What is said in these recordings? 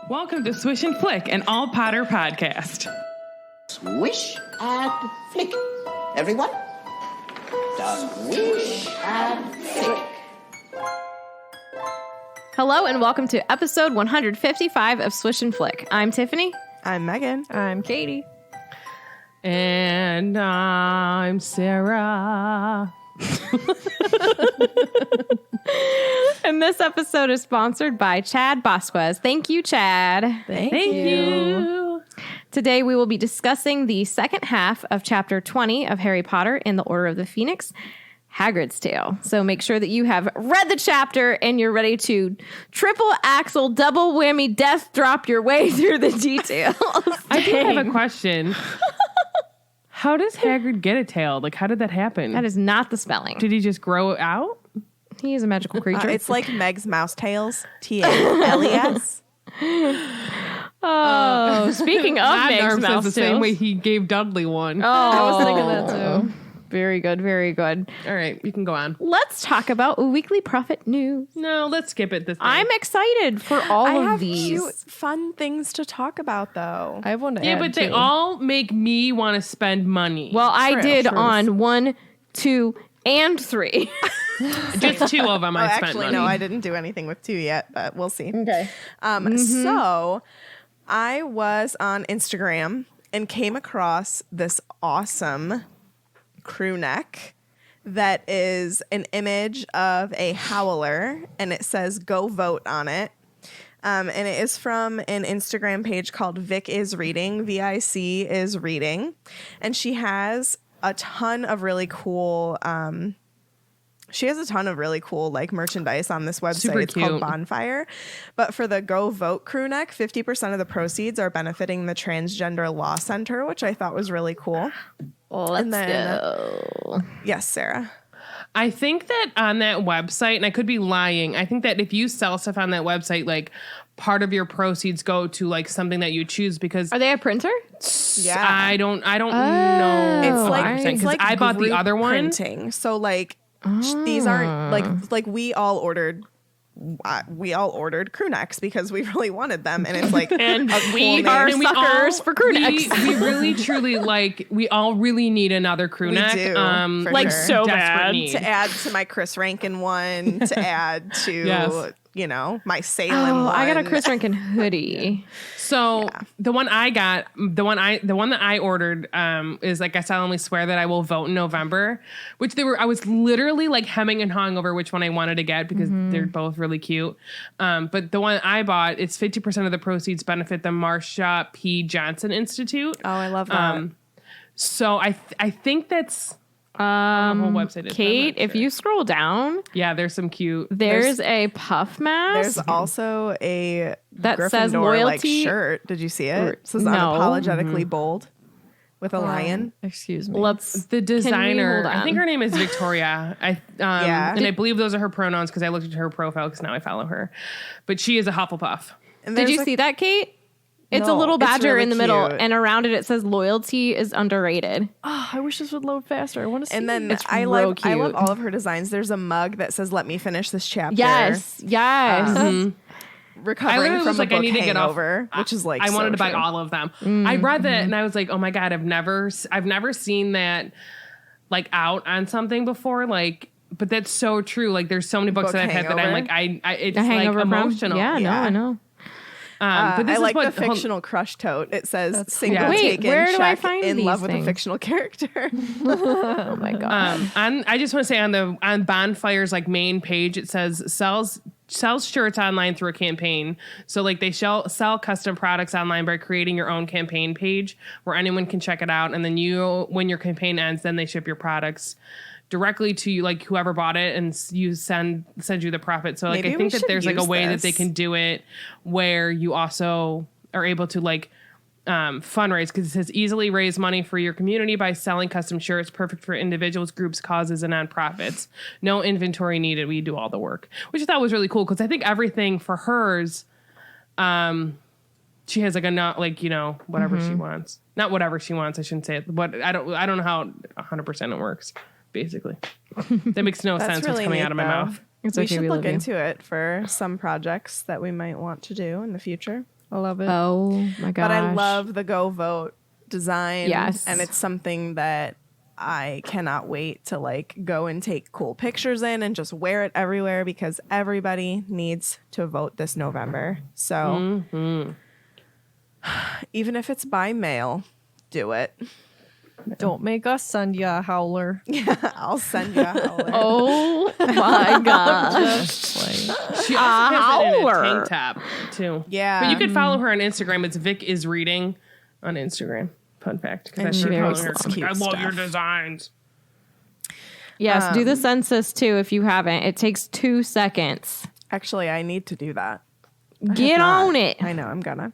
Welcome to Swish and Flick, an all Potter podcast. Swish and Flick. Everyone? Swish and Flick. Hello and welcome to episode 155 of Swish and Flick. I'm Tiffany. I'm Megan. I'm Katie. And I'm Sarah. And this episode is sponsored by Chad Bosquez. Thank you, Chad. Thank you. Today we will be discussing the second half of chapter 20 of Harry Potter in the Order of the Phoenix, Hagrid's Tale. So make sure that you have read the chapter and you're ready to triple axle, double whammy, death drop your way through the details. I do have a question. How does Hagrid get a tail? Like, how did that happen? That is not the spelling. Did he just grow it out? He is a magical creature. It's like Meg's Mouse Tails. T-A-L-E-S. Oh, speaking of Meg's Mouse the same way he gave Dudley one. Oh, I was thinking that too. Very good, very good. All right, you can go on. Let's talk about Weekly Prophet News. No, let's skip it this time. I'm excited for all I of have these. cute, fun things to talk about, though. I have one to Yeah, add but they too. all make me want to spend money. Well, I True, did true. on 1, 2, and 3. just two of them I spent Actually, money. no, I didn't do anything with 2 yet, but we'll see. Okay. So I was on Instagram and came across this awesome crew neck that is an image of a howler, and it says "Go vote" on it. And it is from an Instagram page called Vic is Reading. VIC is Reading, and she has a ton of really cool. She has a ton of really cool like merchandise on this website. Super It's cute. called Bonfire. But for the Go Vote crew neck, 50% of the proceeds are benefiting the Transgender Law Center, which I thought was really cool. Let's then- go. Yes, Sarah. I think that on that website, and I could be lying, I think that if you sell stuff on that website, like part of your proceeds go to like something that you choose because Are they a printer? Yeah. I don't know. It's like 100% it's 'cause like I bought the group other one. printing. So like these aren't like we all ordered crew necks because we really wanted them, and it's like And a cool we name. are And we suckers all- for crew we- necks. We really, truly we all really need another crew We neck. do, for like sure. so desperate bad. need. to add to my Chris Rankin one, to add to Yes. my Salem one. I got a Chris Rankin hoodie. So the one I got, the one that I ordered, is like I solemnly swear that I will vote in November. Which I was literally like hemming and hawing over which one I wanted to get because they're both really cute. But the one I bought, it's 50% of the proceeds benefit the Marsha P. Johnson Institute. Oh, I love that. So I think that's the whole website. Is, Kate, if you scroll down, yeah, there's some cute. there's a puff mask. There's also a That Gryffindor says loyalty- shirt. Did you see it? It says No. unapologetically bold with a lion. Excuse me. The designer, hold I think on? her name is Victoria. Yeah. And I believe those are her pronouns because I looked at her profile because now I follow her. But she is a Hufflepuff. And Did there's you a- see that, Kate? It's a No, little it's badger really in the middle, cute. and around it says loyalty is underrated. Oh, I wish this would load faster. I want to see. And then It's I real love cute. all of her designs. There's a mug that says "Let me finish this chapter." Yes. recovering I literally from was a like, book I need to get off. hangover, which is like I wanted so to buy true. all of them. I read that and I was like, oh my god, I've never seen that like out on something before. Like, but that's so true. Like, there's so many books Book that I've had that I'm hangover. like, it's The like hangover from? emotional. Yeah, no, I know. But this I is like what the fictional crush tote. It says single yeah. Wait, taken where do I check find in these love with a things? fictional character. Oh my god. I just want to say on Bonfire's like main page, it says sells shirts online through a campaign. So like they sell custom products online by creating your own campaign page where anyone can check it out. And then when your campaign ends, then they ship your products directly to you, like whoever bought it, and you send you the profit. So like Maybe I we think that should there's like a use way that they this. can do it where you also are able to like fundraise, because it says easily raise money for your community by selling custom shirts, perfect for individuals, groups, causes, and nonprofits. No inventory needed. We do all the work, which I thought was really cool because I think everything for hers, she has like a not like, you know, whatever she wants, not whatever she wants. I shouldn't say it, but I don't know how 100% it works. Basically, that makes no sense. What's coming neat, out of my though. mouth. It's We okay, should we look love you. into it for some projects that we might want to do in the future. I love it. Oh my gosh. But I love the Go Vote design. Yes. And it's something that I cannot wait to like go and take cool pictures in and just wear it everywhere because everybody needs to vote this November. So even if it's by mail, do it. Don't make us send you a howler. I'll send you a howler. Oh my gosh. Just like, She also has it in a Howler. tank top too. Yeah. But you could follow her on Instagram. It's Vic is reading on Instagram. Fun fact. And Because she I posts cute love your stuff. designs. Yes, do the census too if you haven't. It takes 2 seconds. Actually, I need to do that. Get on it. I know, I'm gonna.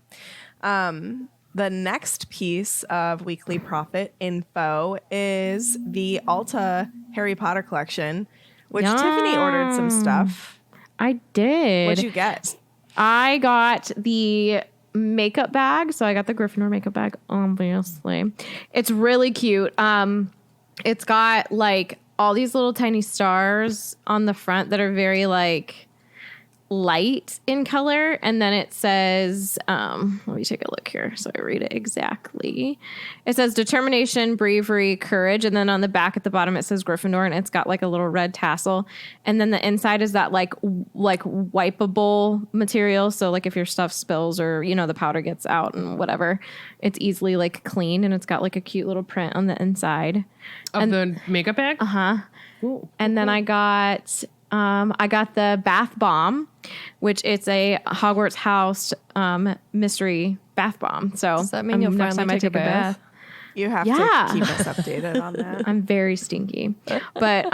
The next piece of weekly profit info is the Ulta Harry Potter collection, which Tiffany ordered some stuff. I did. What'd you get? I got the makeup bag. So I got the Gryffindor makeup bag, obviously. It's really cute. It's got like all these little tiny stars on the front that are very like light in color. And then it says, let me take a look here so I read it exactly. It says determination, bravery, courage. And then on the back at the bottom, it says Gryffindor and it's got like a little red tassel. And then the inside is that like wipeable material. So like if your stuff spills or, you know, the powder gets out and whatever, it's easily like cleaned and it's got like a cute little print on the inside. Of the makeup bag? Cool. And then I got the bath bomb, which it's a Hogwarts house mystery bath bomb. So does that mean you'll next finally time I take a bath? You have Yeah. to keep us updated on that. I'm very stinky. But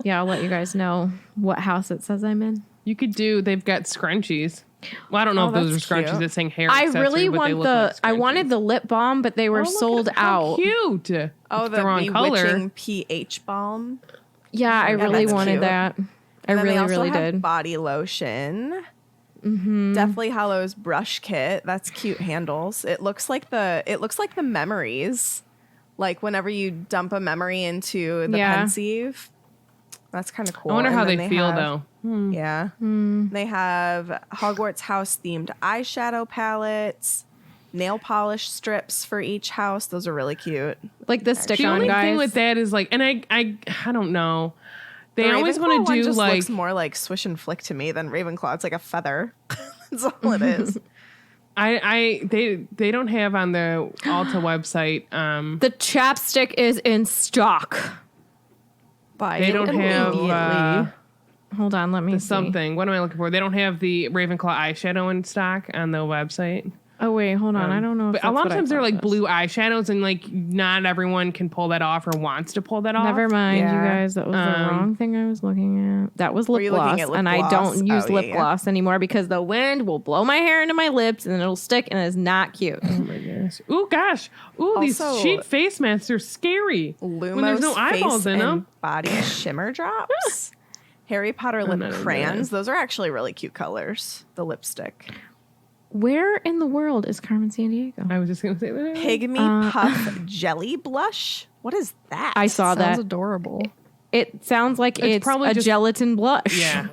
yeah, I'll let you guys know what house it says I'm in. You could do, they've got scrunchies. Well, I don't know if those are that's scrunchies cute. that saying hair I accessory, really but they want look like I scrunchies. wanted the lip balm, but they were Oh, look sold at how out. Cute. Oh, the wrong bewitching color. pH balm. Yeah, I really that's wanted cute. that. I And then really, they also really have did. body lotion. Deathly Hallows brush kit. That's cute handles. It looks like the memories. Like whenever you dump a memory into the Yeah. pensieve. That's kind of cool. I wonder And how then they feel have- though. Yeah. They have Hogwarts house themed eyeshadow palettes, nail polish strips for each house. Those are really cute. Like the stick The on only guys. thing with that is like, and I don't know. They The always Ravenclaw want to one do just like looks more like Swish and Flick to me than Ravenclaw. It's like a feather. That's all it is. they don't have on the Ulta website. The chapstick is in stock. buy They it don't have immediately. Hold on, let me see. something. What am I looking for? They don't have the Ravenclaw eyeshadow in stock on the website. Oh wait, hold on. I don't know. If But a that's lot what of I times they're thought like it was. blue eyeshadows, and like not everyone can pull that off or wants to pull that off. Never mind, Yeah. you guys. That was the wrong thing I was looking at. That was lip you looking gloss, at lip and I gloss? don't use Oh, lip yeah. gloss anymore because the wind will blow my hair into my lips and it'll stick, and it's not cute. Oh my gosh. Ooh, gosh. Ooh, these Also- cheap face masks are scary. Lumos when there's no eyeballs face in and them. body shimmer drops. Harry Potter lip not into crayons. Those are actually really cute colors. The lipstick. Where in the world is Carmen Sandiego? I was just going to say that. Pygmy Puff Jelly Blush. What is that? I saw Sounds that. adorable. It sounds like It's it's probably a just- gelatin blush. Yeah.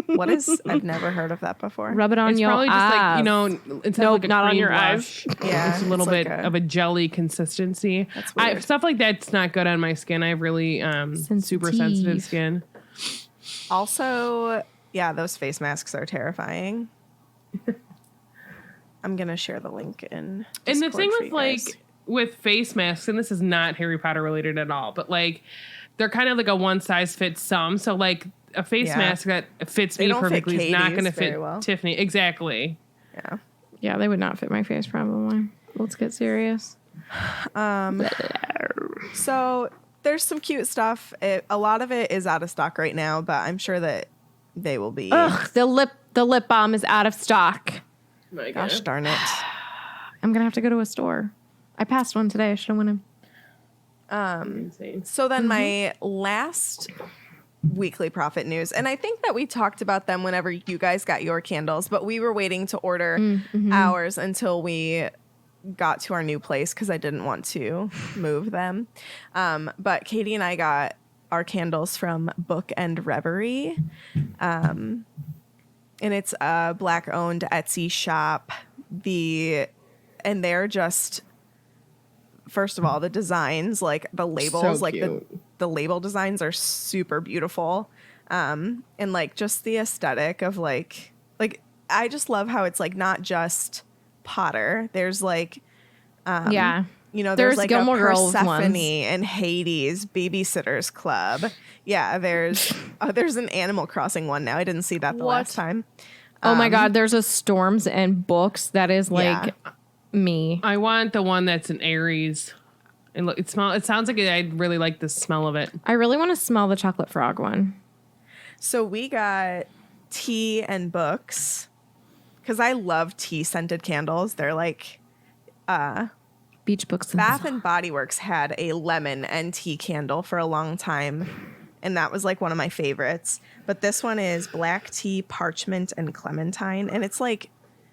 What is? I've never heard of that before. Rub it on It's your probably just like, eyes. you know, it's Nope, like a not on cream your blush. Yeah, It's a little it's bit like a- of a jelly consistency. That's weird. Stuff like that's not good on my skin. I have really super sensitive Sensitive. skin. Also, yeah, those face masks are terrifying. I'm gonna share the link in. And the Discord thing for with you like guys. with face masks, and this is not Harry Potter related at all, but like they're kind of like a one size fits some. So like a face Yeah. mask that fits They me don't fit perfectly is not going to Katie's very fit well. Tiffany. Exactly. Yeah. Yeah, they would not fit my face probably. Let's get serious. So there's some cute stuff. A lot of it is out of stock right now, but I'm sure that they will be. Ugh, the lip balm is out of stock. My Gosh darn it. I'm gonna have to go to a store. I passed one today. I should have went in. Insane. So then my last weekly profit news, and I think that we talked about them whenever you guys got your candles, but we were waiting to order ours until we got to our new place because I didn't want to move them. But Katie and I got our candles from Book and Reverie. And it's a Black-owned Etsy shop they're just, first of all, the designs, like the labels, So like cute. the label designs are super beautiful. And like just the aesthetic of like I just love how it's like not just Potter. There's like Yeah. there's There's like Gilmore a Girls Persephone ones. and Hades Babysitters Club. Yeah, there's an Animal Crossing one now. I didn't see that the What? last time. Oh my God, there's a Storms and Books that is like Yeah. me. I want the one that's an Aries. And look, it sounds like I really like the smell of it. I really want to smell the chocolate frog one. So we got tea and books because I love tea scented candles. They're like Beach Books. And Bath and Body Works had a lemon and tea candle for a long time, and that was like one of my favorites. But this one is black tea, parchment, and clementine, and it's like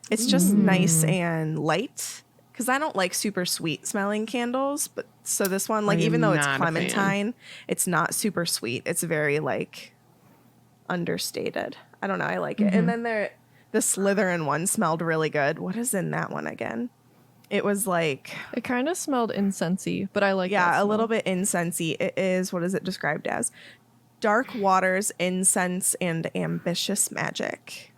it's just nice and light because I don't like super sweet smelling candles. But so this one, like I am even though it's not a fan. clementine, it's not super sweet. It's very like understated. I don't know. I like it. And then the Slytherin one smelled really good. What is in that one again? It was like, It kind of smelled incensey, but I like that yeah, a smell. little bit incensey. It is, what is it described as? Dark waters, incense, and ambitious magic.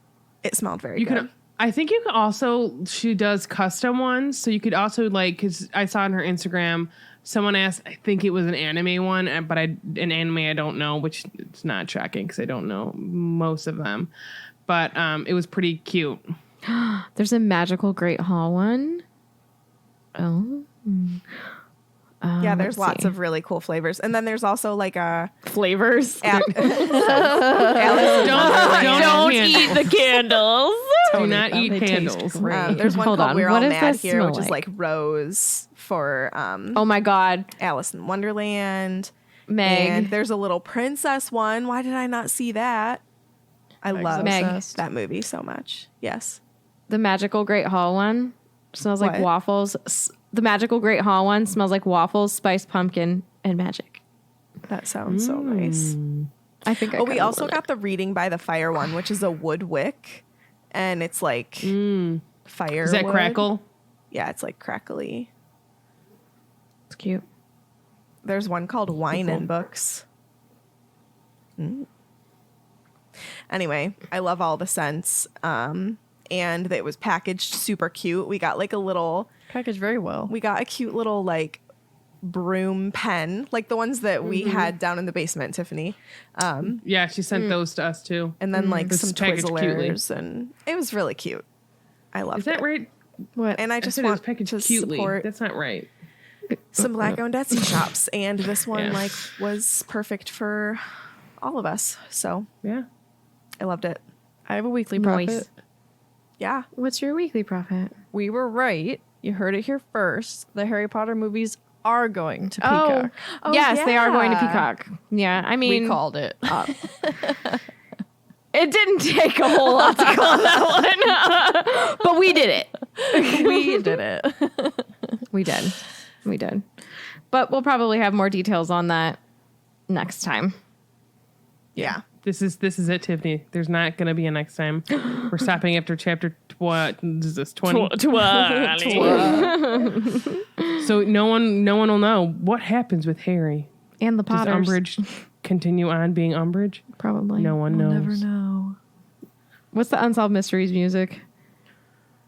It smelled very You good. can. I think you could also. She does custom ones, so you could also like. Because I saw on her Instagram, someone asked. I think it was an anime one, but an anime I don't know, which it's not tracking because I don't know most of them. But it was pretty cute. There's a magical Great Hall one. Oh. Yeah, there's let's lots see. of really cool flavors. And then there's also like a Flavors. Alice Don't eat the candles. Do not That eat they taste candles. great. there's one Hold called on, We're what All does Mad that Here, smell which is like? like rose for Oh my God. Alice in Wonderland. Meg. And there's a little princess one. Why did I not see that? I love Meg. obsessed. that movie so much. Yes. The magical Great Hall one smells like What? waffles. The magical Great Hall one smells like waffles, spiced pumpkin, and magic. That sounds so nice. I think. Oh, we also got the Reading by the Fire one, which is a wood wick. And it's like fire. Is that crackle? Yeah, it's like crackly. It's cute. There's one called Wine and Books. Anyway, I love all the scents. And it was packaged super cute. We got like Packaged very well. we got a cute little like broom pen, like the ones that we had down in the basement, Tiffany. Yeah, she sent those to us too. And then like This some is packaged cutely. Twizzlers, and it was really cute. I loved Is that it. right? What? And I I just said it was want packaged to cutely. support That's not right. some black-owned Etsy shops, and this one Yeah. like was perfect for all of us. So Yeah. I loved it. I have a weekly Nice. profit. Yeah, What's your weekly profit? We were right. You heard it here first. The Harry Potter movies are going to Oh, Peacock. yes, they are going to yeah. Peacock. Yeah, I mean, We called it. it didn't take a whole lot to call that one, but we did it. We did it. We did. But we'll probably have more details on that next time. yeah. This is it, Tiffany. There's not going to be a next time. We're stopping after chapter what is this 20? So no one will know what happens with Harry. And the Does Potters. Umbridge continue on being Umbridge? Probably. No one knows. Never know. What's the Unsolved Mysteries music?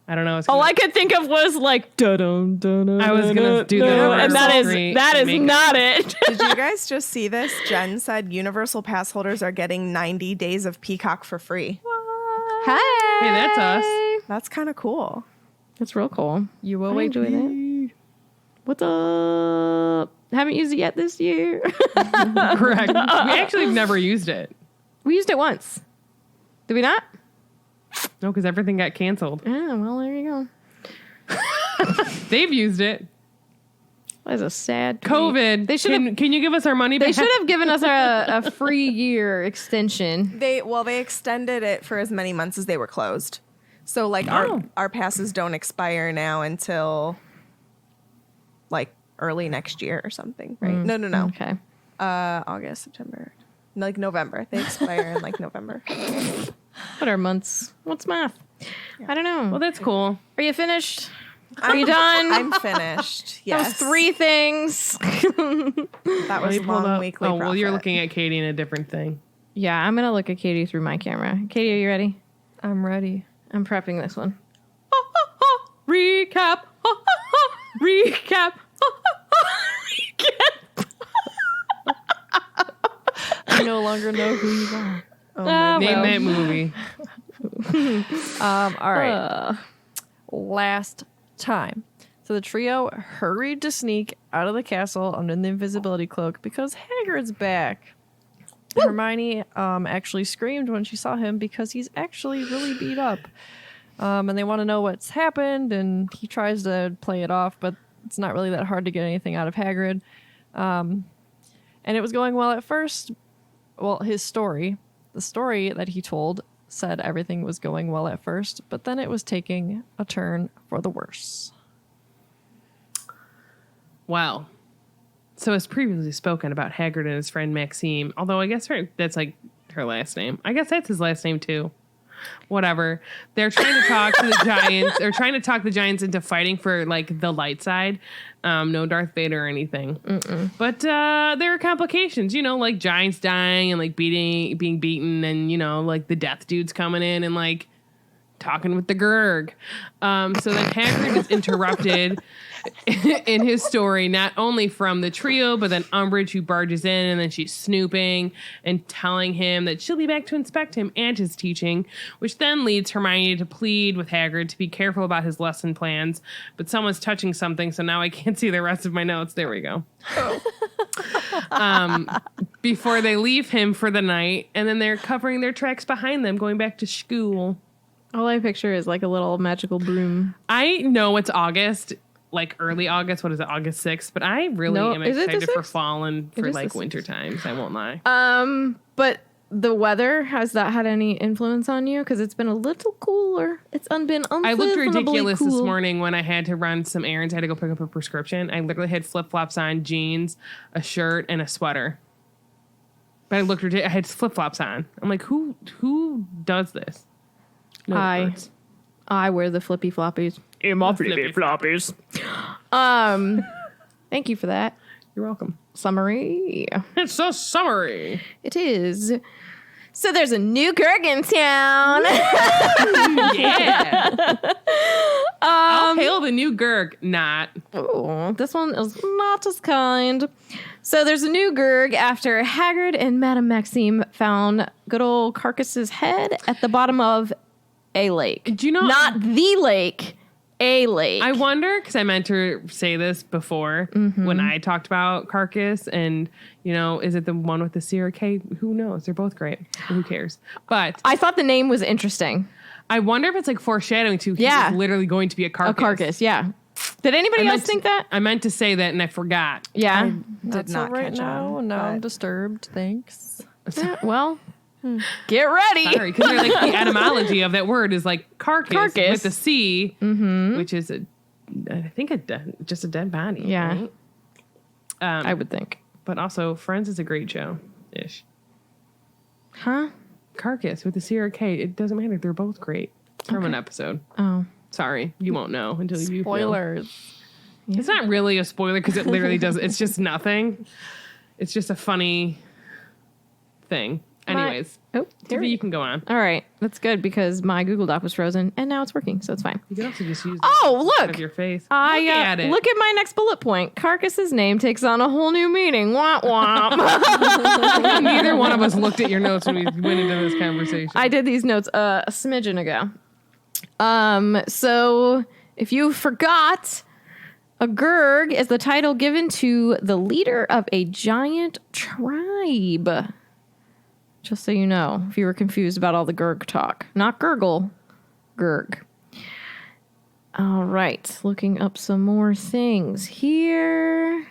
I don't know. It's All gonna- I could think of was like dun dun. I was gonna do the and that is Street that is makeup. not it. Did you guys just see this? Jen said Universal Pass holders are getting 90 days of Peacock for free. Hey, Hey, that's us. That's kind of cool. That's real cool. You will I wait. enjoy that. What's up? Haven't used it yet this year. Correct. We actually have never used it. We used it once. Did we not? No, because everything got canceled. Yeah, well, there you go. They've used it. That is a sad tweet. COVID. They should have. Can you give us our money back? They should have given us a free year extension. They extended it for as many months as they were closed. So like Oh. our passes don't expire now until like early next year or something, right? No. Okay. August, September. Like November. They expire in like November. What are months? What's math? I don't know. Well, that's cool. Are you finished? Are you done? I'm finished. That was Yes. 3 things. That was a long weekly Oh, well, you're profit. looking at Katie in a different thing. Yeah, I'm going to look at Katie through my camera. Katie, are you ready? I'm ready. I'm prepping this one. Recap. Recap. Recap. I no longer know who you are. Name that movie. All right. Last time. So the trio hurried to sneak out of the castle under the invisibility cloak because Hagrid's back. Hermione actually screamed when she saw him because he's actually really beat up. And they want to know what's happened, and he tries to play it off, but it's not really that hard to get anything out of Hagrid. And it was going well at first. Well, the story that he told said everything was going well at first, but then it was taking a turn for the worse. Wow. So as previously spoken about Hagrid and his friend Maxime, although I guess that's like her last name. I guess that's his last name too. Whatever. They're trying to talk to the giants. They're trying to talk the giants into fighting for like the light side. No Darth Vader or anything. But there are complications, like giants dying and like being beaten, and like the death dudes coming in and like talking with the Gurg. So then Hagrid is interrupted in his story, not only from the trio, but then Umbridge, who barges in, and then she's snooping and telling him that she'll be back to inspect him and his teaching, which then leads Hermione to plead with Hagrid to be careful about his lesson plans. But someone's touching something, so now I can't see the rest of my notes. There we go. Before they leave him for the night, and then they're covering their tracks behind them, going back to school. All I picture is like a little magical broom. I know it's August, like early August. What is it, August 6th? But I really am is it the excited for 6th? fall and for is like the winter times. I won't lie. But the weather, has that had any influence on you? Because it's been a little cooler. It's been unseasonably I looked ridiculous cool. this morning when I had to run some errands. I had to go pick up a prescription. I literally had flip-flops on, jeans, a shirt, and a sweater. But I looked ridiculous. I had flip-flops on. I'm like, who does this? No, it hurts. I wear the flippy floppies. Flippy floppies. Thank you for that You're welcome. summary. It's a summary. It is. So there's a new Gurg in town. Yeah. I'll hail the new Gurg. Not. Ooh, this one is not as kind. So there's a new Gurg after Hagrid and Madame Maxime found good old Karkus's head at the bottom of a lake. Do you know? Not the lake, a lake. I wonder, because I meant to say this before when I talked about Karkus, and is it the one with the Sierra K? Who knows? They're both great. Who cares? But I thought the name was interesting. I wonder if it's like foreshadowing to Yeah. he's literally going to be a Karkus. A Karkus, yeah. Did anybody else think that? I meant to say that and I forgot. Yeah. Did not right catch now. on. Now I'm but- disturbed. Thanks. Yeah, well, get ready. Sorry, because like the etymology of that word is like carcass Karkus. with the C, which is I think just a dead body. Yeah. Right? I would think. But also, Friends is a great show. Ish. Huh? Karkus with the Sierra K. It doesn't matter. They're both great. From an episode. Oh. Sorry, you won't know until you know. Spoilers. It's not really a spoiler because it literally does. It's just nothing. It's just a funny thing. Anyways, Oh, Tiffany, you can go on. all right. That's good because my Google Doc was frozen and now it's working, so it's fine. You can also just use Oh, the look. front of your face. Look at it. Look at my next bullet point. Karkus's name takes on a whole new meaning. Womp womp. Neither one of us looked at your notes when we went into this conversation. I did these notes a smidgen ago. So if you forgot, a Gurg is the title given to the leader of a giant tribe. Just so you know, if you were confused about all the Gurg talk. Not gurgle, Gurg. All right, looking up some more things here.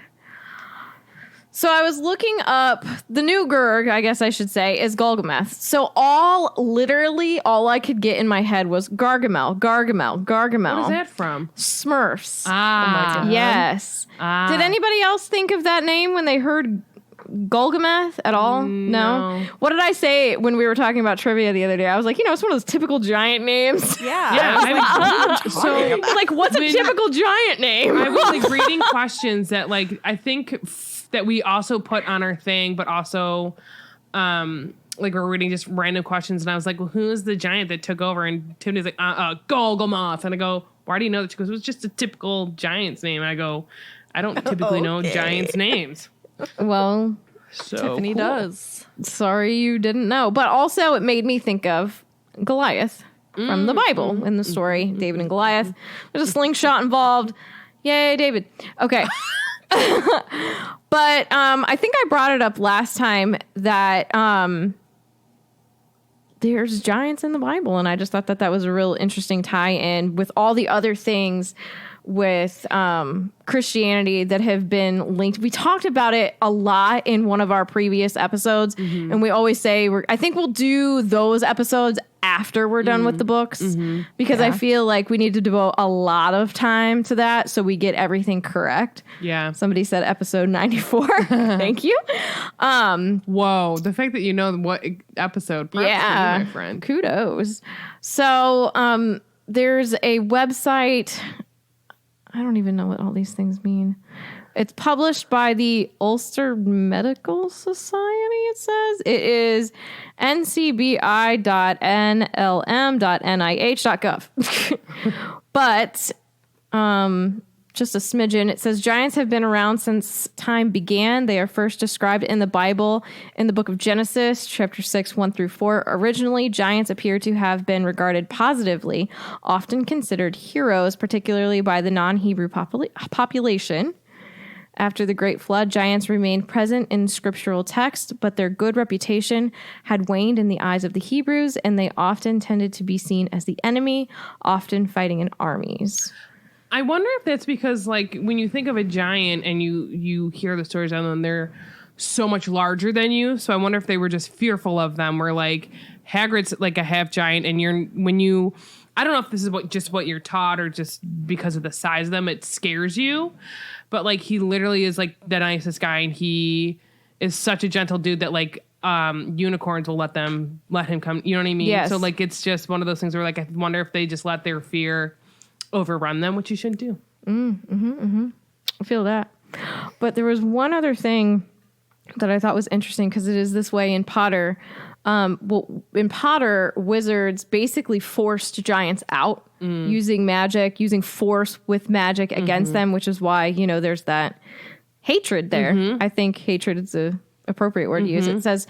So I was looking up the new Gurg, I guess I should say, is Gargamel. So literally all I could get in my head was Gargamel. What is that from? Smurfs. Ah. Yes. Did anybody else think of that name when they heard Golgameth at all? No. What did I say when we were talking about trivia the other day? I was like, it's one of those typical giant names. Yeah. So Like, what's a typical giant name? I was like reading questions that like I think that we also put on our thing, but also like we're reading just random questions, and I was like, well, who is the giant that took over? And Tiffany's like, Golgamoth. And I go, why do you know that? She goes, it was just a typical giant's name. And I go, I don't typically know giants' names. Well, So Tiffany cool. does. sorry you didn't know. But also it made me think of Goliath from the Bible in the story, David and Goliath. There's a slingshot involved. Yay, David. Okay. But I think I brought it up last time that there's giants in the Bible, and I just thought that that was a real interesting tie-in with all the other things with Christianity that have been linked. We talked about it a lot in one of our previous episodes, and we always say I think we'll do those episodes after we're done with the books, because I feel like we need to devote a lot of time to that so we get everything correct. Yeah. Somebody said episode 94. Thank you. Whoa. The fact that you know what episode. Props to you, my friend. Kudos. So there's a website. I don't even know what all these things mean. It's published by the Ulster Medical Society, it says. It is ncbi.nlm.nih.gov. But just a smidgen. It says giants have been around since time began. They are first described in the Bible in the book of Genesis, chapter 6, 1 through 4. Originally, giants appear to have been regarded positively, often considered heroes, particularly by the non-Hebrew population. After the Great Flood, giants remained present in scriptural text, but their good reputation had waned in the eyes of the Hebrews, and they often tended to be seen as the enemy, often fighting in armies. I wonder if that's because, like, when you think of a giant and you hear the stories on them, they're so much larger than you. So I wonder if they were just fearful of them. Where like Hagrid's like a half giant, and I don't know if this is what you're taught or just because of the size of them, it scares you. But like he literally is like the nicest guy, and he is such a gentle dude that like unicorns will let him come. You know what I mean? Yes. So like it's just one of those things where like I wonder if they just let their fear overrun them, which you shouldn't do. I feel that. But there was one other thing that I thought was interesting, because it is this way in Potter. In Potter, wizards basically forced giants out using magic, using force with magic against them, which is why, there's that hatred there. I think hatred is the appropriate word to use. It says,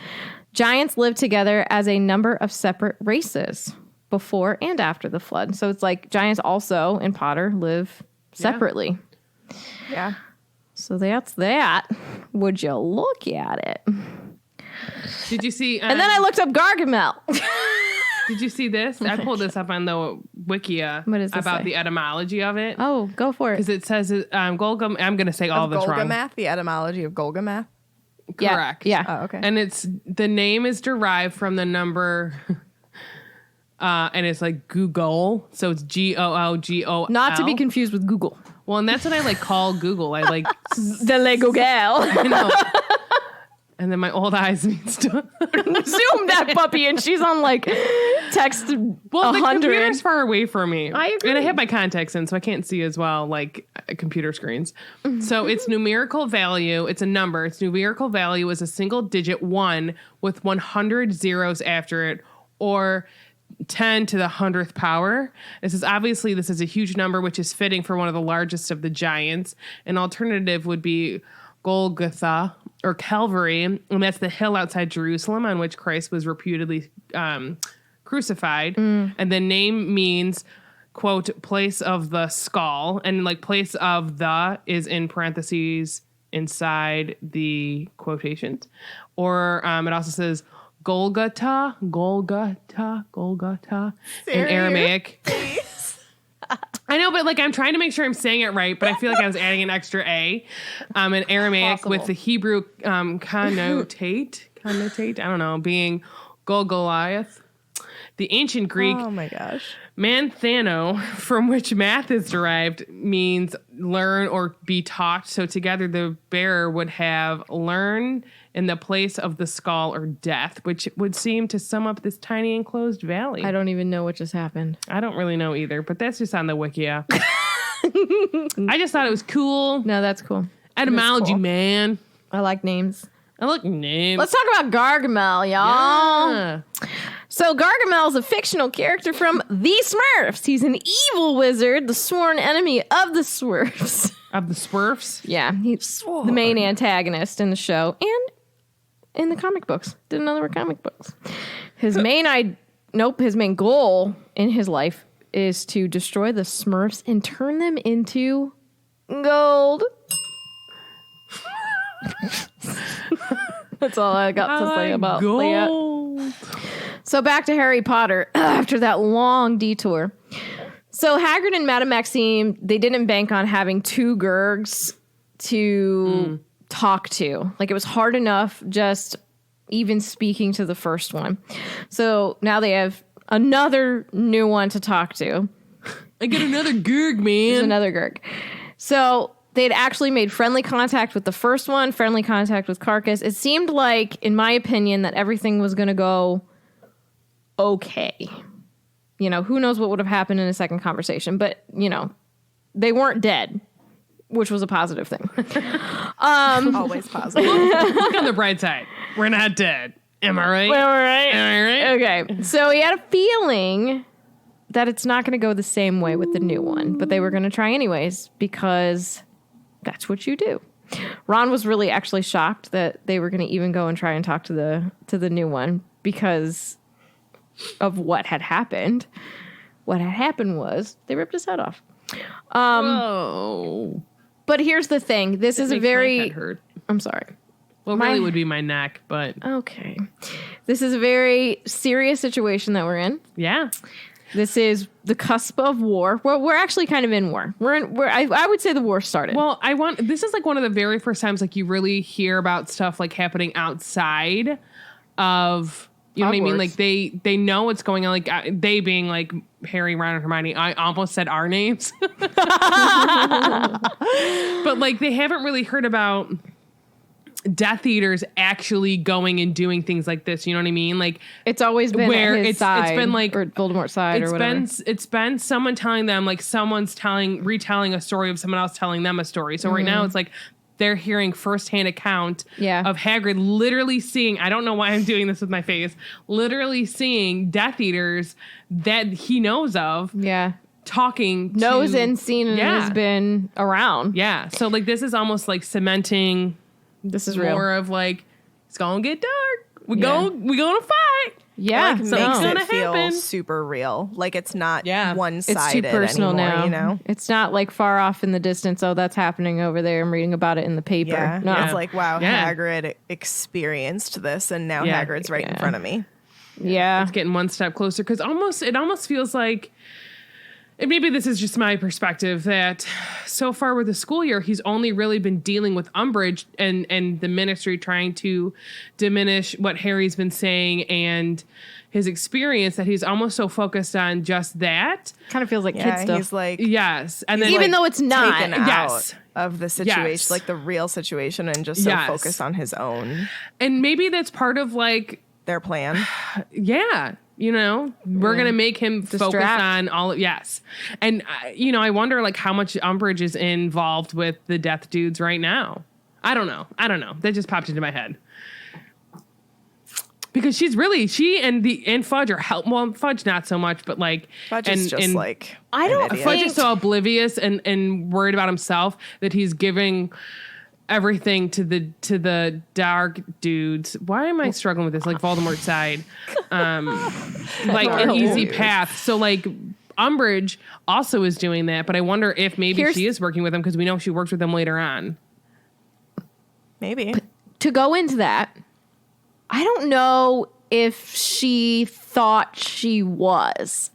giants live together as a number of separate races before and after the flood. So it's like giants also in Potter live separately. Yeah. So that's that. Would you look at it? Did you see? And then I looked up Gargamel. Did you see this? I pulled this up on the Wikia What does this about say? the etymology of it. Oh, go for it. Because it says Golgam. I'm going to say all this wrong. Golgamath, the etymology of Golgamath. Correct. Yeah. Oh, okay. And the name is derived from the number, and it's like Google. So it's Googol. Not to be confused with Google. Well, and that's what I like call Google. I like The Lego gal. I know. And then my old eyes needs to Zoom that puppy, and she's on like text Well, the 100. computer's far away from me. I agree. And I have my contacts in, so I can't see as well like computer screens. So its numerical value, it's a number. Its numerical value is a single digit 1 with 100 zeros after it, or 10 to the 100th power. This is a huge number, which is fitting for one of the largest of the giants. An alternative would be Golgotha or Calvary, and that's the hill outside Jerusalem on which Christ was reputedly crucified. And the name means, quote, place of the skull, and like place of the is in parentheses inside the quotations. Or it also says Golgotha in Aramaic. I know, but like I'm trying to make sure I'm saying it right, but I feel like I was adding an extra A in Aramaic with the Hebrew connotate, I don't know, being Golgoliath. The ancient Greek Oh my gosh. manthano, from which math is derived, means learn or be taught. So together the bearer would have learn in the place of the skull or death, which would seem to sum up this tiny enclosed valley. I don't even know what just happened. I don't really know either, but that's just on the Wikia. I just thought it was cool. No, that's cool. Etymology, cool. man. I like names. I look names. Let's talk about Gargamel, y'all. Yeah. So Gargamel is a fictional character from The Smurfs. He's an evil wizard, the sworn enemy of the Smurfs. Of the Smurfs. Yeah, he's the main antagonist in the show and in the comic books. Didn't know there were comic books. His main goal in his life is to destroy the Smurfs and turn them into gold. That's all I got to say about Leah. gold. So back to Harry Potter after that long detour. So Hagrid and Madame Maxime, they didn't bank on having two Gurgs to talk to. Like, it was hard enough just even speaking to the first one. So now they have another new one to talk to. I get another Gurg, man. There's another Gurg. So they'd actually made friendly contact with the first one, friendly contact with Karkus. It seemed like, in my opinion, that everything was going to go okay. You know, who knows what would have happened in a second conversation, but, you know, they weren't dead, which was a positive thing. Always positive. Look on the bright side. We're not dead. Am I right? All right. Am I right? Okay. So he had a feeling that it's not going to go the same way with the new one, but they were going to try anyways because that's what you do. Ron was really actually shocked that they were going to even go and try and talk to the new one because of what had happened. What had happened was they ripped his head off. Whoa. But here's the thing. This is a Makes my very... head hurt. I'm sorry. Well, My- really would be my neck, but Okay. This is a very serious situation that we're in. yeah. This is the cusp of war. Well, we're actually kind of in war. I would say the war started. Well, this is like one of the very first times like you really hear about stuff like happening outside of, you know what I mean? Hogwarts. Like they know what's going on. Like they being like Harry, Ron, and Hermione. I almost said our names, but like they haven't really heard about Death Eaters actually going and doing things like this. You know what I mean? Like it's always been where at his it's side, been like or Voldemort's side, or whatever. It's been someone telling them, like someone's retelling a story of someone else telling them a story. So right now it's like they're hearing firsthand account of Hagrid literally seeing, I don't know why I'm doing this with my face, literally seeing Death Eaters that he knows of. Yeah. Talking Knows to, and seen and has been around. Yeah. So like this is almost like cementing This is more real. of like, it's gonna get dark. We're gonna fight. Yeah. It, like, so makes it's gonna it feel happen. super real. Like it's not Yeah. one-sided It's too personal anymore, now. you know? It's not like far off in the distance. Oh, that's happening over there. I'm reading about it in the paper. Yeah. No. It's like, wow, Yeah. Hagrid experienced this and now Yeah. Hagrid's right in Yeah. front of me. Yeah. It's getting one step closer because it almost feels like, and maybe this is just my perspective, that so far with the school year, he's only really been dealing with Umbridge and the ministry trying to diminish what Harry's been saying and his experience, that he's almost so focused on just that. Kind of feels like Yeah, kid stuff. he's like Yes. And then Even like, though it's not. taken Yes. out of the situation, Yes. like the real situation, and just so Yes. focused on his own, and maybe that's part of like, their plan. yeah, you know, we're going to make him focus Distract. on all of, yes. And, you know, I wonder like how much Umbridge is involved with the Death Dudes right now. I don't know. That just popped into my head. Because she and Fudge are Fudge not so much, but like, Fudge is just like, I don't an idiot. Fudge is so oblivious and worried about himself that he's giving everything to the dark dudes. Why am I struggling with this? Like Voldemort's side, like an easy path. So like Umbridge also is doing that, but I wonder if maybe she is working with him because we know she works with him later on. Maybe. To go into that, I don't know if she thought she was.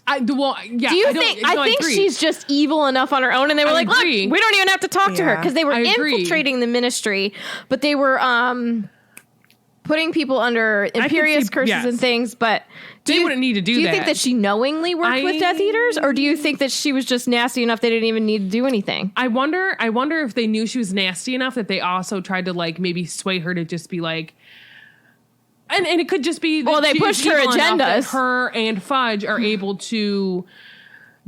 Yeah. Do you think? I think agree. she's just evil enough on her own, and they were I like, agree. "Look, we don't even have to talk to her," Yeah. because they were I agree. infiltrating the ministry, but they were putting people under imperious see- curses yes. and things. But They wouldn't need to do that. Do you think that she knowingly worked with Death Eaters, or do you think that she was just nasty enough they didn't even need to do anything? I wonder if they knew she was nasty enough that they also tried to like maybe sway her to just be like, and it could just be that they pushed her agendas. Her and Fudge are able to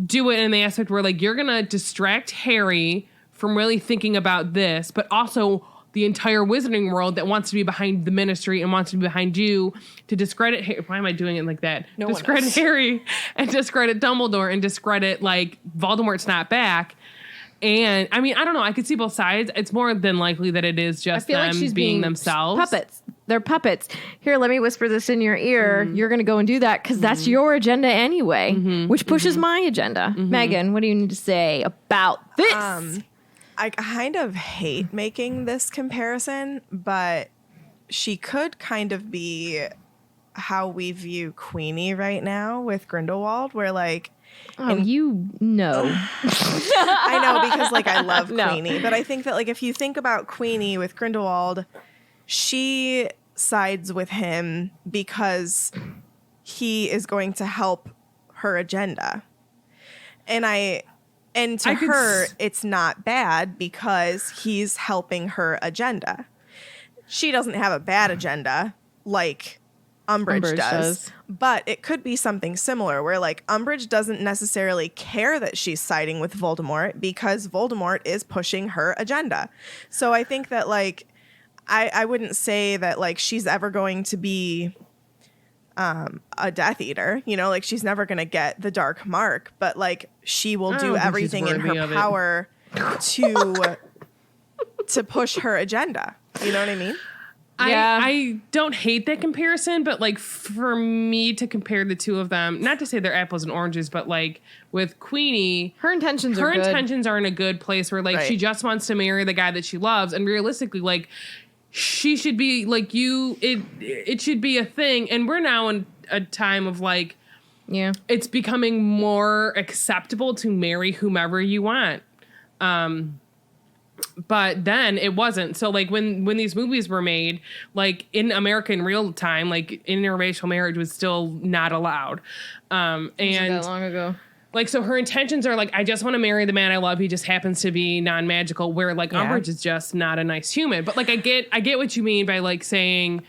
do it in the aspect where like you're gonna distract Harry from really thinking about this, but also the entire wizarding world that wants to be behind the ministry and wants to be behind you to discredit Harry. Why am I doing it like that? Discredit Harry and discredit Dumbledore and discredit like Voldemort's not back. And I mean, I don't know. I could see both sides. It's more than likely that it is just them like she's being themselves. Puppets. They're puppets. Here, let me whisper this in your ear. You're going to go and do that because that's your agenda anyway, which pushes my agenda. Megan, what do you need to say about this? I kind of hate making this comparison, but she could kind of be how we view Queenie right now with Grindelwald, where like, you know. I know because like I love Queenie, but I think that like if you think about Queenie with Grindelwald, she sides with him because he is going to help her agenda. And to her, it's not bad because he's helping her agenda. She doesn't have a bad agenda like Umbridge does. But it could be something similar where like Umbridge doesn't necessarily care that she's siding with Voldemort because Voldemort is pushing her agenda. So I think that like I wouldn't say that like she's ever going to be a Death Eater, you know, like she's never going to get the dark mark, but like she will do everything in her power to push her agenda. You know what I mean? Yeah. I don't hate that comparison, but like for me to compare the two of them, not to say they're apples and oranges, but like with Queenie, her intentions are in a good place where like she just wants to marry the guy that she loves, and realistically like she should be like it should be a thing. And we're now in a time of like, it's becoming more acceptable to marry whomever you want. But then it wasn't. So like when these movies were made, like in America in real time, like interracial marriage was still not allowed. And that long ago. Like, so her intentions are like, I just want to marry the man I love. He just happens to be non-magical, where like Umbridge is just not a nice human. But like, I get what you mean by like saying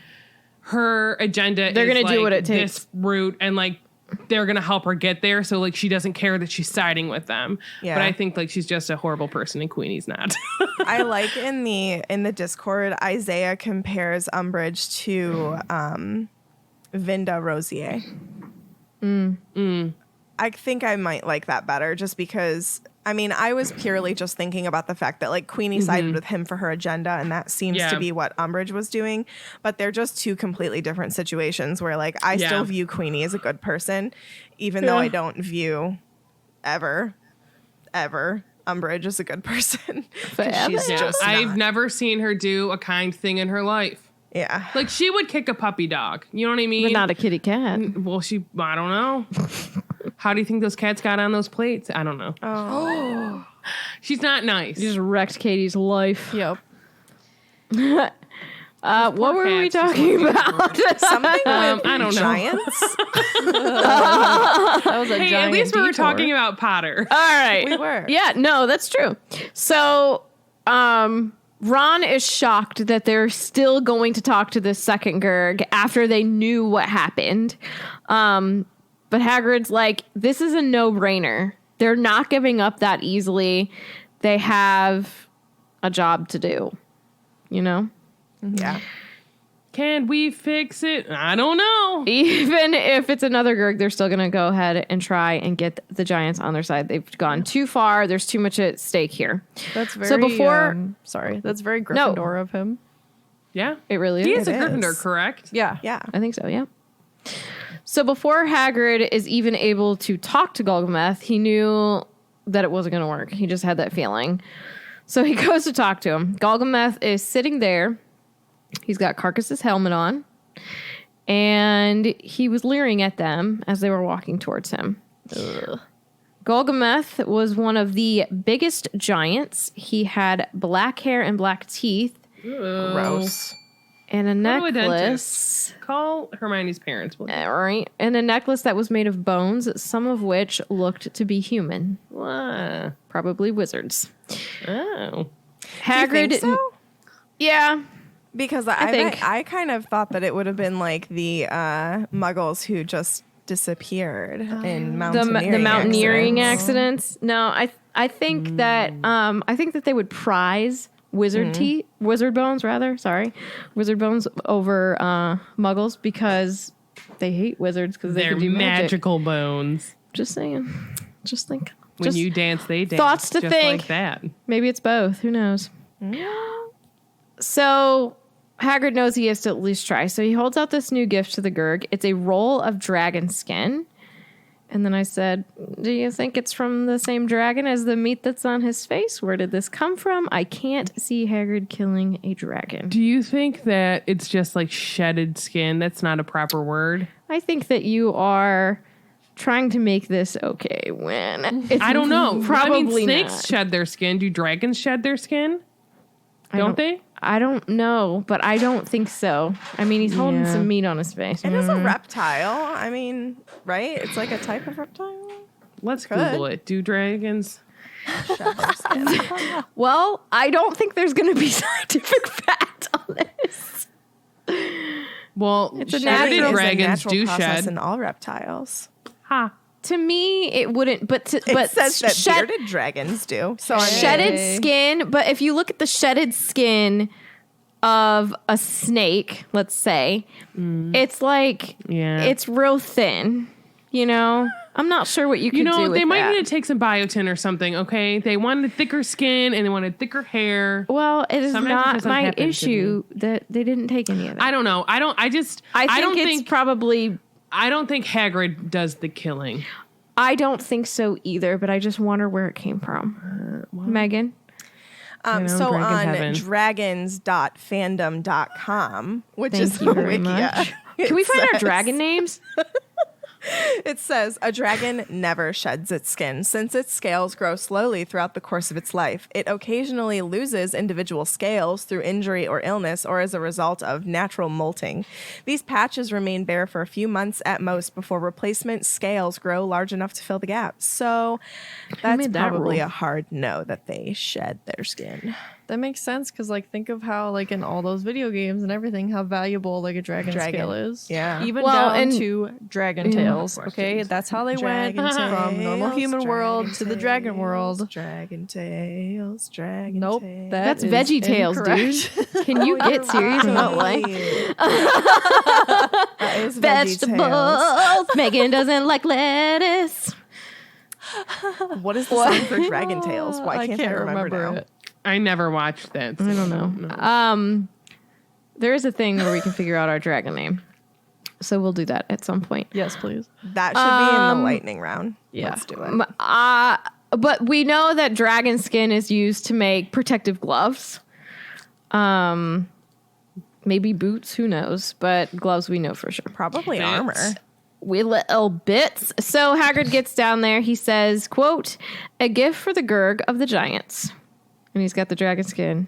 her agenda they're is going to do what it takes. This route, and like, they're going to help her get there. So like, she doesn't care that she's siding with them. Yeah. But I think like, she's just a horrible person and Queenie's not. I like in the Discord, Isaiah compares Umbridge to Vinda Rosier. I think I might like that better just because, I mean, I was purely just thinking about the fact that like Queenie sided with him for her agenda, and that seems to be what Umbridge was doing. But they're just two completely different situations where like I still view Queenie as a good person, even though I don't view ever Umbridge as a good person. She's just I've never seen her do a kind thing in her life. Yeah. Like she would kick a puppy dog. You know what I mean? But not a kitty cat. Well, I don't know. How do you think those cats got on those plates? I don't know. Oh. She's not nice. You just wrecked Katie's life. Yep. What were we talking about? Something with I don't giants? That was a Hey, giant at least we were detour. talking about Potter. All right. We were. Yeah, no, that's true. So, Ron is shocked that they're still going to talk to this second Gurg after they knew what happened. But Hagrid's like, this is a no-brainer. They're not giving up that easily. They have a job to do, you know? Yeah. Can we fix it? I don't know. Even if it's another Gurg, they're still going to go ahead and try and get the giants on their side. They've gone too far. There's too much at stake here. That's very, So before... that's very Gryffindor of him. Yeah. It really is. He is a It Gryffindor, is. correct? Yeah. Yeah. I think so, yeah. So before Hagrid is even able to talk to Gargamel, he knew that it wasn't going to work. He just had that feeling. So he goes to talk to him. Gargamel is sitting there. He's got Karkus's helmet on. And he was leering at them as they were walking towards him. Gargamel was one of the biggest giants. He had black hair and black teeth. Gross. and a Go to a necklace. dentist. Call Hermione's parents. Please. Right. And a necklace that was made of bones, some of which looked to be human. Wow. Probably wizards. Oh. Hagrid. think so? Yeah. Because think. I kind of thought that it would have been like the muggles who just disappeared in The mountaineering mountaineering accidents. accidents. No, I think that they would prize wizard bones wizard bones over muggles because they hate wizards because they They're can do magical bones. Just saying. Just think. When Just you dance, they dance. thoughts to just think. like that. maybe it's both. Who knows? So Hagrid knows he has to at least try. So he holds out this new gift to the Gurg. It's a roll of dragon skin. And then I said, do you think it's from the same dragon as the meat that's on his face? Where did this come from? I can't see Hagrid killing a dragon. Do you think that it's just like shedded skin? That's not a proper word. I think that you are trying to make this okay when it's I don't know. Probably I mean, snakes not. shed their skin. Do dragons shed their skin? Don't they? I don't know, but I don't think so. I mean, he's holding Yeah. some meat on his face. It is a reptile. I mean, right? It's like a type of reptile. Let's Could. Google it. Do dragons? Shed their skin. Well, I don't think there's going to be scientific fact on this. Well, It's a shedded natural- dragons natural do process shed. in all reptiles. Ha. To me, it wouldn't. But It says that bearded dragons do. So I mean, shedded skin. But if you look at the shedded skin of a snake, let's say, it's like Yeah. it's real thin. You know, I'm not sure what you can You do. know, with they might that. need to take some biotin or something, okay? They wanted thicker skin and they wanted thicker hair. Well, it is Sometimes it not doesn't my happen to issue that they didn't take any of that. I don't know. I don't it's probably. I don't think Hagrid does the killing. I don't think so either, but I just wonder where it came from. Megan? so Dragon on heaven. dragons.fandom.com, which Thank is you a very wikia. much. Can we find our dragon names? It says, a dragon never sheds its skin. Since its scales grow slowly throughout the course of its life, it occasionally loses individual scales through injury or illness or as a result of natural molting. These patches remain bare for a few months at most before replacement scales grow large enough to fill the gap. So that's made that probably rule? a hard no that they shed their skin. That makes sense because, like, think of how, like, in all those video games and everything, how valuable like a dragon scale is. Yeah. Even Well, down and- to dragon tails. Okay, that's how they went from normal human world to the dragon world. Dragon tails, dragon Nope, tails. That's is Veggie Tales, incorrect. dude. Can you get serious about life? That is Veggie Tales. Vegetables. Megan doesn't like lettuce. What is the song for Dragon Tales? Why can't I remember now? it. I never watched that. I don't know. There is a thing where we can figure out our dragon name. So we'll do that at some point. Yes, please. That should be in the lightning round. Yeah. Let's do it. But we know that dragon skin is used to make protective gloves. Maybe boots, who knows? But gloves we know for sure. Probably Bits. armor. We little bits. So Hagrid gets down there. He says, quote, a gift for the Gurg of the Giants. And he's got the dragon skin.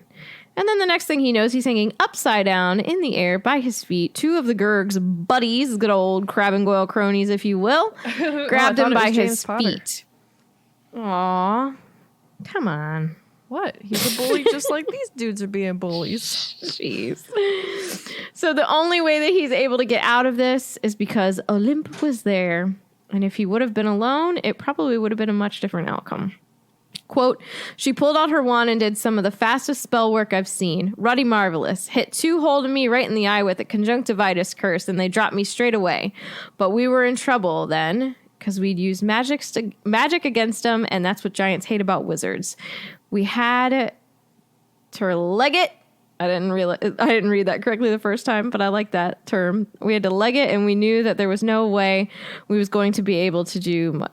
And then the next thing he knows, he's hanging upside down in the air by his feet. Two of the Gurg's buddies, good old Crab and Goyle cronies, if you will, grabbed thought him it by was his James Potter. feet. Aw, come on. What? He's a bully just like these dudes are being bullies. Jeez. So the only way that he's able to get out of this is because Olymp was there. And if he would have been alone, it probably would have been a much different outcome. Quote, she pulled out her wand and did some of the fastest spell work I've seen. Ruddy marvelous. Hit two holding me right in the eye with a conjunctivitis curse, and they dropped me straight away. But we were in trouble then, because we'd used magic against them, and that's what giants hate about wizards. We had to leg it. I didn't read that correctly the first time, but I like that term. We had to leg it, and we knew that there was no way we was going to be able to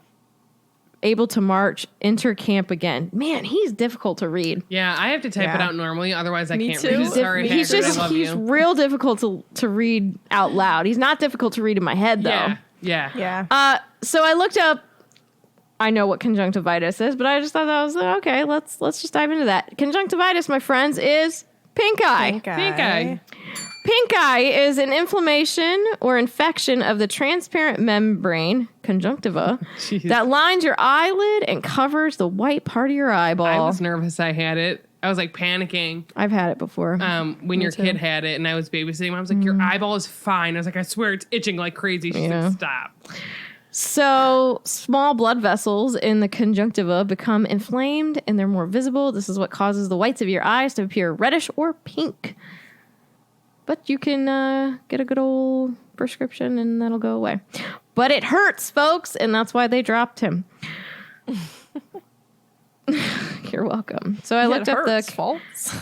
march, enter camp again. Man, he's difficult to read. Yeah, I have to type it out normally, otherwise I can't too. read it. Sorry, He's Hagrid, I love he's you. real difficult to read out loud. He's not difficult to read in my head though. Yeah. Yeah. So I looked up. I know what conjunctivitis is, but I just thought that was okay. Let's just dive into that. Conjunctivitis, my friends, is pink eye. Pink eye. Pink eye is an inflammation or infection of the transparent membrane, conjunctiva, Jeez. that lines your eyelid and covers the white part of your eyeball. I was nervous I had it. I was like panicking I've had it before. when your kid had it and I was babysitting. I was like, your eyeball is fine. I was like, I swear it's itching like crazy. She's like, stop. So small blood vessels in the conjunctiva become inflamed and they're more visible. This is what causes the whites of your eyes to appear reddish or pink. But you can get a good old prescription and that'll go away. But it hurts, folks, and that's why they dropped him. You're welcome. So I looked up folks.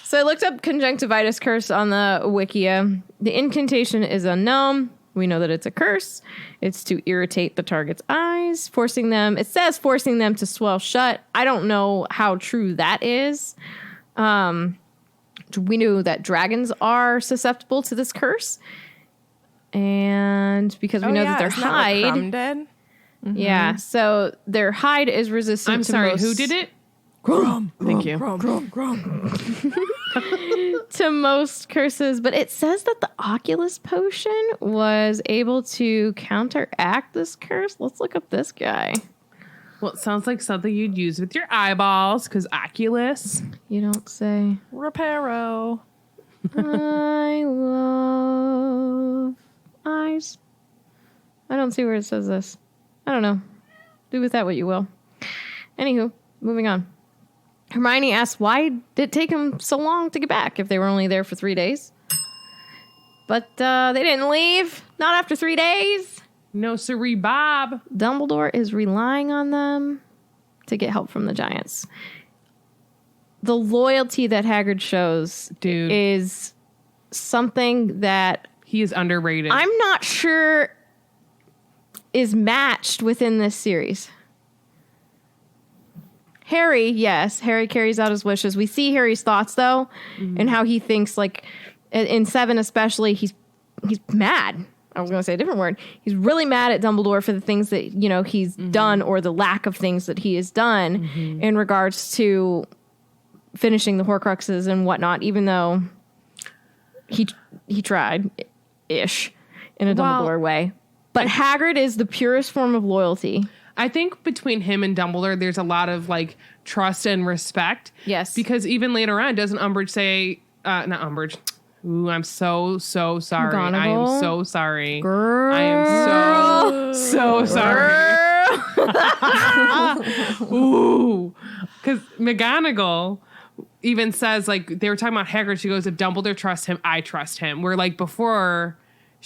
So I looked up conjunctivitis curse on the Wikia. The incantation is unknown. We know that it's a curse. It's to irritate the target's eyes, forcing them to swell shut. I don't know how true that is. We knew that dragons are susceptible to this curse. And because we know that their hide... Crumb did? Yeah, so their hide is resistant I'm to sorry, most... who did it? Thank you. to most curses, but it says that the Oculus potion was able to counteract this curse. Let's look up this guy. Well, it sounds like something you'd use with your eyeballs because Oculus. You don't say. Reparo. I love eyes. I don't see where it says this. I don't know. Do with that what you will. Anywho, moving on. Hermione asks why did it take him so long to get back if they were only there for 3 days. But they didn't leave. Not after 3 days. No siree, Bob. Dumbledore is relying on them to get help from the giants. The loyalty that Hagrid shows, Dude, is something that he is underrated. I'm not sure is matched within this series. Harry, yes, Harry carries out his wishes. We see Harry's thoughts though, and how he thinks. Like in 7 especially, he's mad. I was going to say a different word. He's really mad at Dumbledore for the things that, he's done or the lack of things that he has done in regards to finishing the Horcruxes and whatnot, even though he tried-ish in a Dumbledore way. But Hagrid is the purest form of loyalty. I think between him and Dumbledore, there's a lot of like trust and respect. Yes. Because even later on, doesn't Umbridge say, not Umbridge. Ooh, I'm so sorry. McGonagall? I am so sorry. Girl. I am so sorry. Ooh. Because McGonagall even says, like, they were talking about Hagrid. She goes, if Dumbledore trusts him, I trust him. Where, like, before,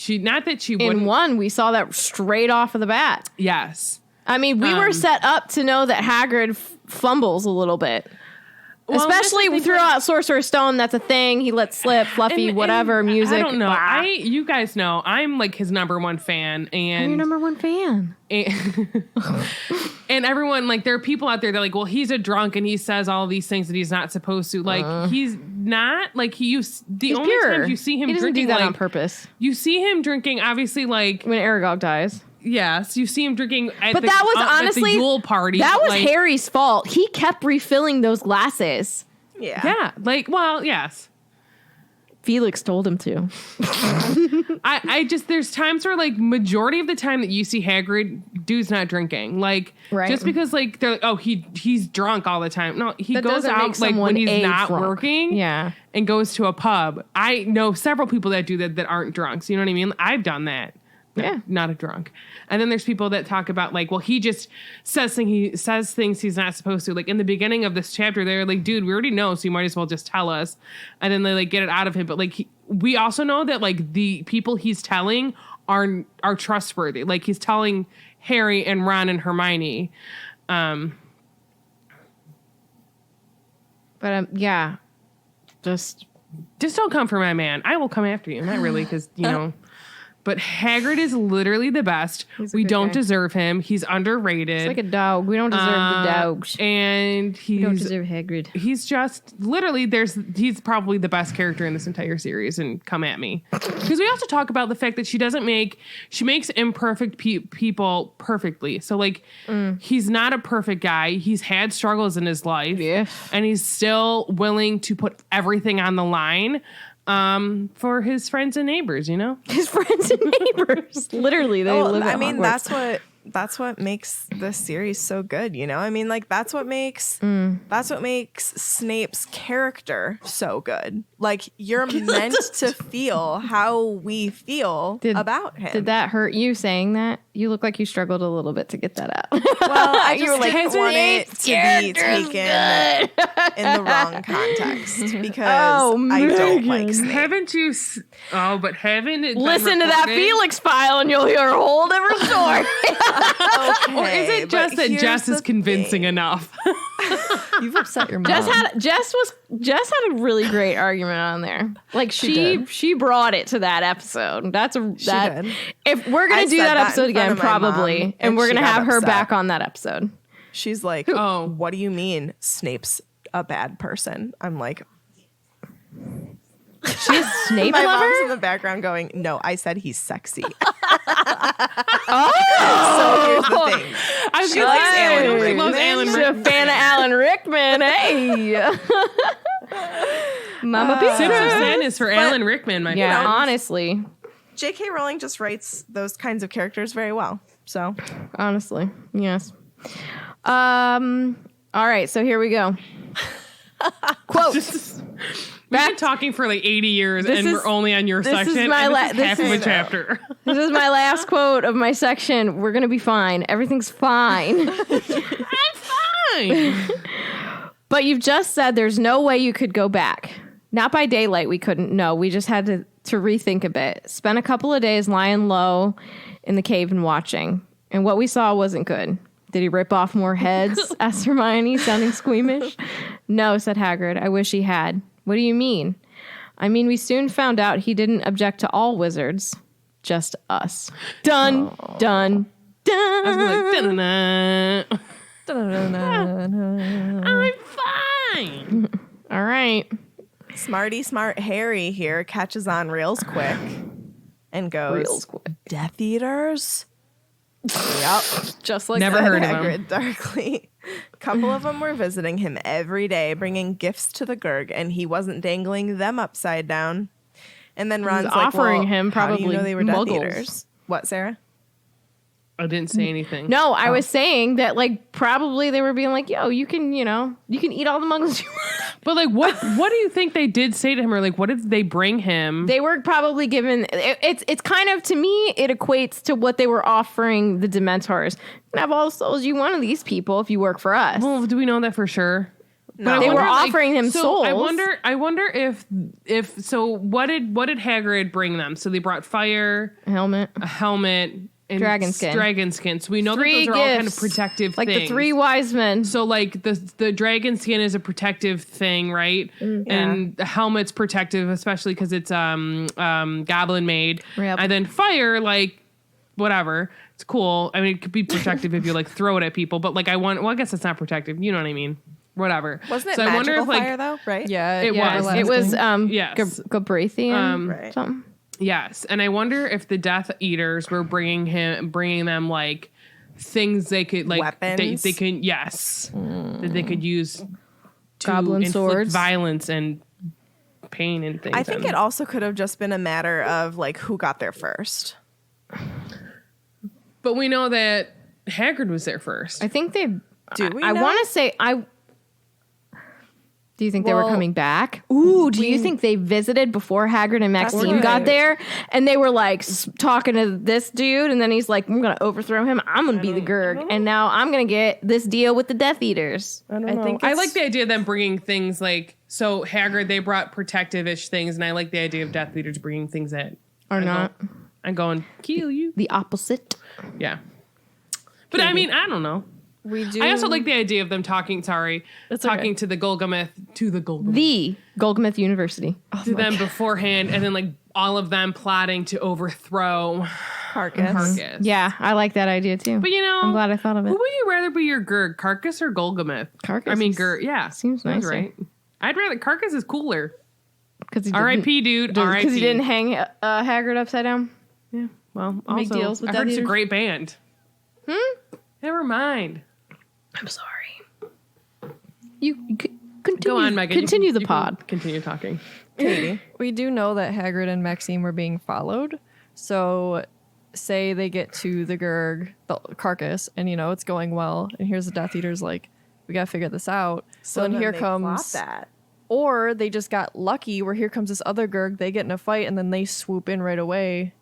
not that she wouldn't. In 1, we saw that straight off of the bat. Yes. I mean, we were set up to know that Hagrid fumbles a little bit. Well, especially throughout Sorcerer's Stone, that's a thing. He lets slip, Fluffy, whatever, music. I don't know. Blah. You guys know, I'm like his #1 fan. And I'm your #1 fan. And everyone, like, there are people out there that are like, well, he's a drunk and he says all these things that he's not supposed to. Like, he's not. Like, he's only pure. time you see him he doesn't drinking, do that like, on purpose. You see him drinking, obviously, like, when Aragog dies. Yes, you see him drinking at but that was honestly at the Yule party. That was like, Harry's fault. He kept refilling those glasses. Yeah. Like, well, yes. Felix told him to. I just, there's times where, like, majority of the time that you see Hagrid, dude's not drinking. Like, just because, like, they're like, oh, he's drunk all the time. No, he goes out, like, when he's not working. Yeah. And goes to a pub. I know several people that do that aren't drunks. You know what I mean? I've done that. Yeah. Not a drunk. And then there's people that talk about, like, well, he just says things he's not supposed to. Like, in the beginning of this chapter, they're like, dude, we already know, so you might as well just tell us. And then they, like, get it out of him. But, like, we also know that, like, the people he's telling are trustworthy. Like, he's telling Harry and Ron and Hermione. But, yeah. Just don't come for my man. I will come after you. Not really, because, you know... But Hagrid is literally the best. We good don't guy. deserve him. He's underrated. It's like a dog. We don't deserve the dogs. And We don't he's deserve Hagrid. he's just literally he's probably the best character in this entire series, and come at me. Because we also talk about the fact that she makes imperfect people perfectly. So like he's not a perfect guy. He's had struggles in his life. Yeah. And he's still willing to put everything on the line for his friends and neighbors, you know? His friends and neighbors. Literally, they live at I mean, Hogwarts. that's what makes this series so good, you know? I mean, like that's what makes Snape's character so good. Like you're meant to feel how we feel about him. Did that hurt you saying that? You look like you struggled a little bit to get that out. Well, I You were just like, didn't want it to be taken in the wrong context because I don't like Snape. Haven't you? But haven't it been Listen to that reported? Felix file and you'll hear a whole different story. Or is it just that Jess is convincing enough? You've upset your mom. Jess had a really great argument on there. Like she brought it to that episode. did. If we're gonna I do said that that episode in front again, of my mom, probably, and and we're she gonna got have her upset. back on that episode. She's like, Oh. what do you mean Snape's a bad person? I'm like, She's a Snape my mom's in lover. the background going, no, I said he's sexy. Oh, So here's the thing. I was She gonna likes say Alan she Rickman. loves Alan she's a Rickman. fan of Alan Rickman. Hey, Mama Sips of Pizza. sadness for Alan Rickman, my Yeah, friend. honestly, J.K. Rowling just writes those kinds of characters very well. So yes. All right, so here we go. Quote. We've been talking for like 80 years, This and is- we're only on your this is section. my and la- this is this half of a is- chapter. This is my last quote of my section. We're gonna be fine. Everything's fine. Fine. But you've just said there's no way you could go back. Not by daylight, we couldn't. No, we just had to rethink a bit. Spent a couple of days lying low in the cave and watching. And what we saw wasn't good. Did he rip off more heads? Asked Hermione, sounding squeamish. No, said Hagrid. I wish he had. What do you mean? I mean, we soon found out he didn't object to all wizards. Just us. Done. Done. I was Done. like, Da-da-da-da-da. I'm fine. All right. Smarty smart Harry here catches on reals quick and goes, Reals quick. Death Eaters? Yep. Just like Never that. heard of him. Hagrid darkly. A couple of them were visiting him every day, bringing gifts to the Gurg, and he wasn't dangling them upside down. And then Ron's like, offering well, him how do you probably know they were Death muggles. Eaters? What, Sarah? I didn't say anything. No, I was saying that like probably they were being like, yo, you can eat all the muggles you want. But like, what do you think they did say to him, or like, what did they bring him? They were probably given it's kind of, to me, it equates to what they were offering the Dementors. You can have all the souls you want of these people if you work for us. Well, do we know that for sure? No. I They were wonder, like, offering him souls. I wonder if so. What did Hagrid bring them? So they brought fire, Helmet. a helmet, and Dragon skin. Dragon skin. So we know Three that those are all kind of gifts. protective Like things. the three wise men. So like the dragon skin is a protective thing, right? And the helmet's protective, especially because it's goblin made. Yep. And then fire, like whatever, it's cool. I mean, it could be protective if you like throw it at people, but like I guess it's not protective. You know what I mean? Whatever. Wasn't it So I wonder magical if like fire, though, right? Yeah, It yeah, was. last It was thing. Yes. Gabrathian Right. something. yes, and I wonder if the Death Eaters were bringing them like things they could like Weapons? they can that they could use to Goblin inflict swords. violence and pain and things. I think it also could have just been a matter of like who got there first. But we know that Hagrid was there first. I think they. Do we I know? want to say I. Do you think they were Well, coming back? Ooh, do you think they visited before Hagrid and Maxine right. got there? And they were like talking to this dude, and then he's like, I'm going to overthrow him. I'm going to be the Gurg. And now I'm going to get this deal with the Death Eaters. I think I it's- like the idea of them bringing things like, so Hagrid, they brought protective-ish things, and I like the idea of Death Eaters bringing things that Or not. I'm going, kill you. The opposite. Yeah. But I mean, I don't know. We do. I also like the idea of them talking. Talking okay. to the Golgameth, The Golgameth University. to them beforehand, and then like all of them plotting to overthrow Karkus. Karkus. Yeah, I like that idea too. But I'm glad I thought of Who it. would you rather be your Gurg, Karkus or Golgameth? Karkus I mean, is- Gurg. Yeah, seems that's nicer. right. I'd rather Karkus is cooler. Because R.I.P. dude. R.I.P. Because he didn't hang Hagrid upside down. Yeah. Well, Make also, deals with I heard Death it's a Eaters. great band. Never mind. I'm sorry. You continue. Go on, Megan. Continue the you can pod. Continue talking. Katie. We do know that Hagrid and Maxime were being followed. So, say they get to the Gurg, the Karkus, and it's going well. And here's the Death Eaters like, we gotta figure this out. So then here they plot comes that. Or they just got lucky where here comes this other Gurg, they get in a fight, and then they swoop in right away.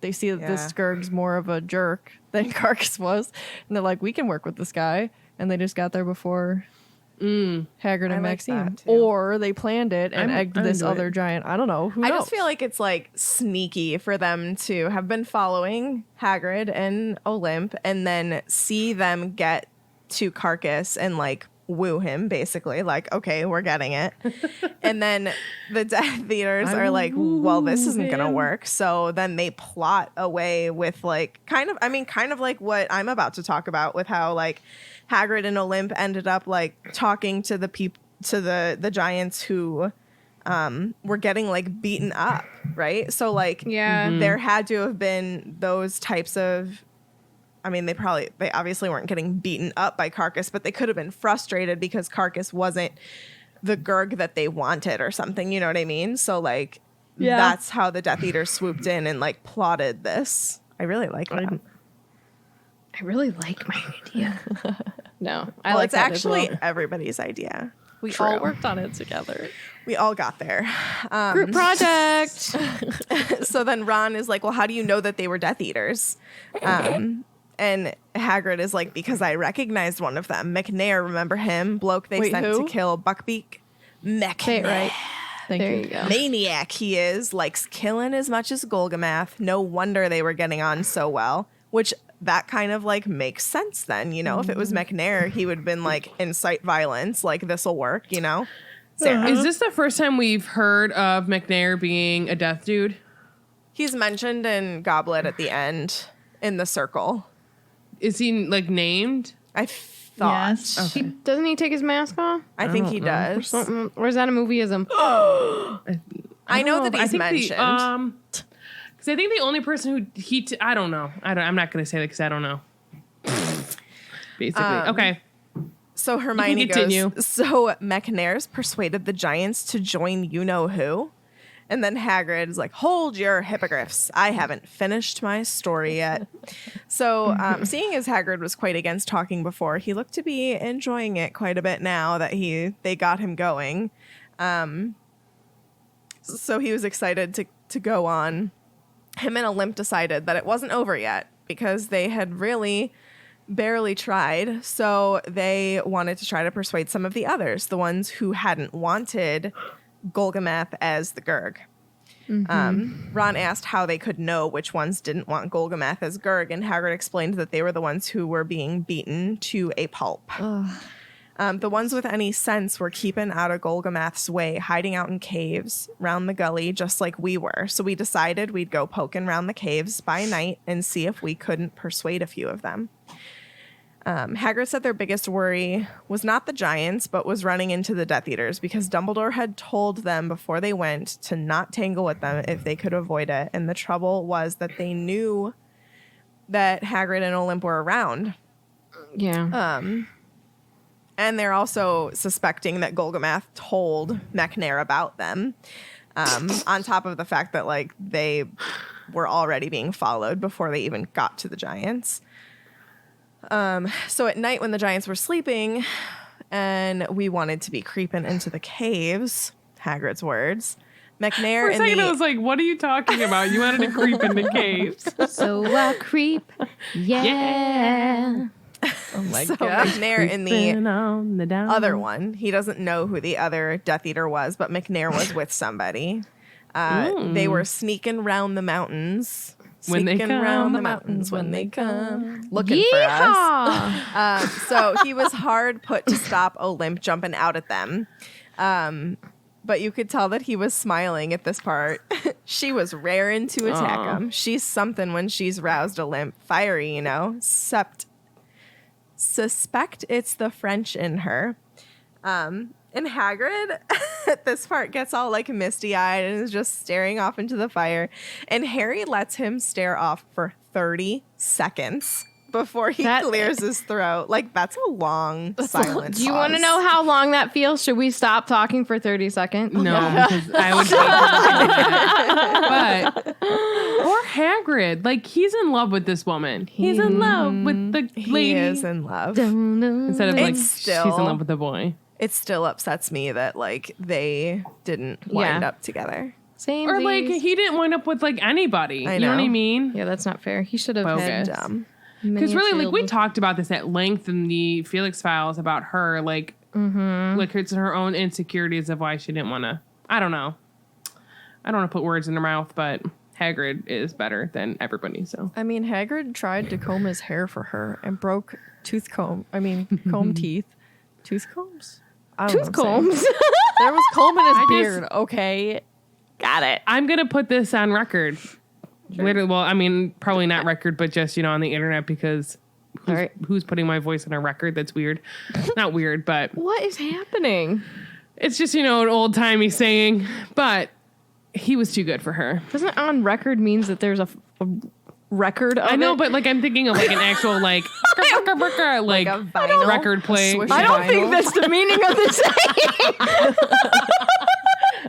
They see that this Yeah. Gurg's more of a jerk than Karkus was. And they're like, we can work with this guy. And they just got there before Hagrid and like Maxime. that, too. Or they planned it and I'm egged this into other it. giant. I don't know. Who knows? I just feel like it's like sneaky for them to have been following Hagrid and Olymp and then see them get to Karkus and like woo him, basically. Like, okay, we're getting it. And then the Death Eaters are like, well, this isn't going to work. So then they plot away with like kind of like what I'm about to talk about with how like Hagrid and Olymp ended up like talking to the people, to the giants who were getting like beaten up, right? So like Yeah. there had to have been those types of, I mean, they obviously weren't getting beaten up by Karkus, but they could have been frustrated because Karkus wasn't the Gurg that they wanted or something, you know what I mean? So like that's how the Death Eaters swooped in and like plotted this. I really like that. I really like my idea. No, I Well, like it's that as actually well. everybody's idea. we all worked on it together. We all got there. Group project. So then Ron is like, well, how do you know that they were Death Eaters? And Hagrid is like, because I recognized one of them. McNair, remember him? Bloke they Wait, sent who? to kill Buckbeak. Say it right. Thank There you. you go. Maniac he is, likes killing as much as Golgamath. No wonder they were getting on so well, which that kind of like makes sense then, if it was McNair, he would have been like incite violence, like this'll work, Sarah. Is this the first time we've heard of McNair being a death dude? He's mentioned in Goblet at the end in the circle. Is he like named? I thought. Yes. Doesn't he take his mask off? I think he does. Or is that a movieism? I know that I he's think mentioned. because I think the only person who I don't know. I'm not going to say that because I don't know. Basically, okay. So Hermione continue. goes, so McNair's persuaded the giants to join you-know-who? And then Hagrid is like, hold your hippogriffs. I haven't finished my story yet. So seeing as Hagrid was quite against talking before, he looked to be enjoying it quite a bit now that they got him going. So he was excited to go on. Him and Olymp decided that it wasn't over yet because they had really barely tried. So they wanted to try to persuade some of the others, the ones who hadn't wanted Golgamath as the Gurg. Ron asked how they could know which ones didn't want Golgamath as Gurg, and Hagrid explained that they were the ones who were being beaten to a pulp. The ones with any sense were keeping out of Golgamath's way, hiding out in caves round the gully, just like we were. So we decided we'd go poking round the caves by night and see if we couldn't persuade a few of them. Hagrid said their biggest worry was not the giants, but was running into the Death Eaters because Dumbledore had told them before they went to not tangle with them if they could avoid it. And the trouble was that they knew that Hagrid and Olymp were around. Yeah. And they're also suspecting that Golgamath told McNair about them. On top of the fact that like they were already being followed before they even got to the giants. So at night when the giants were sleeping and we wanted to be creeping into the caves, Hagrid's words, McNair For a and second, I the was like, "What are you talking about? You wanted to creep in the caves?" So I'll creep. Yeah. Oh my so god. McNair and the Creeping on the down. other one, he doesn't know who the other Death Eater was, but McNair was with somebody. They were sneaking round the mountains, when they Sneaking come. around the mountains when they come. Looking for us. Yeehaw! So he was hard put to stop Olymp jumping out at them. But you could tell that he was smiling at this part. She was raring to attack him. She's something when she's roused Olymp. Fiery, you know. Suspect it's the French in her. And Hagrid at this part gets all like misty-eyed and is just staring off into the fire. And Harry lets him stare off for 30 seconds before he clears his throat. Like, that's a long silence. Do you want to know how long that feels? Should we stop talking for 30 seconds? No, because I would hate to do that. But or Hagrid, like he's in love with this woman. He's in love with the lady. He is in love. Instead of like It's still- she's in love with the boy. It still upsets me that like they didn't wind up together. Same. Or like he didn't wind up with like anybody. I You know what I know. mean? Yeah, that's not fair. He should have Bogus. had Dumb. Because really, like we talked about this at length in the Felix files about her, like, like it's her own insecurities of why she didn't want to. I don't know. I don't want to put words in her mouth, but Hagrid is better than everybody. So I mean, Hagrid tried to comb his hair for her and broke comb teeth. Tooth combs? I don't know tooth what I'm saying. combs. There was comb in his I just- beard, okay? Got it. I'm gonna put this on record. Well, I mean, probably not record, but just on the internet because who's putting my voice on a record? That's weird. Not weird, but What is happening? it's just an old timey saying. But he was too good for her. Doesn't on record means that there's a record of I know, it? but like I'm thinking of like an actual like like a vinyl? record play. Swish I don't vinyl? think that's the meaning of the saying.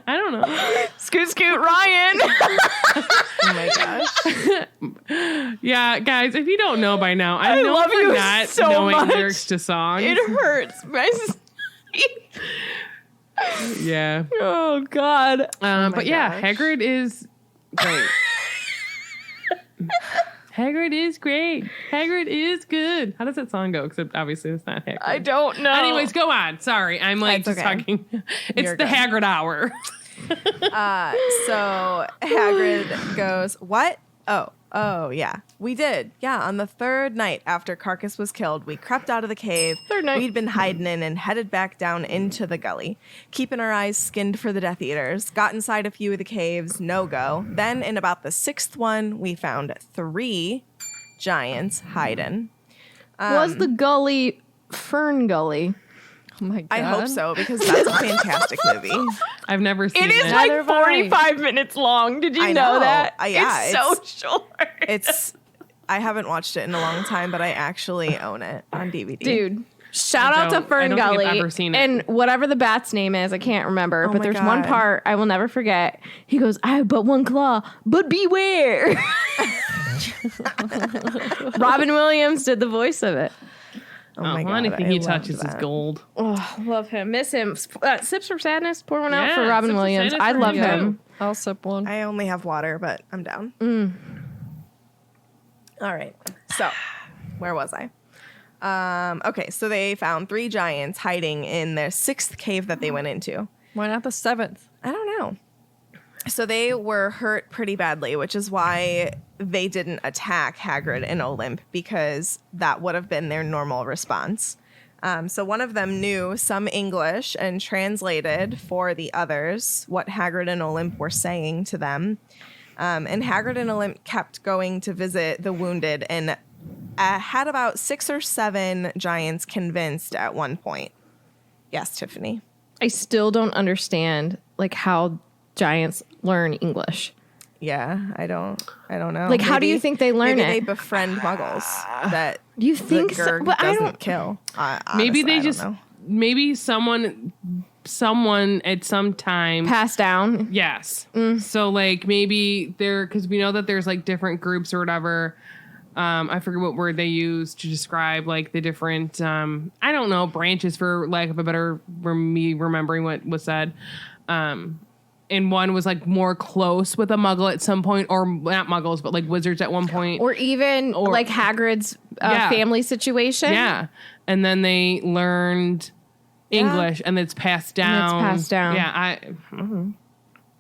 I don't know. Scoot, scoot, Ryan. Oh my gosh. Yeah, guys, if you don't know by now, I know love for you not so knowing much. lyrics to songs. It hurts. Yeah. Oh, God. But yeah, gosh. Hagrid is great. Hagrid is great. Hagrid is good. How does that song go? Except obviously it's not Hagrid. I don't know. Anyways, go on. Sorry, I'm like That's just okay. talking. It's You're the good. Hagrid hour. So Hagrid goes, what? Oh, yeah. We did. Yeah, on the third night after Karkus was killed, we crept out of the cave Third night. we'd been hiding in and headed back down into the gully, keeping our eyes skinned for the Death Eaters. Got inside a few of the caves, no go. Then in about the sixth one, we found 3 giants hiding. Was the gully Fern Gully? Oh my god. I hope so, because that's a fantastic movie. I've never seen It is it. like Neither have I. 45 minutes long. Did you I know know. that? Yeah, it's so short. I haven't watched it in a long time, but I actually own it on DVD. Dude, shout I out to don't- I Fern don't think I've Gully. ever seen it. And whatever the bat's name is, I can't remember. Oh but my there's one God. part I will never forget. He goes, I have but one claw, but beware. Robin Williams did the voice of it. Oh my God, anything I he loved touches is that. gold. Oh, love him. Miss him. Sips for Sadness. Pour one out Yeah, for Robin Sips for Williams. Sadness I for love you. him. I'll sip one. I only have water, but I'm down. All right. So, where was I? Okay, so they found 3 giants hiding in their 6th cave that they went into. Why not the 7th? I don't know. So they were hurt pretty badly, which is why they didn't attack Hagrid and Olymp, because that would have been their normal response. So one of them knew some English and translated for the others what Hagrid and Olymp were saying to them. And Hagrid and Olymp kept going to visit the wounded and had about 6 or 7 giants convinced at one point. Yes, Tiffany. I still don't understand like how giants learn English. Yeah, I don't know. Like, how do you think they learn maybe it? they befriend muggles that You think the so? Gurg But I doesn't don't. kill. Maybe Honestly, they I don't just know. maybe someone at some time Pass down. yes. So like maybe there because we know that there's like different groups or whatever. I forget what word they use to describe like the different I don't know branches for lack of a better for me remembering what was said. And one was like more close with a muggle at some point, or not muggles, but like wizards at one point. Or even like Hagrid's Yeah. family situation. Yeah. And then they learned English and it's passed down. passed down. Yeah.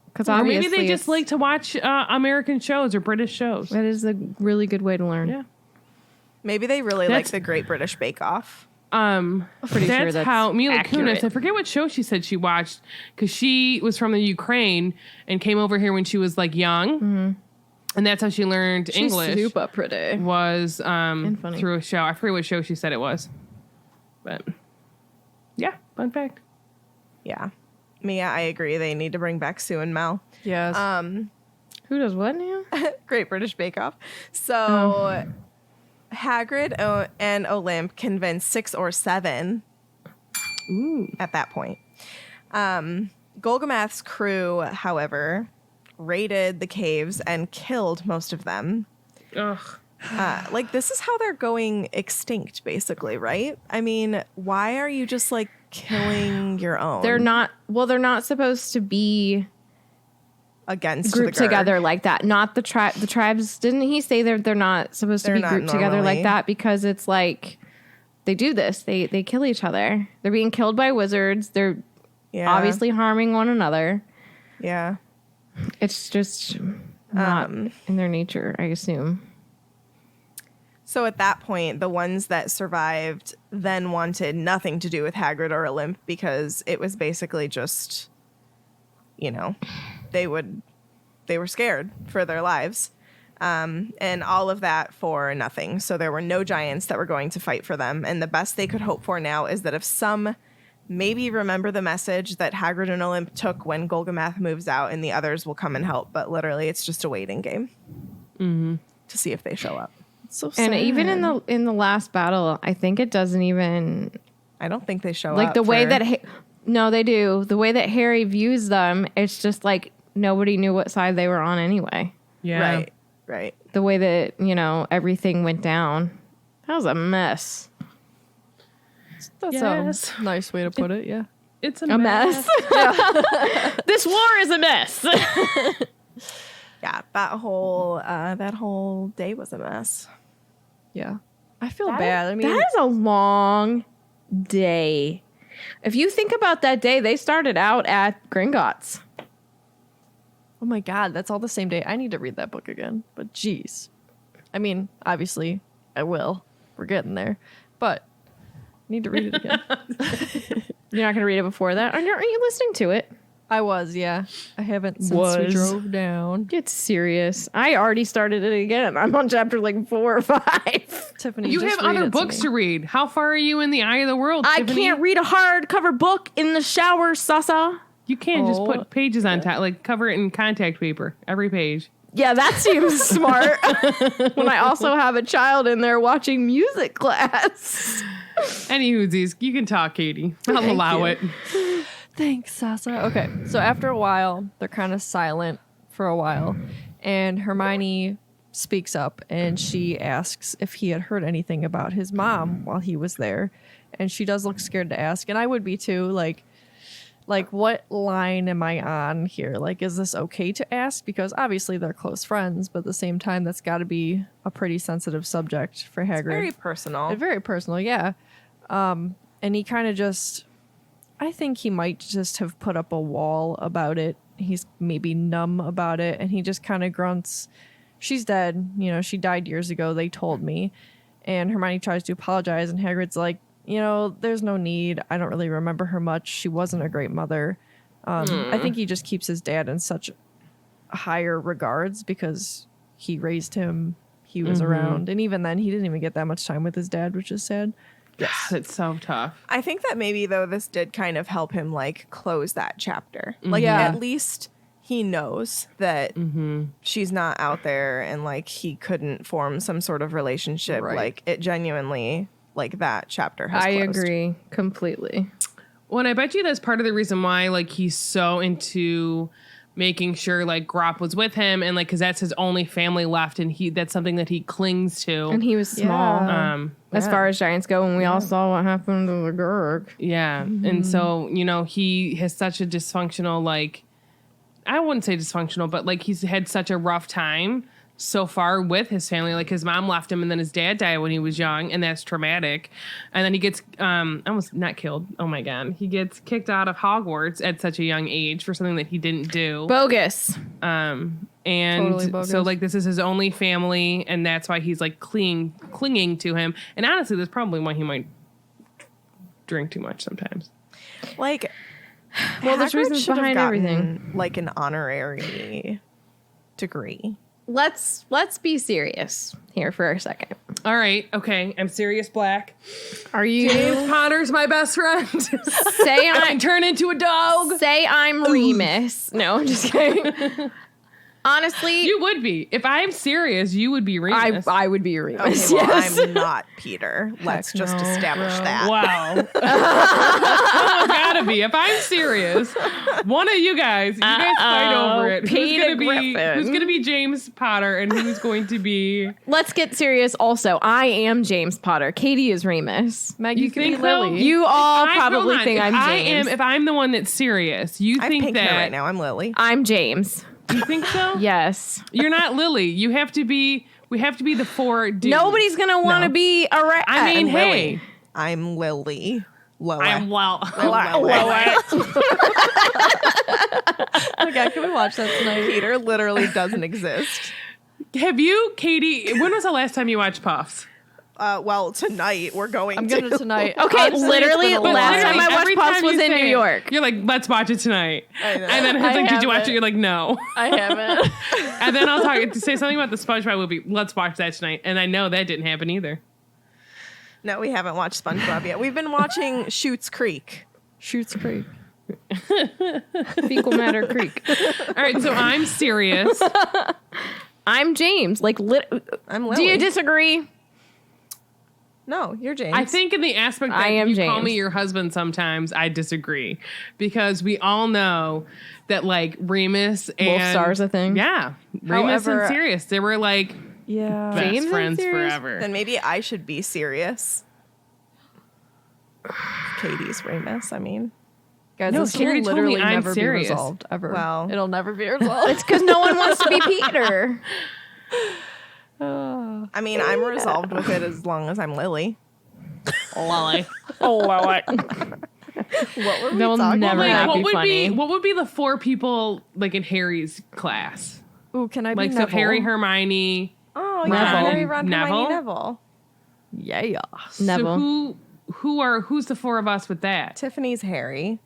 Because Because Or obviously maybe they just like to watch American shows or British shows. that is a really good way to learn. Yeah. Maybe they really like That's- the Great British Bake Off. Pretty That's sure that's how Mila accurate. Kunis, I forget what show she said she watched, because she was from the Ukraine and came over here when she was like young. And that's how she learned English. super pretty. Was funny. through a show. I forget what show she said it was. But yeah, fun fact. Yeah. Mia, I agree. They need to bring back Sue and Mel. Yes. Who does what now? Great British Bake Off. So Hagrid and Olymp convinced 6 or 7 at that point. Golgamath's crew, however, raided the caves and killed most of them. Ugh. Like, this is how they're going extinct, basically, right? I mean, why are you just, like, killing your own? They're not supposed to be against grouped the Garg. together like that. Not the tribe. The tribes, didn't he say they're not supposed to They're be not grouped together normally. like that because it's like they do this. They kill each other. They're being killed by wizards. They're Yeah. obviously harming one another. Yeah. It's just not in their nature, I assume. So at that point, the ones that survived then wanted nothing to do with Hagrid or Olymp because it was basically just, you know, they were scared for their lives. And all of that for nothing. So there were no giants that were going to fight for them. And the best they could hope for now is that if some maybe remember the message that Hagrid and Olymp took when Golgamath moves out and the others will come and help. But literally, it's just a waiting game to see if they show up. So sad. And even in the last battle, I think it doesn't even I don't think they show up. like the way for- that no, they do. The way that Harry views them, it's just like nobody knew what side they were on anyway. Yeah. Right. The way that, you know, everything went down. That was a mess. That's Yes. a nice way to put it. Yeah. It's A mess. This war is a mess. Yeah, that whole day was a mess. Yeah. I feel bad. I mean, that is a long day. If you think about that day, they started out at Gringotts. oh my God, that's all the same day. I need to read that book again. But geez. I mean, obviously, I will. We're getting there. But I need to read it again. You're not going to read it before that? Aren't you listening to it? I was, yeah. I haven't since we drove down. Get serious. I already started it again. I'm on chapter like 4 or 5. Tiffany, You just have read other it books me. to read. How far are you in the eye of the world, I Tiffany? can't read a hardcover book in the shower, Sasa. You can't just Oh. put pages on top, like cover it in contact paper, every page. Yeah, that seems smart. When I also have a child in there watching music class. Any hoosies, you can talk, Katie. I'll allow it. Thanks, Sasa. Okay, so after a while, they're kind of silent for a while, and Hermione speaks up and she asks if he had heard anything about his mom while he was there, and she does look scared to ask, and I would be too. Like what line am I on here? Like, is this okay to ask? Because obviously they're close friends, but at the same time, that's got to be a pretty sensitive subject for Hagrid. Very personal. Very personal, yeah. And he kind of just, I think he might just have put up a wall about it. He's maybe numb about it, and he just kind of grunts, she's dead. You know, she died years ago, they told me. And Hermione tries to apologize, and Hagrid's like, you know, there's no need. I don't really remember her much. She wasn't a great mother. I think he just keeps his dad in such higher regards because he raised him. He was around. And even then, he didn't even get that much time with his dad, which is sad. Yes, it's so tough. I think that maybe though this did kind of help him like close that chapter. Like Yeah. at least he knows that she's not out there and like he couldn't form some sort of relationship. Right. Like it genuinely like that chapter has I closed. agree completely. Well, and I bet you that's part of the reason why, like, he's so into making sure, like, Grop was with him, and like, because that's his only family left, and that's something that he clings to. And he was small. As far as giants go, and we all saw what happened to the Gurg. Yeah, and so you know he has such a dysfunctional, like, I wouldn't say dysfunctional, but like he's had such a rough time so far with his family. Like his mom left him and then his dad died when he was young, and that's traumatic. And then he gets almost not killed. Oh my God. He gets kicked out of Hogwarts at such a young age for something that he didn't do. Bogus. And Totally bogus. so like this is his only family, and that's why he's like clinging to him. And honestly, that's probably why he might drink too much sometimes. Like, Well, there's Hagrid reasons should have behind gotten, everything. like an honorary degree. Let's be serious here for a second. All right, okay, I'm Sirius Black. Are you James Potter's my best friend. say I can turn into a dog. say I'm Remus? No, I'm just kidding. Honestly, You would be. If I'm serious, you would be Remus. I would be Okay, Remus. well, yes. I'm not Peter. Let's just no, establish bro. that. Wow. Someone's gotta be. If I'm serious, one of you guys fight over it. Peter Griffin. Who's gonna be James Potter and who's going to be Let's get serious. Also, I am James Potter. Katie is Remus. Meg, You you can be think so? Lily. You all hold probably on. think If I'm James. if I'm the one that's serious, you I have think pink that hair right now. I'm Lily. I'm James. You think so? Yes. You're not Lily. You have to be. We have to be the four dudes. Nobody's gonna want to be a rat. I mean, I'm hey, Lily. I'm Lily. Loa. I'm well. Oh, God, can we watch that tonight? Peter literally doesn't exist. Have you, Katie? When was the last time you watched Puffs? Well, tonight we're going I'm to. gonna tonight. Okay, Honestly, it's literally, been a last while. time I watched every Puffs time was you in say New it, York. You're like, let's watch it tonight. I know. And then it's like, did you watch it? haven't. You're like, no. I haven't. And then I'll say something about the SpongeBob movie. Let's watch that tonight. And I know that didn't happen either. No, we haven't watched SpongeBob yet. We've been watching Schitt's Creek. Shoots Creek. Fecal Matter Creek. All right, so I'm serious. I'm James. Like, I'm do Lily. you disagree? No, you're James. I think in the aspect that I am you call James. me your husband sometimes, I disagree. Because we all know that like Remus and Wolfstar's a thing? Yeah. Remus However- and Sirius. They were like Yeah. best James and friends Sirius? forever. Then maybe I should be serious. Katie's Remus, I mean. Guys, No, this Carrie will told me literally I'm never serious. be resolved ever. Well. It'll never be resolved. It's because no one wants to be Peter. I mean, I'm resolved with it as long as I'm Lily. Lolly. Oh, what? What were we They'll talking never about? not what be would funny. what would be the four people like in Harry's class? Ooh, can I be Like so Neville? Harry, Hermione. Oh, Ron, yeah. Harry, Ron, Neville? Hermione, Neville. Yeah. Neville. So who's the four of us with that? Tiffany's Harry.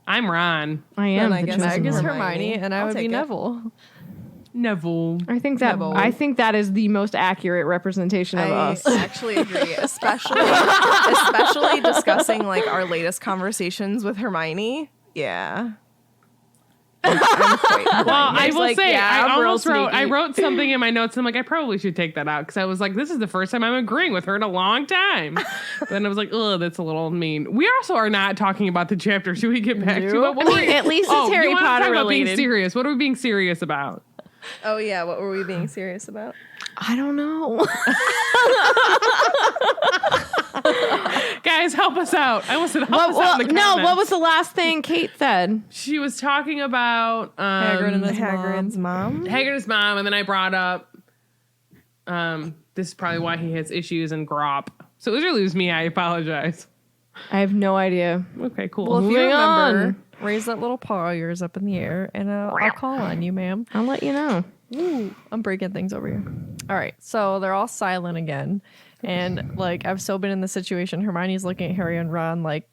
I'm Ron. I am. Then I the guess chosen Meg is one. Hermione, and I I'll would be take it. Neville. Neville. I think that is the most accurate representation of I us. actually agree, especially discussing like our latest conversations with Hermione. Yeah. I'm quite Well, I Meg's will like, say, yeah, I I'm real almost wrote sneaky. something in my notes. And I'm like, I probably should take that out because I was like, this is the first time I'm agreeing with her in a long time. But then I was like, oh, that's a little mean. We also are not talking about the chapter. Should we get back to it? I mean, at least it's Harry you wanna Potter talk about being related. serious. What are we being serious about? Oh yeah, what were we being serious about? I don't know. Guys, help us out. I almost said help us out in the no, comments. what was the last thing Kate said? She was talking about Hagrid and his Hagrid's mom. Hagrid's mom, and then I brought up this is probably why he has issues in Grop. So it was me. I apologize. I have no idea. Okay, cool. Well, if you Moving remember, on. raise that little paw of yours up in the air, and I'll call on you, ma'am. I'll let you know. Ooh, I'm breaking things over here. All right, so they're all silent again, and like I've so been in this situation. Hermione's looking at Harry and Ron like,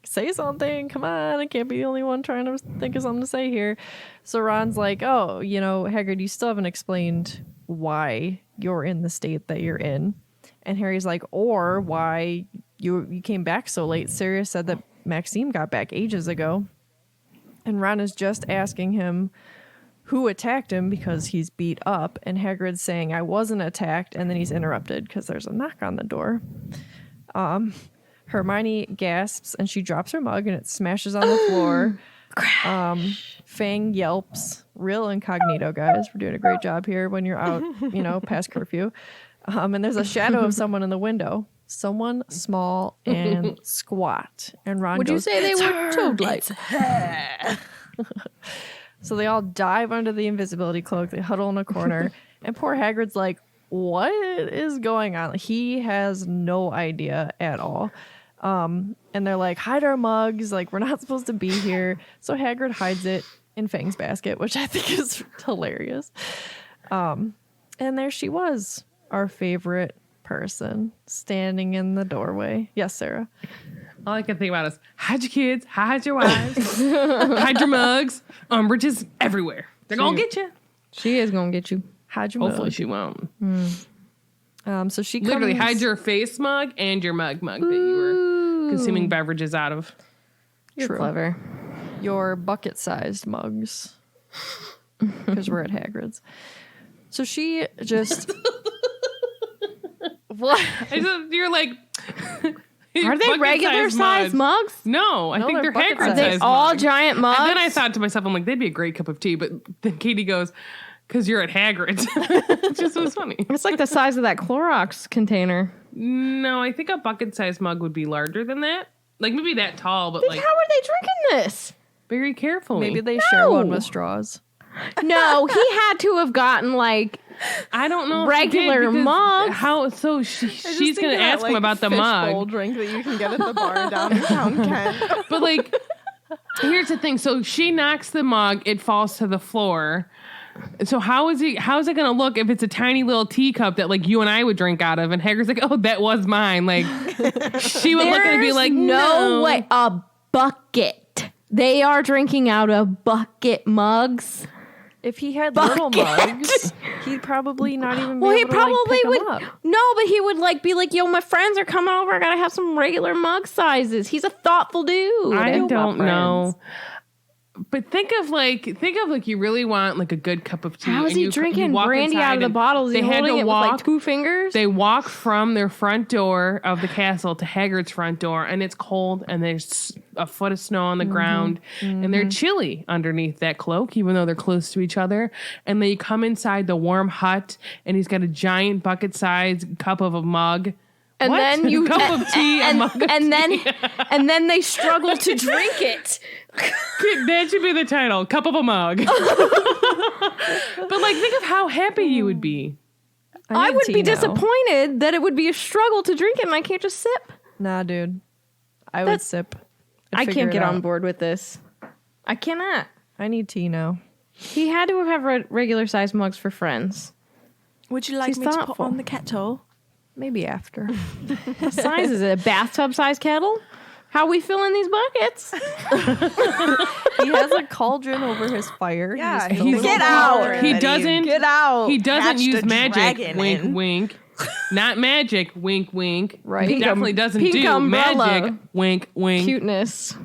"Say something! Come on! I can't be the only one trying to think of something to say here." So Ron's like, "Oh, Hagrid, you still haven't explained why you're in the state that you're in," and Harry's like, "Or why you came back so late. Sirius said that Maxime got back ages ago," and Ron is just asking him who attacked him because he's beat up, and Hagrid's saying, "I wasn't attacked," and then he's interrupted because there's a knock on the door. Hermione gasps and she drops her mug and it smashes on the floor. Fang yelps. Real incognito, guys. We're doing a great job here when you're out, past curfew. And there's a shadow of someone in the window. Someone small and squat. And Ron Would you goes, say they were toad-like? So they all dive under the invisibility cloak. They huddle in a corner. And poor Hagrid's like, what is going on? He has no idea at all. And they're like, hide our mugs. Like, we're not supposed to be here. So Hagrid hides it in Fang's basket, which I think is hilarious. And there she was, our favorite person, standing in the doorway. Yes, Sarah. All I can think about is hide your kids, hide your wives, hide your mugs. Umbridge everywhere. They're going to get you. She is going to get you. Hide your Hopefully mug. she won't. So she Literally comes, hide your face mug and your mug that you were consuming beverages out of. You're True. clever. your bucket-sized mugs because we're at Hagrid's. So she just what? You're like, Are they regular size mugs? No, I No, think they're they're bucket Hagrid Are they size all mugs. giant mugs? And then I thought to myself, I'm like, they'd be a great cup of tea. But then Katie goes, because you're at Hagrid's. It just was funny. It's like the size of that Clorox container. No, I think a bucket-sized mug would be larger than that. Like maybe that tall, but like How are they drinking this? very carefully. Maybe they share one No. with straws. No, he had to have gotten like I don't know. If he regular did because mugs. How? So she's gonna ask him about the bowl mug. drink that you can get at the bar downtown Kent. But like, here's the thing. So she knocks the mug. It falls to the floor. So how's it gonna look if it's a tiny little teacup that like you and I would drink out of? And Hagrid's like, oh, that was mine. Like she would look at it and be There's like, no way. A bucket. They are drinking out of bucket mugs. If he had little Bucket. mugs, he'd probably not even be Well, he able to, probably like, pick 'em would. up. No, but he would like be like, "Yo, my friends are coming over. I gotta have some regular mug sizes." He's a thoughtful dude. I love don't my know. friends. But think of like you really want like a good cup of tea. How is and he you drinking walk brandy out inside of the and bottle? Is he they had holding to it walk. with like 2 fingers? They walk from their front door of the castle to Hagrid's front door, and it's cold, and there's a foot of snow on the ground, and they're chilly underneath that cloak, even though they're close to each other. And then you come inside the warm hut, and he's got a giant bucket-sized cup of a mug. and What? then you cup of tea, a mug of and then tea. and then they struggle to drink it. That should be the title, cup of a mug. But like, think of how happy you would be. I need would tea be now. disappointed that it would be a struggle to drink it, and I can't just sip. Nah, dude. I would sip. I'd I figure can't it get on out. board with this. I cannot. I need tea now. He had to have regular size mugs for friends. Would you like She's me to thoughtful. put on the kettle? Maybe after. What size is it? A bathtub size kettle? How we filling these buckets? He has a cauldron over his fire. Yeah, He just he's- fills it Get with out. water. He That doesn't. Get out. He doesn't Hatched use a magic. dragon Wink, in. wink. Not magic. Wink, wink. Right. He Pink definitely doesn't pink do umbrella. magic. Wink, wink. Cuteness.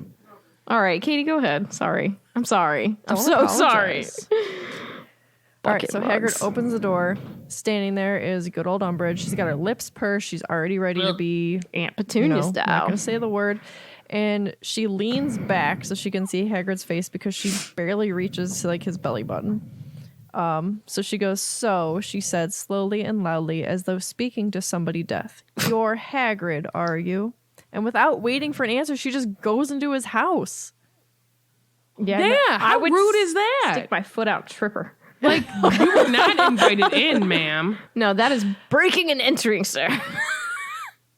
All right, Katie, go ahead. Sorry. I'm sorry. I'm Don't so sorry. apologize. All right, Bucket so mugs. Hagrid opens the door. Standing there is good old Umbridge. She's got her lips pursed. She's already ready to be, Aunt Petunia not style. going to say the word. And she leans back so she can see Hagrid's face because she barely reaches to like his belly button. So she goes, "So," she said slowly and loudly as though speaking to somebody deaf. "You're Hagrid, are you?" And without waiting for an answer, she just goes into his house. Yeah, how rude is that? Stick my foot out, tripper. Like, you were not invited in, ma'am. No, that is breaking and entering, sir.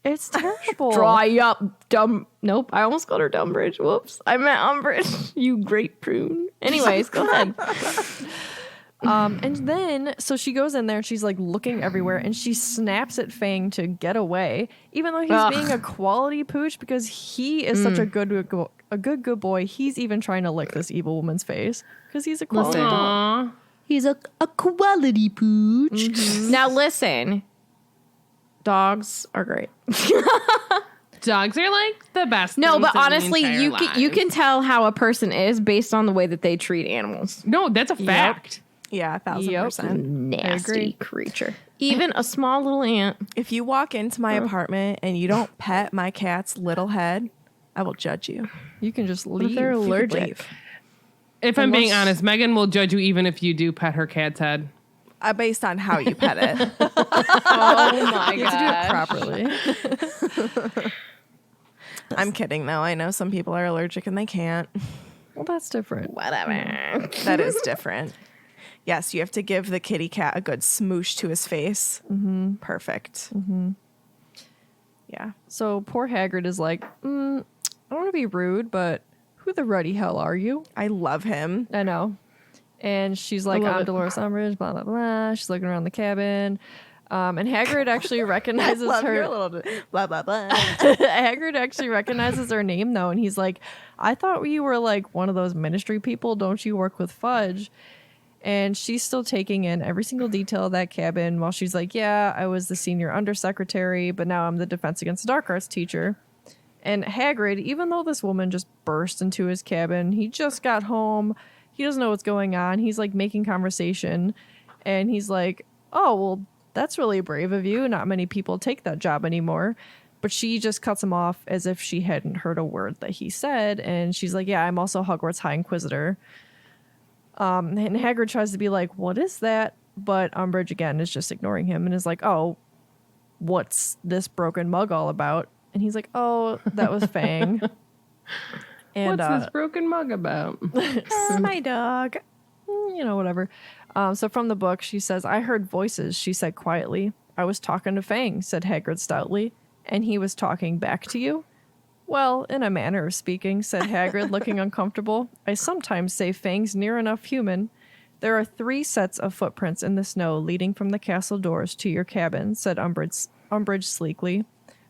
It's terrible. Dry up, dumb. Nope, I almost called her Dumbridge. Whoops, I meant Umbridge. You great prune. Anyways, go ahead. And then, so she goes in there and she's like looking everywhere and she snaps at Fang to get away, even though he's Ugh. being a quality pooch because he is such a good boy. He's even trying to lick this evil woman's face because he's a quality Listen. dog. Aw. He's a quality pooch. Now listen, dogs are great. Dogs are like the best. No, things but in the honestly, entire you lives. can tell how a person is based on the way that they treat animals. No, that's a fact. Yeah, 1,000%. Nasty agree. creature. Even a small little ant. If you walk into my apartment and you don't pet my cat's little head, I will judge you. You can just if leave. they're You could allergic? leave. If I'm being Unless- honest, Megan will judge you even if you do pet her cat's head. Based on how you pet it. Oh my You have to do it properly. I'm kidding, though. I know some people are allergic and they can't. Well, that's different. Whatever. That is different. Yes, you have to give the kitty cat a good smoosh to his face. Mm-hmm. Perfect. Mm-hmm. Yeah. So poor Hagrid is like, I don't want to be rude, but who the ruddy hell are you? I love him. I know. And she's like, I'm Dolores Umbridge, blah, blah, blah. She's looking around the cabin. And Hagrid actually recognizes Love her. your little blah, blah, blah. Hagrid actually recognizes her name, though. And he's like, I thought you were like one of those ministry people. Don't you work with Fudge? And she's still taking in every single detail of that cabin while she's like, yeah, I was the senior undersecretary, but now I'm the Defense Against the Dark Arts teacher. And Hagrid, even though this woman just burst into his cabin, he just got home. He doesn't know what's going on. He's like making conversation. And he's like, oh, well, that's really brave of you. Not many people take that job anymore. But she just cuts him off as if she hadn't heard a word that he said. And she's like, yeah, I'm also Hogwarts High Inquisitor. And Hagrid tries to be like, what is that? But Umbridge, again, is just ignoring him and is like, oh, what's this broken mug all about? And he's like, oh, that was Fang. And, what's this broken mug about? My dog. Whatever. So from the book, she says, I heard voices, she said quietly. I was talking to Fang, said Hagrid stoutly. And he was talking back to you? Well, in a manner of speaking, said Hagrid, looking uncomfortable. I sometimes say Fang's near enough human. There are 3 sets of footprints in the snow leading from the castle doors to your cabin, said Umbridge sleekly.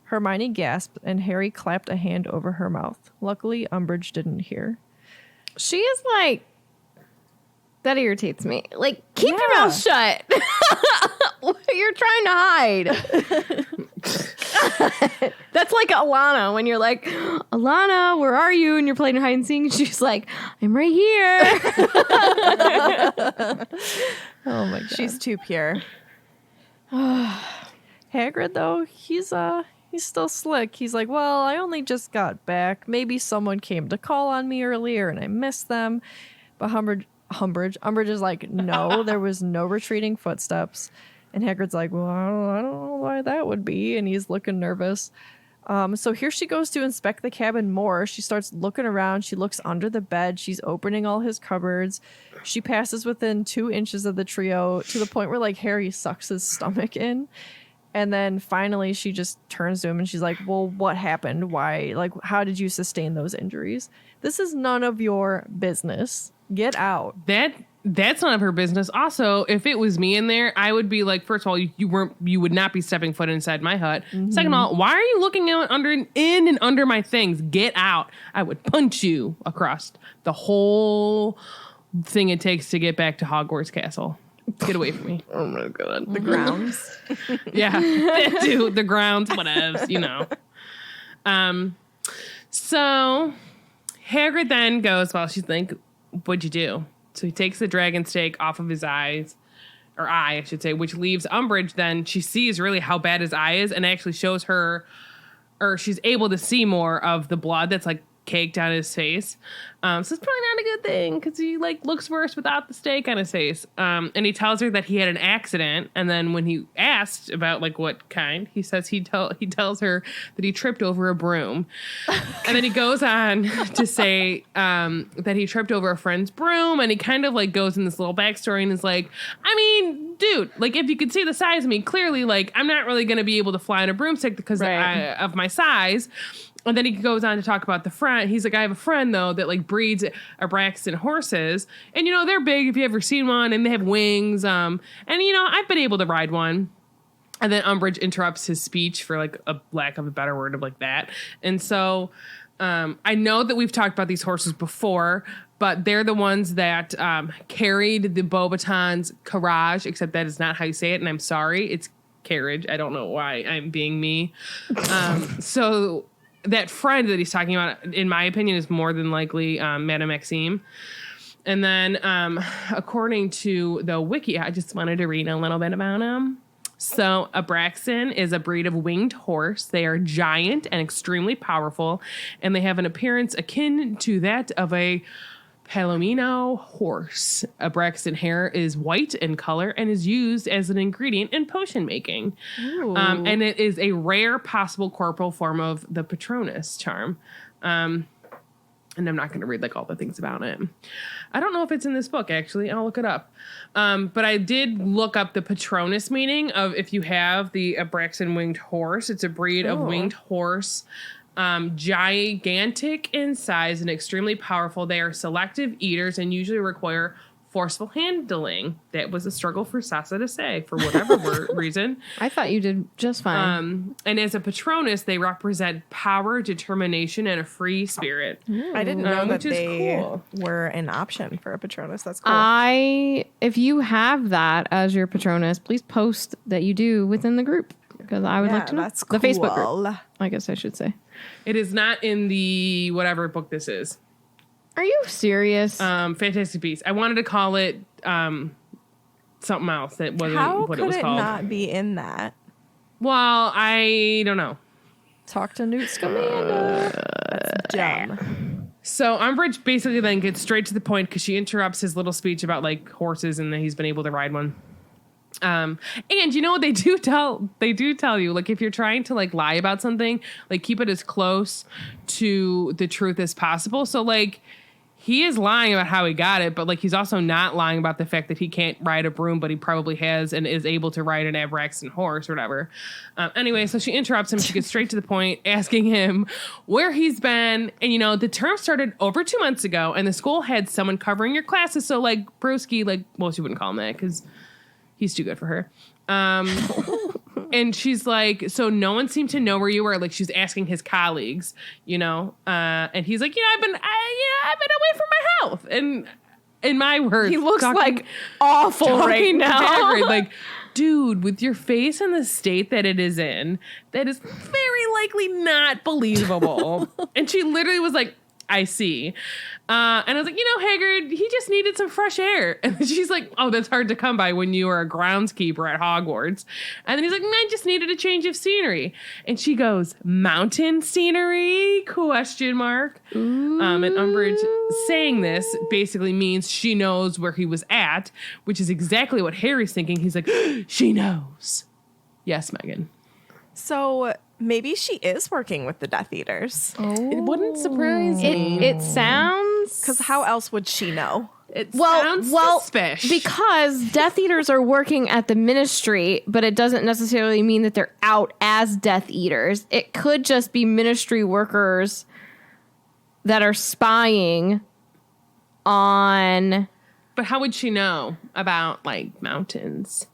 Hermione gasped, and Harry clapped a hand over her mouth. Luckily, Umbridge didn't hear. She is like, that irritates me. Like, keep your mouth shut. You're trying to hide. That's like Alana when you're like, Alana, where are you? And you're playing hide and seek. And she's like, I'm right here. Oh my god. She's too pure. Hagrid, though, he's still slick. He's like, well, I only just got back. Maybe someone came to call on me earlier and I missed them. But Umbridge is like, no, there was no retreating footsteps. And Hagrid's like, well, I don't know why that would be. And he's looking nervous. So here she goes to inspect the cabin more. She starts looking around. She looks under the bed. She's opening all his cupboards. She passes within 2 inches of the trio to the point where like Harry sucks his stomach in. And then finally she just turns to him and she's like, well, what happened? Why? Like, how did you sustain those injuries? This is none of your business. Get out. That's none of her business. Also, if it was me in there, I would be like, first of all, you would not be stepping foot inside my hut. Mm-hmm. Second of all, why are you looking out in and under my things? Get out. I would punch you across the whole thing it takes to get back to Hogwarts Castle. Get away from me. Oh my god. The grounds. Yeah. Dude, the grounds, whatevs, So Hagrid then goes, well, she's like, what'd you do? So he takes the dragon stake off of his eyes, or eye, I should say, which leaves Umbridge then. She sees really how bad his eye is and actually shows her, or she's able to see more of the blood that's like caked on his face. So it's probably not a good thing because he like looks worse without the stake on his face. And he tells her that he had an accident. And then when he asked about like what kind, he says he tells her that he tripped over a broom. And then he goes on to say that he tripped over a friend's broom. And he kind of like goes in this little backstory and is like, I mean, dude, like if you could see the size of me, clearly like I'm not really going to be able to fly on a broomstick because of my size. And then he goes on to talk about the friend. He's like, I have a friend, though, that, like, breeds Abraxan horses. And, they're big if you've ever seen one. And they have wings. And, I've been able to ride one. And then Umbridge interrupts his speech for, like, a lack of a better word of, like, that. And so I know that we've talked about these horses before. But they're the ones that carried the Beauxbatons carriage. Except that is not how you say it. And I'm sorry. It's carriage. I don't know why I'm being me. So that friend that he's talking about, in my opinion, is more than likely Madame Maxime. And then according to the wiki, I just wanted to read a little bit about him. So Abraxan is a breed of winged horse. They are giant and extremely powerful, and they have an appearance akin to that of a Palomino horse. Abraxan hair is white in color and is used as an ingredient in potion making. And it is a rare possible corporal form of the Patronus charm. And I'm not going to read like all the things about it. I don't know if it's in this book, actually. I'll look it up. But I did look up the Patronus meaning of if you have the Abraxan winged horse. It's a breed of winged horse, gigantic in size and extremely powerful. They are selective eaters and usually require forceful handling. That was a struggle for Sasa to say for whatever reason. I thought you did just fine. And as a Patronus, they represent power, determination, and a free spirit. I didn't know that which is they cool. were an option for a Patronus. That's cool. If you have that as your Patronus, please post that you do within the group because I would like to know. That's the Facebook cool. group. I guess I should say. It is not in the whatever book this is. Are you serious? Fantastic Beasts. I wanted to call it something else that wasn't How what could it was it called. not be in that? Well, I don't know. Talk to Newt Scamander. Dumb. So Umbridge basically then gets straight to the point because she interrupts his little speech about like horses and that he's been able to ride one. And you know what they do tell you, like if you're trying to like lie about something, like keep it as close to the truth as possible. So like he is lying about how he got it, but like he's also not lying about the fact that he can't ride a broom, but he probably has and is able to ride an Abraxan horse or whatever. Anyway, so she interrupts him. She gets straight to the point, asking him where he's been. And, you know, the term started over 2 months ago and the school had someone covering your classes. So like Broski, like, well, she wouldn't call him that because he's too good for her. And she's like, so no one seemed to know where you were. Like she's asking his colleagues, you know, and he's like, I've been away from my house. And in my words, he looks like awful right now. Hagrid, like, dude, with your face in the state that it is in, that is very likely not believable. And she literally was like, I see. And I was like, Hagrid, he just needed some fresh air. And then she's like, oh, that's hard to come by when you are a groundskeeper at Hogwarts. And then he's like, I just needed a change of scenery. And she goes, mountain scenery? ? And Umbridge saying this basically means she knows where he was at, which is exactly what Harry's thinking. He's like, she knows. Yes, Megan. So maybe she is working with the Death Eaters. It wouldn't surprise me. It sounds Because how else would she know? It sounds suspicious. because Death Eaters are working at the Ministry, but it doesn't necessarily mean that they're out as Death Eaters. It could just be Ministry workers that are spying on. But how would she know about like mountains?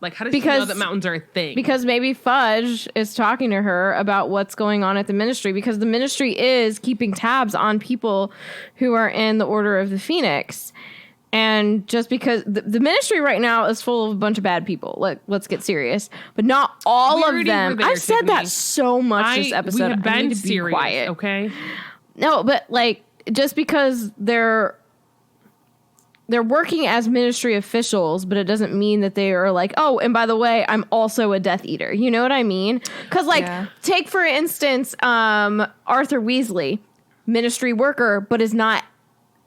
Like, how does she know that mountains are a thing? Because maybe Fudge is talking to her about what's going on at the Ministry, because the Ministry is keeping tabs on people who are in the Order of the Phoenix. And just because the Ministry right now is full of a bunch of bad people, let's get serious. But not all of them. I've said that so much this episode. We have been I need to serious, be quiet. okay? No, but like just because they're working as Ministry officials, but it doesn't mean that they are like, oh, and by the way, I'm also a Death Eater. You know what I mean? Because like, take for instance, Arthur Weasley, Ministry worker, but is not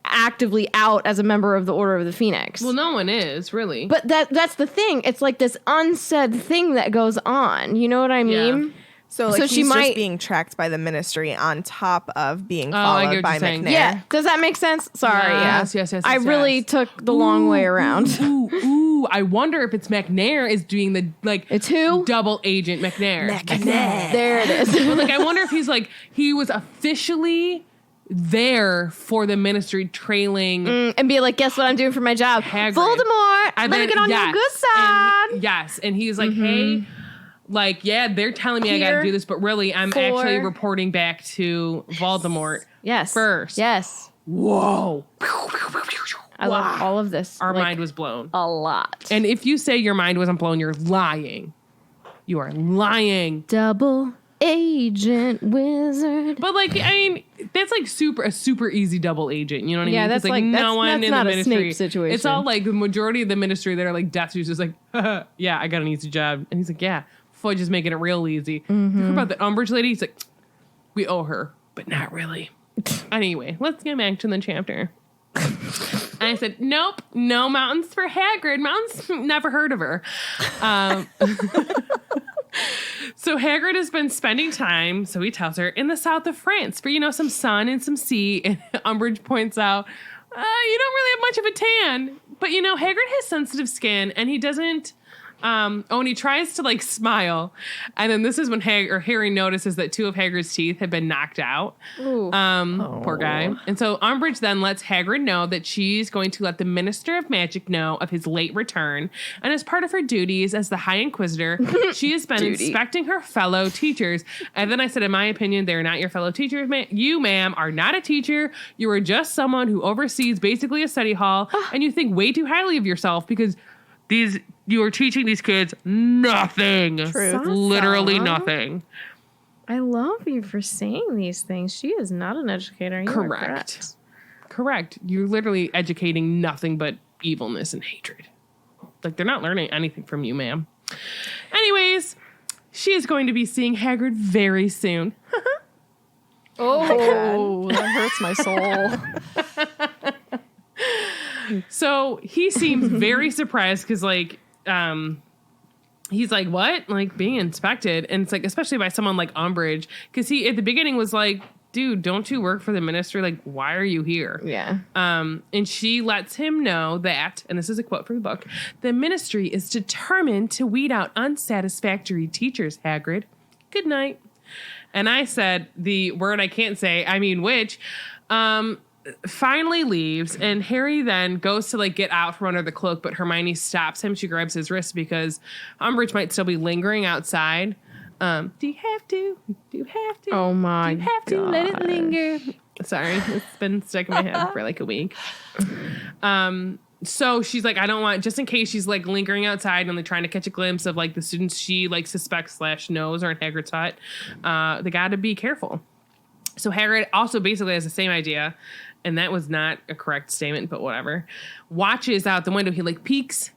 actively out as a member of the Order of the Phoenix. Well, no one is, really. But that's the thing. It's like this unsaid thing that goes on. You know what I mean? Yeah. So like he's just being tracked by the Ministry on top of being followed by McNair. Yeah. Does that make sense? Sorry. Yes. I really took the long way around. Ooh. I wonder if it's McNair is doing the, like... It's who? Double Agent McNair. There it is. But, like, I wonder if he's, like, he was officially there for the Ministry trailing... and be like, guess what I'm doing for my job? Hagrid. Voldemort! Let me get on your good side! And he's like, hey... Like, yeah, they're telling me I gotta do this, but really, I'm actually reporting back to Voldemort. Yes. First. Yes. Whoa. I love all of this. Our mind was blown. A lot. And if you say your mind wasn't blown, you're lying. You are lying. Double agent wizard. But, like, I mean, that's like a super easy double agent. You know what I mean? Yeah, that's like no one that's in not the a Ministry. Snape situation. It's all like the majority of the Ministry that are like Death Eaters, just like, yeah, I got an easy job. And he's like, yeah. Fudge is making it real easy. You heard about the Umbridge lady? He's like, we owe her, but not really. Anyway, let's get back to the chapter. And I said, nope, no mountains for Hagrid. Mountains, never heard of her. So Hagrid has been spending time, so he tells her, in the south of France for, some sun and some sea. And Umbridge points out, you don't really have much of a tan. But, Hagrid has sensitive skin and he doesn't... and he tries to like smile, and then this is when Harry notices that 2 of Hagrid's teeth have been knocked out. Poor guy. And so Umbridge then lets Hagrid know that she's going to let the Minister of Magic know of his late return, and as part of her duties as the High Inquisitor, she has been inspecting her fellow teachers. And then I said, in my opinion, they're not your fellow teachers. You, ma'am, are not a teacher. You are just someone who oversees basically a study hall, and you think way too highly of yourself because you are teaching these kids nothing. Literally nothing. I love you for saying these things. She is not an educator. You are Correct. You're literally educating nothing but evilness and hatred. Like, they're not learning anything from you, ma'am. Anyways, she is going to be seeing Hagrid very soon. Oh, that hurts my soul. So he seems very surprised because, like, he's like, what? Like, being inspected? And it's like, especially by someone like Umbridge, because he at the beginning was like, dude, don't you work for the ministry? Like, why are you here? Yeah. And she lets him know that, and this is a quote from the book, the ministry is determined to weed out unsatisfactory teachers, Hagrid. Good night. And I said the word I can't say, I mean which, finally leaves, and Harry then goes to like get out from under the cloak, but Hermione stops him. She grabs his wrist because Umbridge might still be lingering outside. Do you have to? Do you have to? Oh my Do you have to let it linger? Sorry, it's been stuck in my head for like a week. So she's like, I don't want, just in case she's like lingering outside and like trying to catch a glimpse of like the students she like suspects / knows are in Hagrid's hut. They got to be careful. So Hagrid also basically has the same idea, and that was not a correct statement, but whatever. Watches out the window. He like peek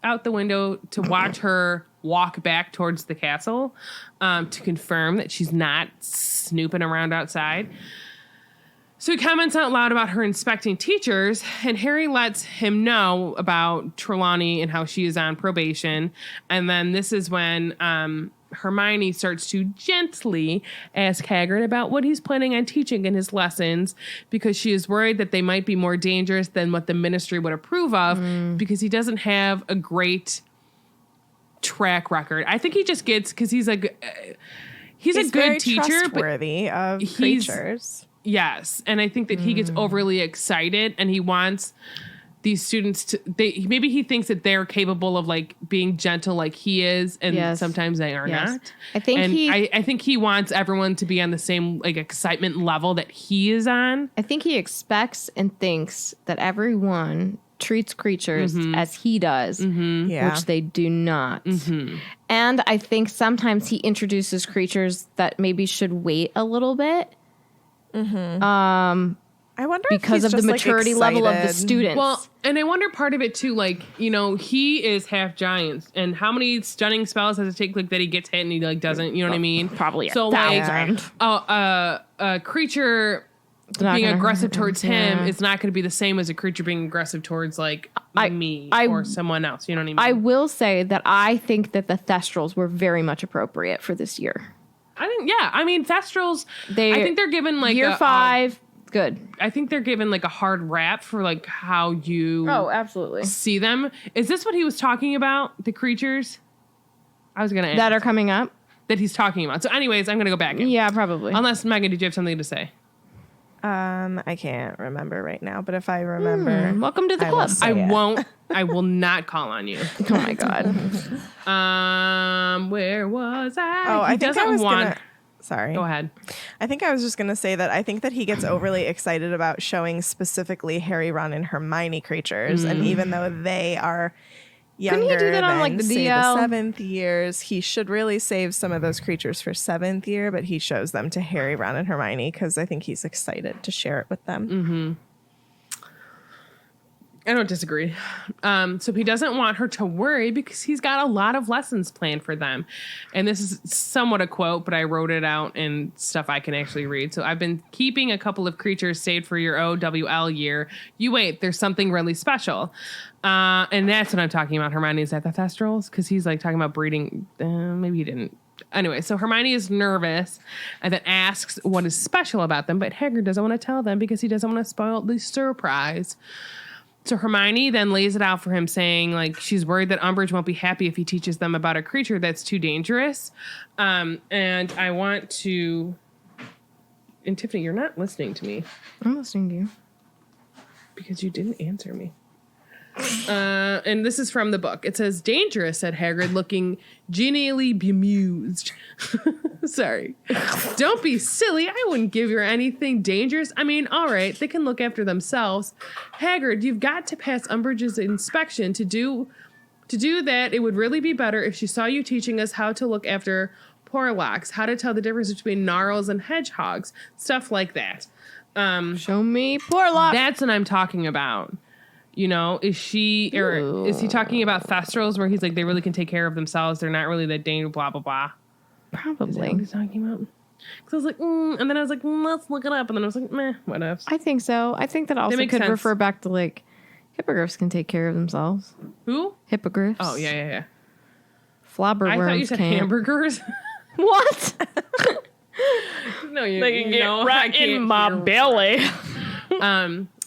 out the window to watch her walk back towards the castle, to confirm that she's not snooping around outside. So he comments out loud about her inspecting teachers, and Harry lets him know about Trelawney and how she is on probation. And then this is when Hermione starts to gently ask Hagrid about what he's planning on teaching in his lessons, because she is worried that they might be more dangerous than what the ministry would approve of, because he doesn't have a great track record. I think he just gets, because he's like, he's a good teacher, trustworthy of creatures. Yes, and I think that he gets overly excited, and he wants these students to, maybe he thinks that they're capable of like being gentle like he is, and sometimes they are not. I think I think he wants everyone to be on the same like excitement level that he is on. I think he expects and thinks that everyone treats creatures as he does, which they do not. And I think sometimes he introduces creatures that maybe should wait a little bit. I wonder because if of the maturity level of the students. Well, and I wonder part of it too, like, he is half giant, and how many stunning spells does it take like that he gets hit and he like doesn't, you know what I mean? Probably so 1,000. Like, a creature being aggressive towards him is not going to be the same as a creature being aggressive towards like me or someone else. You know what I mean? I will say that I think that the Thestrals were very much appropriate for this year. I mean, Thestrals, I think they're given like year 5. Good. I think they're given like a hard rap for like how you absolutely see them. Is this what he was talking about? The creatures? I was going to ask. That are coming up? That he's talking about. So anyways, I'm going to go back in. Yeah, probably. Unless, Megan, did you have something to say? I can't remember right now, but if I remember... welcome to the club. I will not call on you. Oh my God. Where was I? Oh, I think I was gonna... Sorry. Go ahead. I think I was just going to say that I think that he gets overly excited about showing specifically Harry, Ron, and Hermione creatures. And even though they are younger Couldn't he do that on, than, like, the say, DL? the 7th years, he should really save some of those creatures for 7th year, but he shows them to Harry, Ron, and Hermione because I think he's excited to share it with them. I don't disagree. So he doesn't want her to worry because he's got a lot of lessons planned for them. And this is somewhat a quote, but I wrote it out in stuff I can actually read. So I've been keeping a couple of creatures saved for your OWL year. You wait, there's something really special. And that's what I'm talking about. Hermione's at the Thestrals because he's like talking about breeding. Maybe he didn't. Anyway, so Hermione is nervous and then asks what is special about them, but Hagrid doesn't want to tell them because he doesn't want to spoil the surprise. So Hermione then lays it out for him, saying like she's worried that Umbridge won't be happy if he teaches them about a creature that's too dangerous. And I want to... And Tiffany, you're not listening to me. I'm listening to you. Because you didn't answer me. And this is from the book. It says, dangerous, said Hagrid, looking genially bemused. Sorry. Don't be silly. I wouldn't give you anything dangerous. I mean, all right, they can look after themselves. Hagrid, you've got to pass Umbridge's inspection. To do that, it would really be better if she saw you teaching us how to look after Porlocks, how to tell the difference between gnarls and hedgehogs, stuff like that. Show me Porlock. That's what I'm talking about. You know, is he talking about Thestrals where he's like, they really can take care of themselves. They're not really that dangerous, blah, blah, blah. Probably. Is that what he's talking about? Because I was like, and then I was like, let's look it up. And then I was like, meh, whatever. I think so. I think that also makes could sense. refer back to like hippogriffs can take care of themselves. Who? Hippogriffs. Oh, yeah. Flobberworms I thought you said can't. hamburgers. What? No, you They can you get know, right I can't in my hear. belly.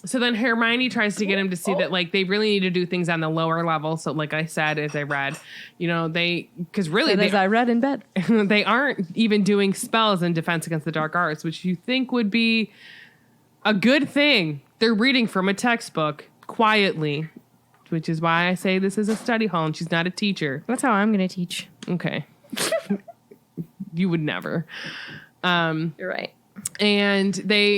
So then Hermione tries to get him to see that, like, they really need to do things on the lower level. So, like I said, as I read, you know, because really, As I read in bed. they aren't even doing spells in Defense Against the Dark Arts, which you think would be a good thing. They're reading from a textbook quietly, which is why I say this is a study hall and she's not a teacher. That's how I'm going to teach. Okay. You would never. You're right. And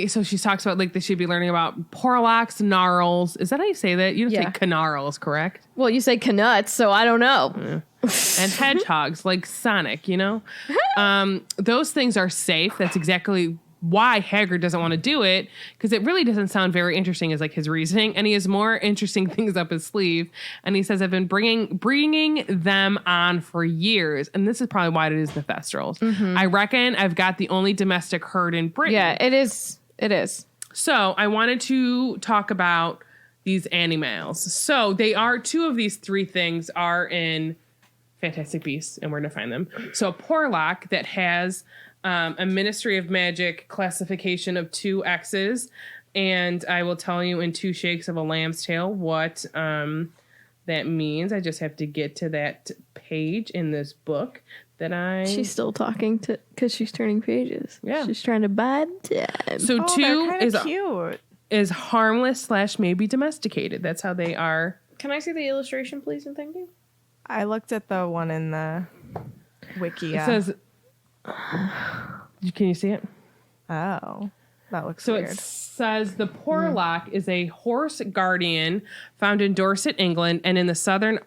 so she talks about like they should be learning about Porlocks, gnarls. Is that how you say that? You don't say canarls, correct? Well, you say canuts, so I don't know. And hedgehogs, like Sonic, you know? Those things are safe. That's exactly why Hagrid doesn't want to do it, because it really doesn't sound very interesting as like his reasoning, and he has more interesting things up his sleeve. And he says, I've been bringing them on for years, and this is probably why it is the Thestrals. Mm-hmm. I reckon I've got the only domestic herd in Britain. Yeah, it is. It is. So I wanted to talk about these animals. So they are, two of these three things are in Fantastic Beasts, and we're going to find them. So a Porlock that has a Ministry of Magic classification of 2 X's, and I will tell you in 2 shakes of a lamb's tail what that means. I just have to get to that page in this book that She's still talking because she's turning pages. Yeah. She's trying to buy time. So Oh, 2 they're is cute. harmless / maybe domesticated. That's how they are. Can I see the illustration, please, and thank you? I looked at the one in the wiki. It says, can you see it? Oh, that looks So weird. it says the Porlock is a horse guardian found in Dorset, England, and in southern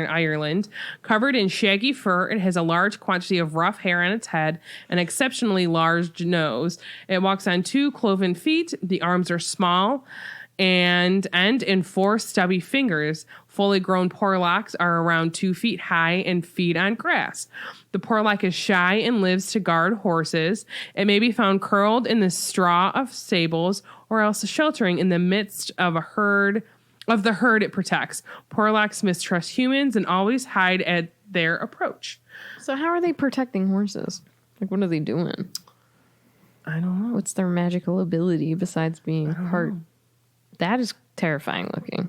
Ireland. Covered in shaggy fur, it has a large quantity of rough hair on its head, an exceptionally large nose. It walks on 2 cloven feet. The arms are small and end in 4 stubby fingers. Fully grown Porlocks are around 2 feet high and feed on grass. The Porlock is shy and lives to guard horses. It may be found curled in the straw of stables or else sheltering in the midst of the herd it protects. Porlocks mistrust humans and always hide at their approach. So how are they protecting horses? Like, what are they doing? I don't know. What's their magical ability besides being hurt? That is terrifying looking.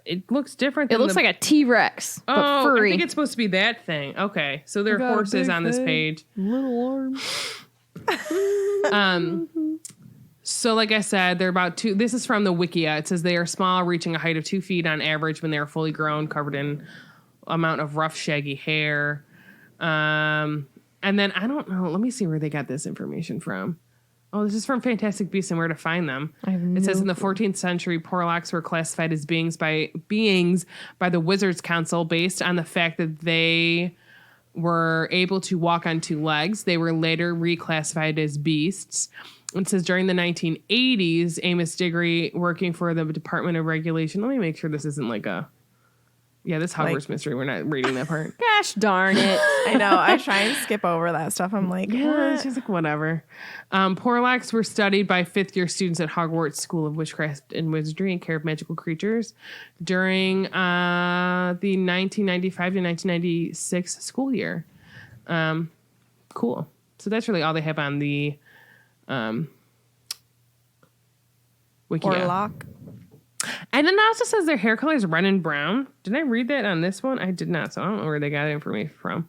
It looks different. It looks like a T-Rex, but I furry. think it's supposed to be that thing. Okay, so there are got a horses big on this head. page. Little arms. So like I said, they're about 2. This is from the Wikia. It says they are small, reaching a height of 2 feet on average when they are fully grown, covered in amount of rough, shaggy hair. And then I don't know. Let me see where they got this information from. Oh, this is from Fantastic Beasts and where to find them. It says in the 14th century, Porlocks were classified as beings by the Wizards Council based on the fact that they were able to walk on two legs. They were later reclassified as beasts. It says during the 1980s, Amos Diggory, working for the Department of Regulation. Let me make sure this isn't like a... Yeah, this Hogwarts mystery. We're not reading that part. Gosh darn it. I know. I try and skip over that stuff. I'm like, Yeah, she's like, whatever. Porlocks were studied by fifth-year students at Hogwarts School of Witchcraft and Wizardry and Care of Magical Creatures during the 1995 to 1996 school year. Cool. So that's really all they have on the Wiki. Orlock. And then it also says their hair color is red and brown. Did I read that on this one? I did not, so I don't know where they got that information from.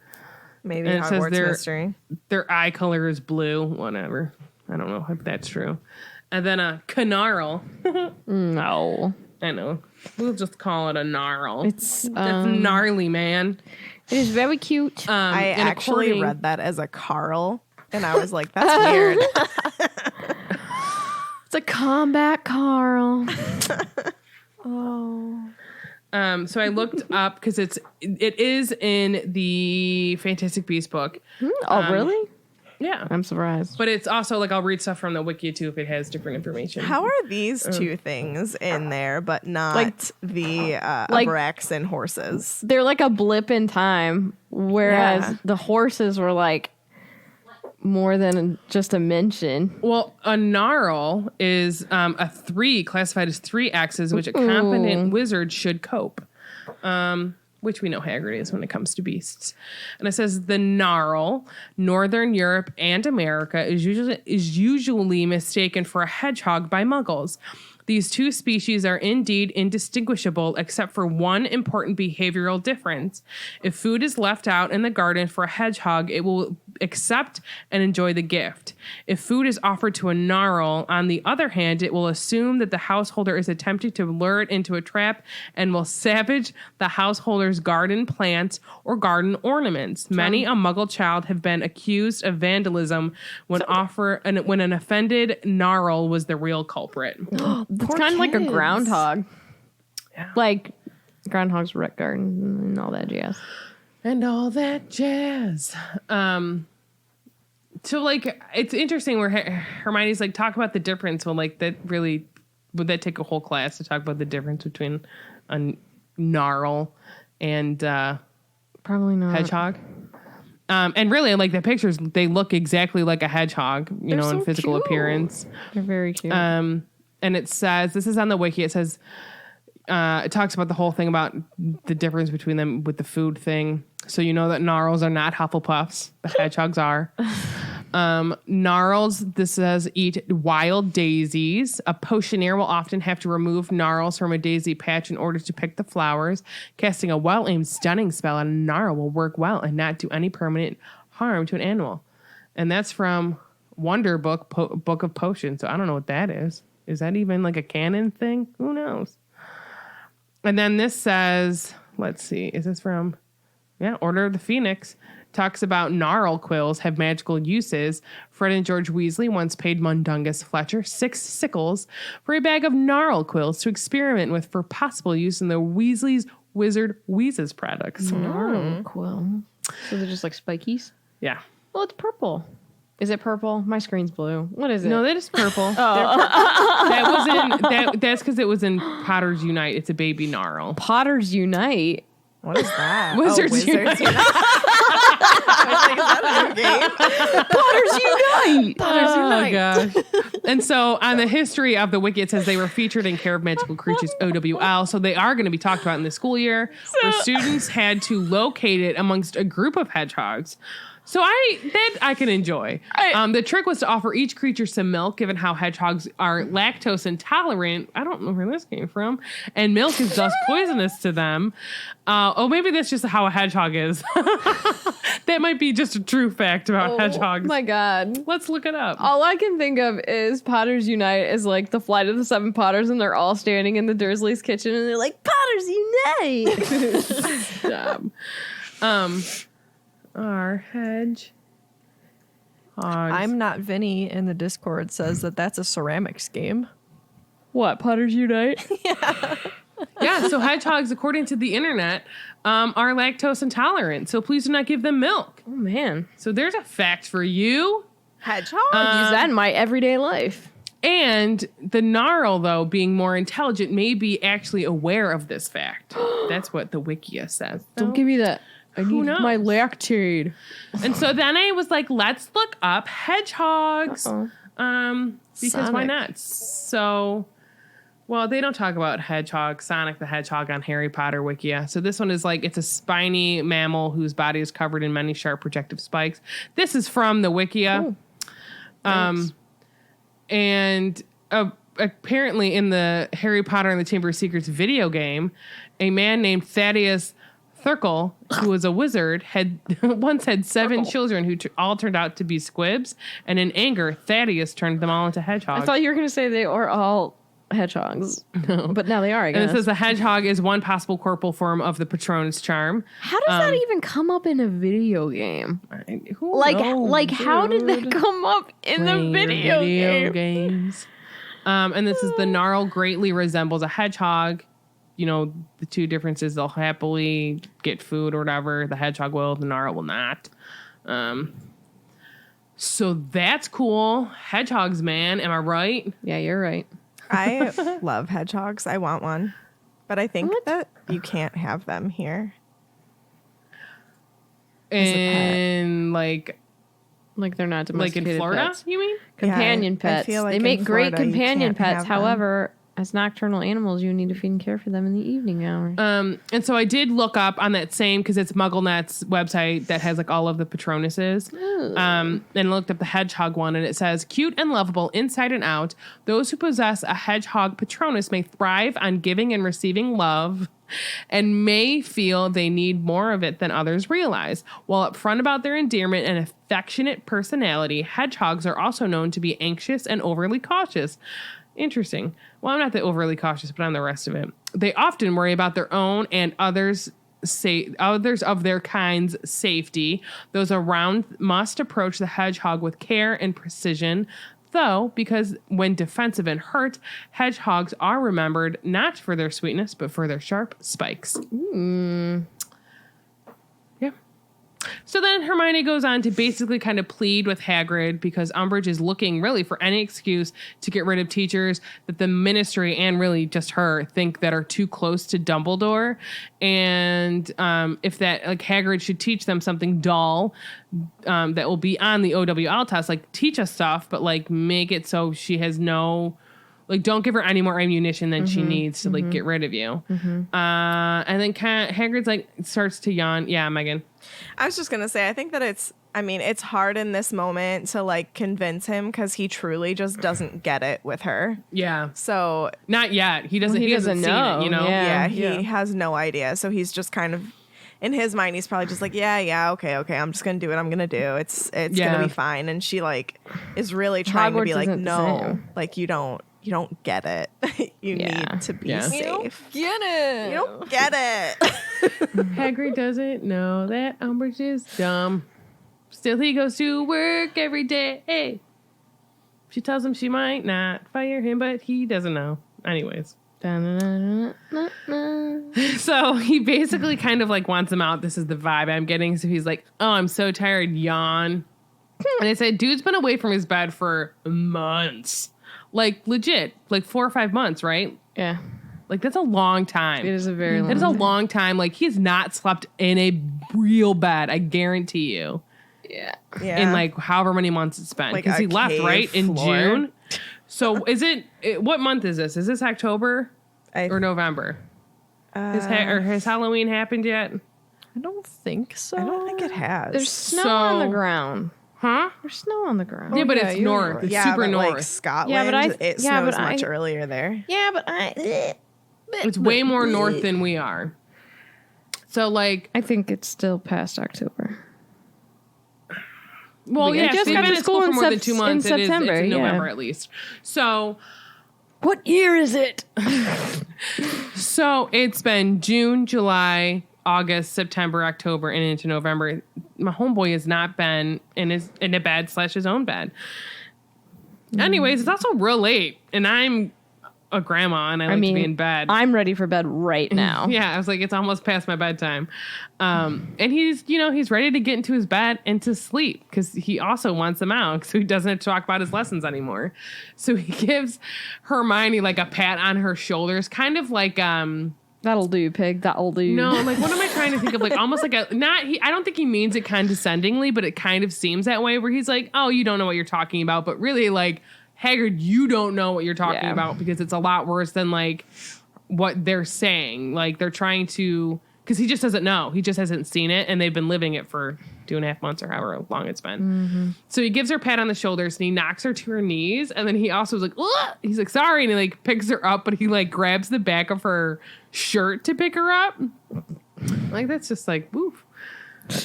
Maybe And it says Hogwarts mystery. their eye color is blue. Whatever. I don't know if that's true. And then a canarl. No. I know. We'll just call it a gnarl. It's That's gnarly, man. it is very cute. I and actually according- read that as a Carl, and I was like, that's weird. It's a combat Carl. So I looked up because it is in the Fantastic Beasts book. Oh, really? Yeah. I'm surprised. But it's also like I'll read stuff from the wiki too if it has different information. How are these two things in there, but not Like- the like- Abraxan horses? They're like a blip in time, whereas Yeah. the horses were like more than just a mention. Well, a gnarl is a 3 classified as 3 axes, which a competent wizard should cope. Which we know Hagrid is when it comes to beasts. And it says the gnarl, Northern Europe and America, is usually mistaken for a hedgehog by muggles. These two species are indeed indistinguishable except for one important behavioral difference. If food is left out in the garden for a hedgehog, it will accept and enjoy the gift. If food is offered to a gnarl, on the other hand, it will assume that the householder is attempting to lure it into a trap and will savage the householder's garden plants or garden ornaments. Many a muggle child have been accused of vandalism when an offended gnarl was the real culprit. It's kind of like a kids. groundhog. Yeah. Like Groundhog's Wreck Garden and all that jazz. And all that jazz. So like it's interesting where Hermione's like talk about the difference. Well, like that really would that take a whole class to talk about the difference between a gnarl and Probably not. hedgehog? And really, like the pictures, they look exactly like a hedgehog, you know, in so physical cute. appearance. They're very cute. And it says, this is on the wiki, it says, it talks about the whole thing about the difference between them with the food thing. So you know that gnarls are not Hufflepuffs. The hedgehogs are. Gnarls, this says, eat wild daisies. A potioneer will often have to remove gnarls from a daisy patch in order to pick the flowers. Casting a well-aimed stunning spell on a gnarl will work well and not do any permanent harm to an animal. And that's from Wonder Book, Book of Potions. So I don't know what that is. Is that even like a canon thing? Who knows? And then this says, let's see, is this from, Order of the Phoenix. Talks about gnarl quills have magical uses. Fred and George Weasley once paid Mundungus Fletcher 6 sickles for a bag of gnarl quills to experiment with for possible use in the Weasley's Wizard Wheezes products. Quill. So they're just like spikies? Yeah. Well, it's purple. Is it purple? My screen's blue. What is it? No, that is purple. That's because it was in Potter's Unite. It's a baby gnarl. Potters Unite. What is that? Wizards Wizards Unite. Potters Unite. Oh gosh. And so on the history of the wiki, it says they were featured in Care of Magical Creatures OWL. So they are going to be talked about in the school year where students had to locate it amongst a group of hedgehogs. So I can enjoy. The trick was to offer each creature some milk, given how hedgehogs are lactose intolerant. I don't know where this came from. And milk is thus poisonous to them. Maybe that's just how a hedgehog is. That might be just a true fact about hedgehogs. Oh my God. Let's look it up. All I can think of is Potters Unite is like the Flight of the Seven Potters, and they're all standing in the Dursleys' kitchen, and they're like, Potters Unite. Our hedge. I'm not Vinny in the Discord says that that's a ceramics game. What, Potters Unite? Yeah, so hedgehogs, according to the internet, are lactose intolerant. So please do not give them milk. Oh, man. So there's a fact for you. Hedgehog? Use that in my everyday life. And the Gnarl, though, being more intelligent, may be actually aware of this fact. That's what the Wikia says. Don't give me that. I Who need knows? my Lactaid. And so then I was like, let's look up hedgehogs. Because why Sonic. not? So, well, they don't talk about hedgehog, Sonic the Hedgehog on Harry Potter Wikia. So this one is like, it's a spiny mammal whose body is covered in many sharp protective spikes. This is from the Wikia. Nice. And apparently in the Harry Potter and the Chamber of Secrets video game, a man named Thaddeus Thurkle, who was a wizard, had once had 7 children who all turned out to be squibs. And in anger, Thaddeus turned them all into hedgehogs. I thought you were going to say they are all hedgehogs. No. But now they are, I and guess. it says the hedgehog is one possible corporal form of the Patronus charm. How does that even come up in a video game? Who Like, knows, how did that dude? come up in the Playing your video game? games. And this is the Gnarl greatly resembles a hedgehog. You know, the two differences, they'll happily get food or whatever. The hedgehog will, the Gnarl will not. So that's cool. Hedgehogs, man. Am I right? Yeah, you're right. I love hedgehogs. I want one. But I think that you can't have them here. And like Like they're not in domesticated Florida, pets. you mean? Companion Yeah, I pets. feel like they in make great Florida you companion can't pets. have them. However, as nocturnal animals, you need to feed and care for them in the evening hours. And so I did look up on that same, because it's MuggleNet's website that has like all of the Patronuses. And looked up the hedgehog one, and it says, cute and lovable inside and out, those who possess a hedgehog Patronus may thrive on giving and receiving love and may feel they need more of it than others realize. While upfront about their endearment and affectionate personality, hedgehogs are also known to be anxious and overly cautious. Interesting. Well, I'm not that overly cautious, but I'm the rest of it. They often worry about their own and others of their kind's safety. Those around must approach the hedgehog with care and precision, though, because when defensive and hurt, hedgehogs are remembered not for their sweetness, but for their sharp spikes. Yeah. So then Hermione goes on to basically kind of plead with Hagrid, because Umbridge is looking really for any excuse to get rid of teachers that the Ministry and really just her think that are too close to Dumbledore. And if that, like, Hagrid should teach them something dull that will be on the OWL test, like teach us stuff, but like make it so she has no, like, don't give her any more ammunition than she needs to like get rid of you. And then Hagrid's like starts to yawn. Yeah, Megan. I was just going to say, I think that it's hard in this moment to like convince him, because he truly just doesn't get it with her. Yeah. So Not yet. He doesn't. Well, he doesn't know. Seen it, you know. Yeah. yeah, he has no idea. So he's just kind of, in his mind, he's probably just like, yeah, okay. I'm just gonna do what I'm gonna do. It's gonna be fine. And she like is really trying to be Hogwarts like, isn't the no, same. like you don't get it. You Yeah. need to be Yeah. safe. Get it. You don't get it. Hagrid doesn't know that Umbridge is dumb. Still, he goes to work every day. She tells him she might not fire him, but he doesn't know. Anyways. So he basically kind of like wants him out. This is the vibe I'm getting. So he's like, oh, I'm so tired. Yawn. And I said, dude's been away from his bed for months. Like, legit. Like 4 or 5 months, right? Yeah. Like, that's a long time. It is a very long That is a long time. Like, he's not slept in a real bed. I guarantee you. Yeah. Yeah. In like however many months it's been. Like Because he a left, cave right? In floor. June. So is it, what month is this? Is this October I- or November? Has Halloween happened yet? I don't think so. I don't think it has. There's snow on the So- ground. Huh? There's snow on the ground. Yeah, but yeah, it's you're north. right. It's yeah, super but north. like Scotland, Yeah, but it yeah, snows but much earlier there. Yeah, but I It's way more north than we are. So like, think it's still past October. well, We yeah, just we've got been to at school school for in more than 2 months. in September, It's in yeah. November at least. So What year is it? So it's been June, July, August, September, October, and into November. My homeboy has not been in a bed / his own bed. Anyways, it's also real late, and I'm a grandma and I like to be in bed. I'm ready for bed right now. Yeah, I was like, it's almost past my bedtime. And he's ready to get into his bed and to sleep because he also wants them out so he doesn't have to talk about his lessons anymore. So he gives Hermione like a pat on her shoulders, kind of like That'll do, pig. That'll do. no, like what am I trying to think of? Like almost like I don't think he means it condescendingly, but it kind of seems that way where he's like, oh, you don't know what you're talking about, but really like, Hagrid, you don't know what you're talking about because it's a lot worse than like what they're saying. Like they're trying to, because he just doesn't know. He just hasn't seen it, and they've been living it for 2.5 months or however long it's been. Mm-hmm. So he gives her a pat on the shoulders and he knocks her to her knees, and then he also was like, ugh! He's like, sorry, and he like picks her up, but he like grabs the back of her shirt to pick her up. Like that's just like, woof.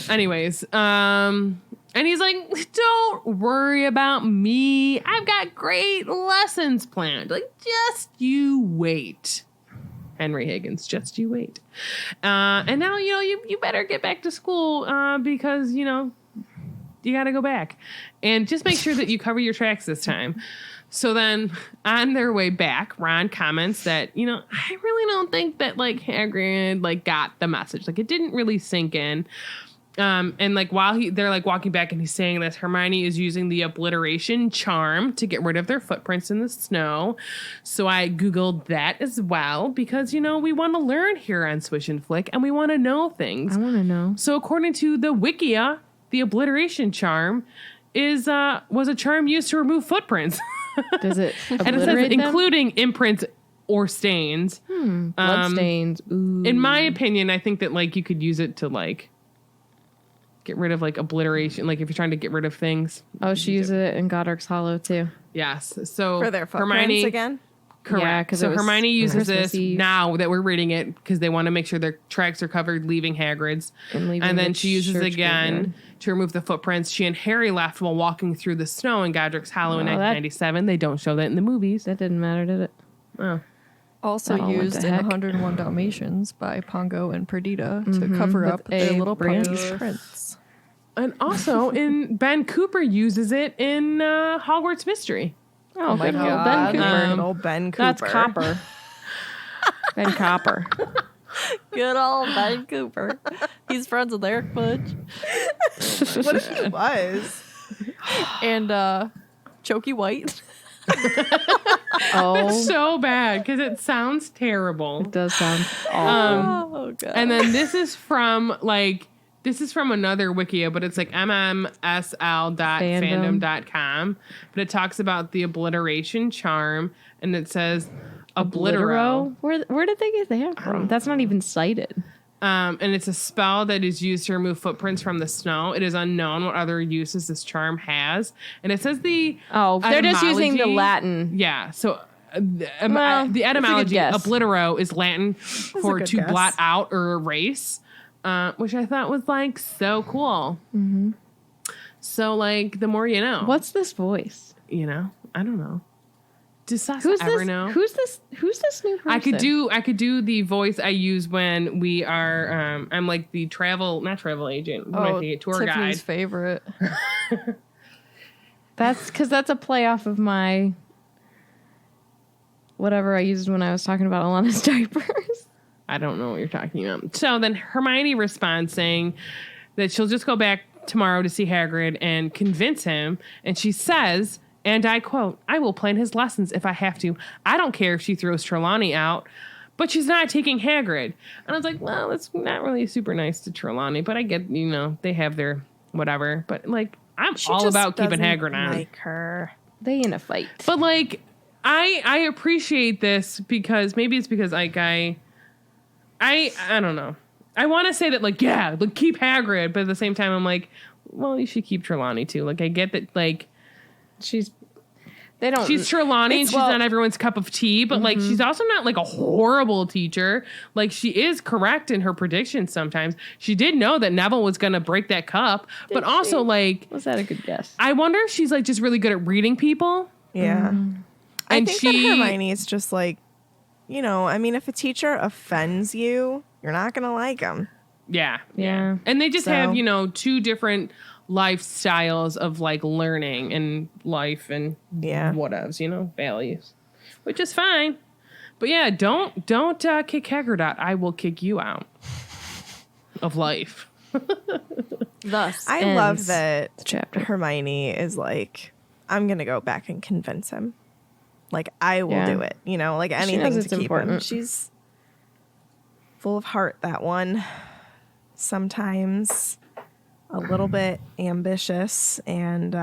Anyways, and he's like, don't worry about me. I've got great lessons planned. Like, just you wait. Henry Higgins, just you wait. And now, you better get back to school because, you got to go back. And just make sure that you cover your tracks this time. So then on their way back, Ron comments that, I really don't think that, like, Hagrid, like, got the message. Like, it didn't really sink in. And like while they're like walking back and he's saying this, Hermione is using the Obliteration Charm to get rid of their footprints in the snow. So I Googled that as well because, we want to learn here on Swish and Flick and we want to know things. I want to know. So according to the Wikia, the Obliteration Charm was a charm used to remove footprints. Does it and it says including imprints or stains. Blood stains. Ooh. In my opinion, I think that like you could use it to like get rid of like obliteration, like if you're trying to get rid of things. Oh, she uses it in Godric's Hollow too. Yes. So For their footprints Hermione again? Correct. Yeah, 'cause so it was Hermione uses Christmas this Eve. now that we're reading it because they want to make sure their tracks are covered leaving Hagrid's. And then she uses it church again graveyard. to remove the footprints. She and Harry left while walking through the snow in Godric's Hollow in Oh, that- 1997. They don't show that in the movies. That didn't matter, did it? Oh. Also Oh, what used the in heck? 101 Dalmatians by Pongo and Perdita to cover With up their a little branch. puppy's prints. And also in Ben Cooper uses it in Hogwarts Mystery. Oh, my good old God. Ben Cooper. Good old Ben Cooper. That's Copper. Ben Copper. Good old Ben Cooper. He's friends with Eric Fudge. What if he was? And Chokey White. Oh, So bad because it sounds terrible. it does sound awful. Oh, God. And then this is from another Wikia, but it's like mmsl.fandom.com. But it talks about the Obliteration Charm, and it says Oblitero. Where did they get that from? That's not even cited. And it's a spell that is used to remove footprints from the snow. It is unknown what other uses this charm has. And it says the They're just using the etymology- Latin. Yeah, so the Well, that's a good etymology, guess. oblitero, is Latin for good to guess. blot out or erase, which I thought was like so cool. Mm-hmm. So like the more you know. What's this voice? I don't know. Does Sasa Who's ever this? know? Who's this new person? I could do the voice I use when we are. I'm like the not travel agent. What am I thinking? Tour Tiffany's guide. favorite. That's because that's a play off of my whatever I used when I was talking about Alana's diapers. I don't know what you're talking about. So then Hermione responds saying that she'll just go back tomorrow to see Hagrid and convince him. And she says, and I quote, "I will plan his lessons if I have to. I don't care if she throws Trelawney out, but she's not taking Hagrid." And I was like, well, that's not really super nice to Trelawney, but I get, they have their whatever. But like, I'm all about keeping Hagrid on. Like her. They in a fight. But like, I appreciate this because maybe it's because like I don't know. I want to say that like, yeah, like keep Hagrid, but at the same time I'm like, well, you should keep Trelawney too. Like I get that like She's Trelawney and she's not everyone's cup of tea, but like she's also not like a horrible teacher. Like she is correct in her predictions sometimes. She did know that Neville was going to break that cup, but also like Was that a good guess? I wonder if she's like just really good at reading people. Yeah. I And think that Hermione is just like, if a teacher offends you, you're not going to like them. Yeah. Yeah. And they just So- have, two different lifestyles of like learning and life and Yeah. whatevs, values, which is fine. But yeah, don't kick Hagrid out. I will kick you out of life. Thus, I love ends that the chapter. Hermione is like, I'm going to go back and convince him. Like, I will do it. You know, like anything knows to it's keep him. important. She's full of heart, that one. Sometimes a little bit ambitious and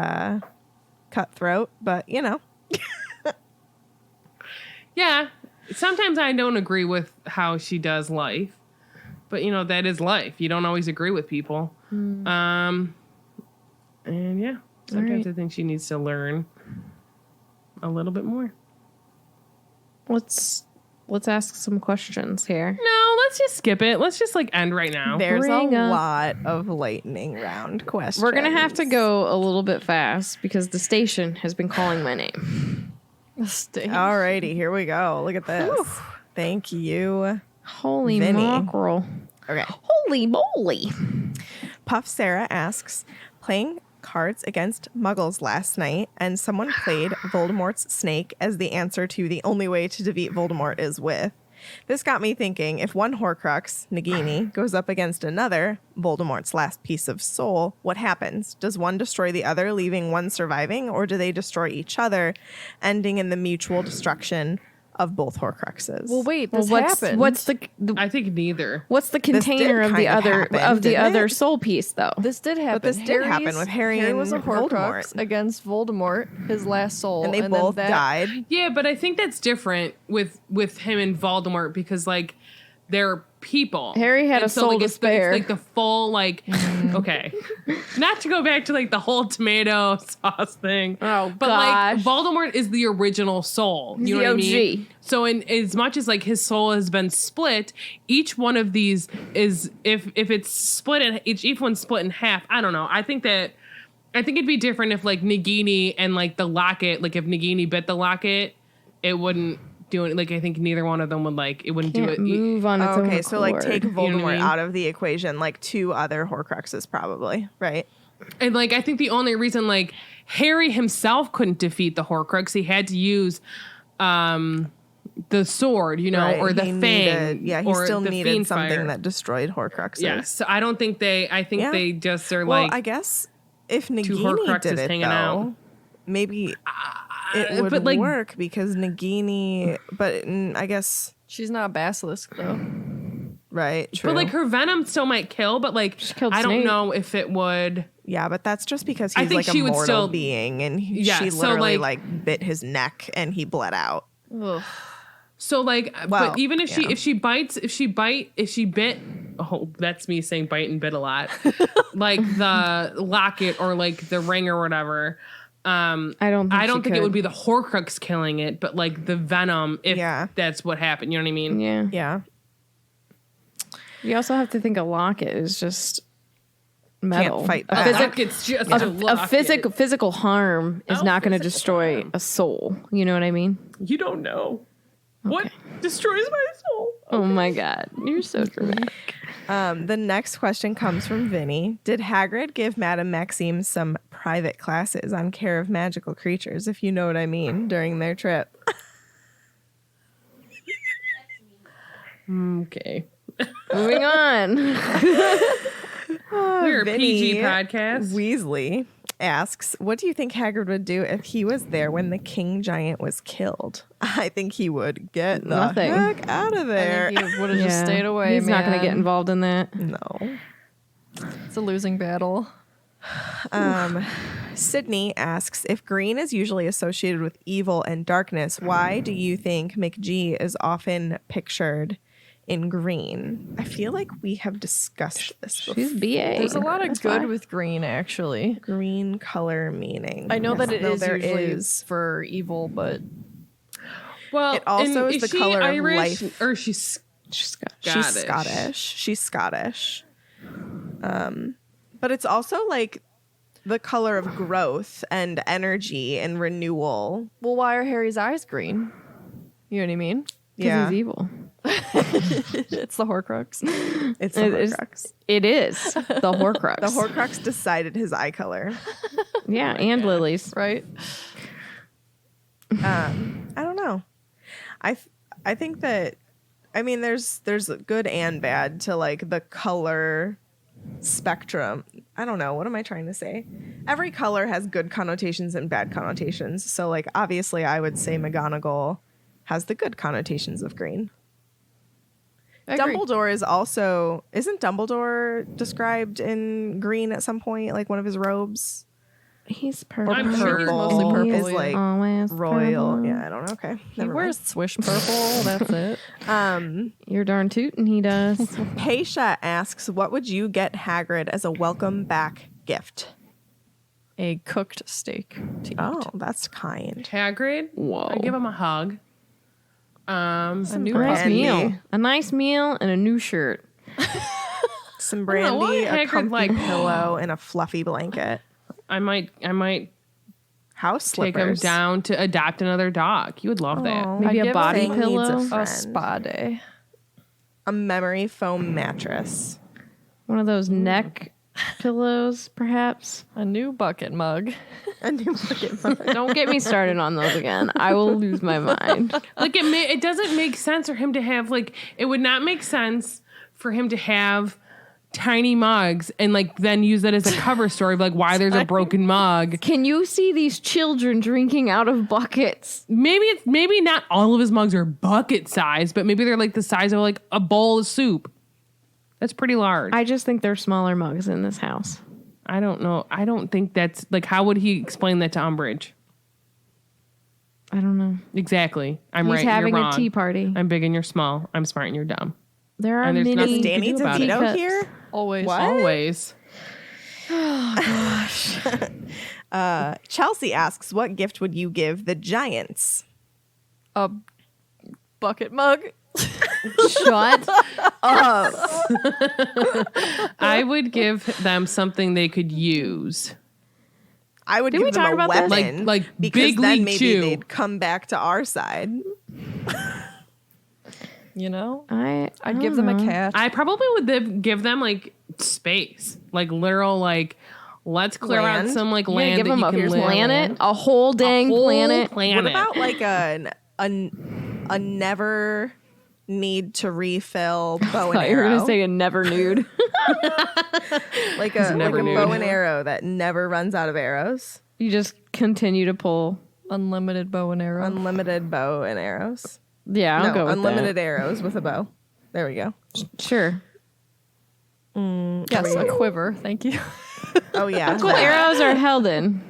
cutthroat, but, you know. Yeah. Sometimes I don't agree with how she does life. But, you know, that is life. You don't always agree with people. And, yeah. Sometimes I think she needs to learn a little bit more. Let's ask some questions here. No, let's just skip it. Let's just, like, end right now. There's Bring a up- lot of lightning round questions. We're gonna have to go a little bit fast because the station has been calling my name. Alrighty, here we go. Look at this. Thank you. Holy Vinny. mackerel! Okay. Holy moly! Puff Sarah asks, playing cards against muggles last night, and someone played Voldemort's snake as the answer to the only way to defeat Voldemort is with. This got me thinking, if one Horcrux, Nagini, goes up against another, Voldemort's last piece of soul, what happens? Does one destroy the other, leaving one surviving, or do they destroy each other, ending in the mutual destruction of both Horcruxes? Well, wait, Well, this what's happened. I think neither. what's the did container of the kind of other happen, didn't it? soul piece though? This did happen. this did happen with Harry and was a Horcrux Voldemort. against Voldemort, his last soul, and they then both that- died. Yeah, but I think that's different with him and Voldemort because, like, they're people. Harry had And a soul like, to it's spare. like the full, like, okay. Not to go back to, like, the whole tomato sauce thing. Oh, but, gosh. like, Voldemort is the original soul. You He's know the what I mean? OG. So, in as much as, like, his soul has been split, each one of these is, if it's split, each one's split in half. I don't know. I think it'd be different if, like, Nagini and, like, the locket, like, if Nagini bit the locket, it wouldn't do it. Like, I think neither one of them would, like, it wouldn't do Can't it. move on its own Okay, so like accord. take know what I Voldemort mean? out of the equation, like two other Horcruxes probably, right? And, like, I think the only reason, like, Harry himself couldn't defeat the Horcrux, he had to use the sword, you know, Right, or the he fang. Needed, he or still the needed fiend something fire. that destroyed Horcruxes. Yeah, so I don't think I think Yeah. they just are, Well, like, I guess if Nagini Horcruxes did it hanging though, out. maybe it would but, like- work because Nagini. But I guess She's not a basilisk though. right, true. but, like, her venom still might kill, but, like, killed I don't Snape. know if it would. yeah, but that's just because I he's think like a she would mortal still- being, and Yeah, she so, literally like- like bit his neck and he bled out. Ugh. So, like, Well, but even if yeah. she bit, oh, that's me saying bite and bit a lot, like the locket or, like, the ring or whatever. I don't think it would be the Horcrux killing it, but, like, the venom, if Yeah. that's what happened. You know what I mean? Yeah. Yeah, You also have to think a locket is just metal. fight A back. physic- It's just a physical harm is Oh, not going to physical destroy harm. a soul. You know what I mean? You don't know what destroys my soul. Oh my god, you're so dramatic. The next question comes from Vinny. Did Hagrid give Madame Maxime some private classes on care of magical creatures, if you know what I mean, during their trip? Okay, Moving on. we're a PG Vinny podcast. Weasley asks, what do you think Hagrid would do if he was there when the king giant was killed? I think he would get the Nothing. heck out of there. I think he would have just stayed away. He's not going to get man. involved in that. No. It's a losing battle. Sydney asks, if green is usually associated with evil and darkness, why do you think McGee is often pictured in green? I feel like we have discussed this before. She's BA. There's a lot of That's good why. with green, actually. Green color meaning. I know that it though is there usually is. for evil, but Well, It also and is the she color of Irish, life. or she's She's got- She's Scottish. Scottish. She's Scottish. But it's also like the color of growth and energy and renewal. well, why are Harry's eyes green? You know what I mean? 'cause Yeah, he's evil. It's the Horcrux. it's the It is- Horcrux. It is the Horcrux. The Horcrux decided his eye color. Yeah, and Lily's. Right? I don't know. I think that, I mean, there's good and bad to like the color spectrum. I don't know. What am I trying to say? Every color has good connotations and bad connotations. So like, obviously I would say McGonagall has the good connotations of green. Agreed. Dumbledore is also, isn't Dumbledore described in green at some point? Like one of his robes? He's purple. I'm sure he's mostly He purple, is is like always royal. purple. Yeah, I don't know. Okay. He Never wears Swish purple. That's it. mind. You're darn tootin' he does. Paisha asks, what would you get Hagrid as a welcome back gift? A cooked steak to eat. Oh, that's kind. Hagrid. Whoa. I'd give him a hug. A new A nice brandy. meal. A nice meal and a new shirt. Some I don't know, what brandy, would a Hagrid comfy like? pillow, and a fluffy blanket. I might House take him slippers. down to adopt another dog. He would love that. Aw. Maybe I'd a give body him- Needs a pillow. friend. A spa day. A memory foam mattress. One of those neck pillows, perhaps. A new bucket mug. A new bucket mug. Don't get me started on those again. I will lose my mind. Like it doesn't make sense for him to have like it would not make sense for him to have tiny mugs and like then use that as a cover story of like why there's a broken mug. Can you see these children drinking out of buckets? Maybe not all of his mugs are bucket size, but maybe they're like the size of like a bowl of soup. That's pretty large. I just think there's smaller mugs in this house. I don't know. I don't think that's like how would he explain that to Umbridge? I don't know. Exactly. I'm He's right. having you're a wrong. tea party. I'm big and you're small. I'm smart and you're dumb. There are And there's many. nothing Does Danny do about it. DeVito teacups. here? Always. What? Always. Chelsea asks, what gift would you give the Giants? A bucket mug. Shut up. I would give them something they could use. I would Did we give them talk a about this? weapon. Like because Big then League maybe Chew. they'd come back to our side. You know? I'd I'd give them a cat. I probably would give them like space, like literal, like let's clear out Land? some like Yeah, land give that them you a can live planet, on. a whole dang Whole planet. What about like a never need to refill bow and I thought you were arrow? gonna say a never nude. like a never nude. bow and arrow that never runs out of arrows. You just continue to pull. Unlimited bow and arrow. Unlimited bow and arrows. Yeah, I'll no, go with unlimited arrows with a bow. There we go. that. Sure. Yes, a quiver. Thank you. Oh yeah. Cool arrows are held in.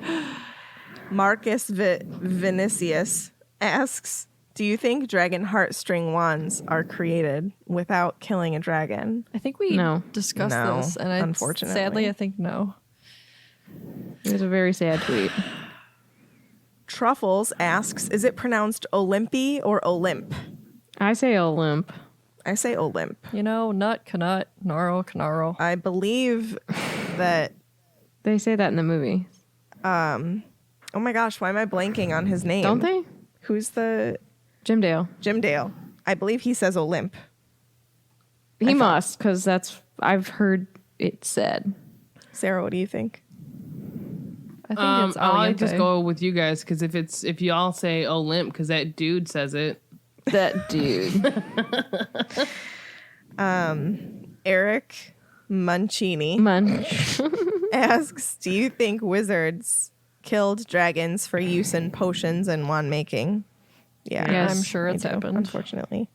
Marcus Vinicius asks, do you think dragon heartstring wands are created without killing a dragon? I think we No. discussed No, this, and unfortunately. sadly, I think no. It was a very sad tweet. Truffles asks, is it pronounced Olympi or Olymp? I say Olymp. I say Olymp. You know, nut, canut, gnarl, canarl. I believe that, They say that in the movie, oh my gosh, why am I blanking on his name? don't they? Who's the Jim Dale. Jim Dale? I believe he says Olymp. He must, because that's I've heard it said. Sarah, what do you think? I think it's I'll just Olympe. go with you guys because if you all say Olymp because that dude says it. That dude. Eric Mancini Munch. asks, do you think wizards killed dragons for use in potions and wand making? Yeah, Yes, I'm sure I it's do, happened. unfortunately.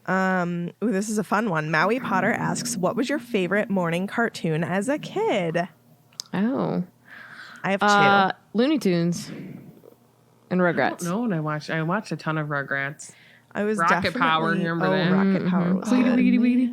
Ooh, this is a fun one. Maui Potter asks, what was your favorite morning cartoon as a kid? Oh. I have two. Looney Tunes and Rugrats. No, and I watched a ton of Rugrats. I was Rocket Power, definitely- you remember that? Rocket Power was Weedy, good. weedy, weedy.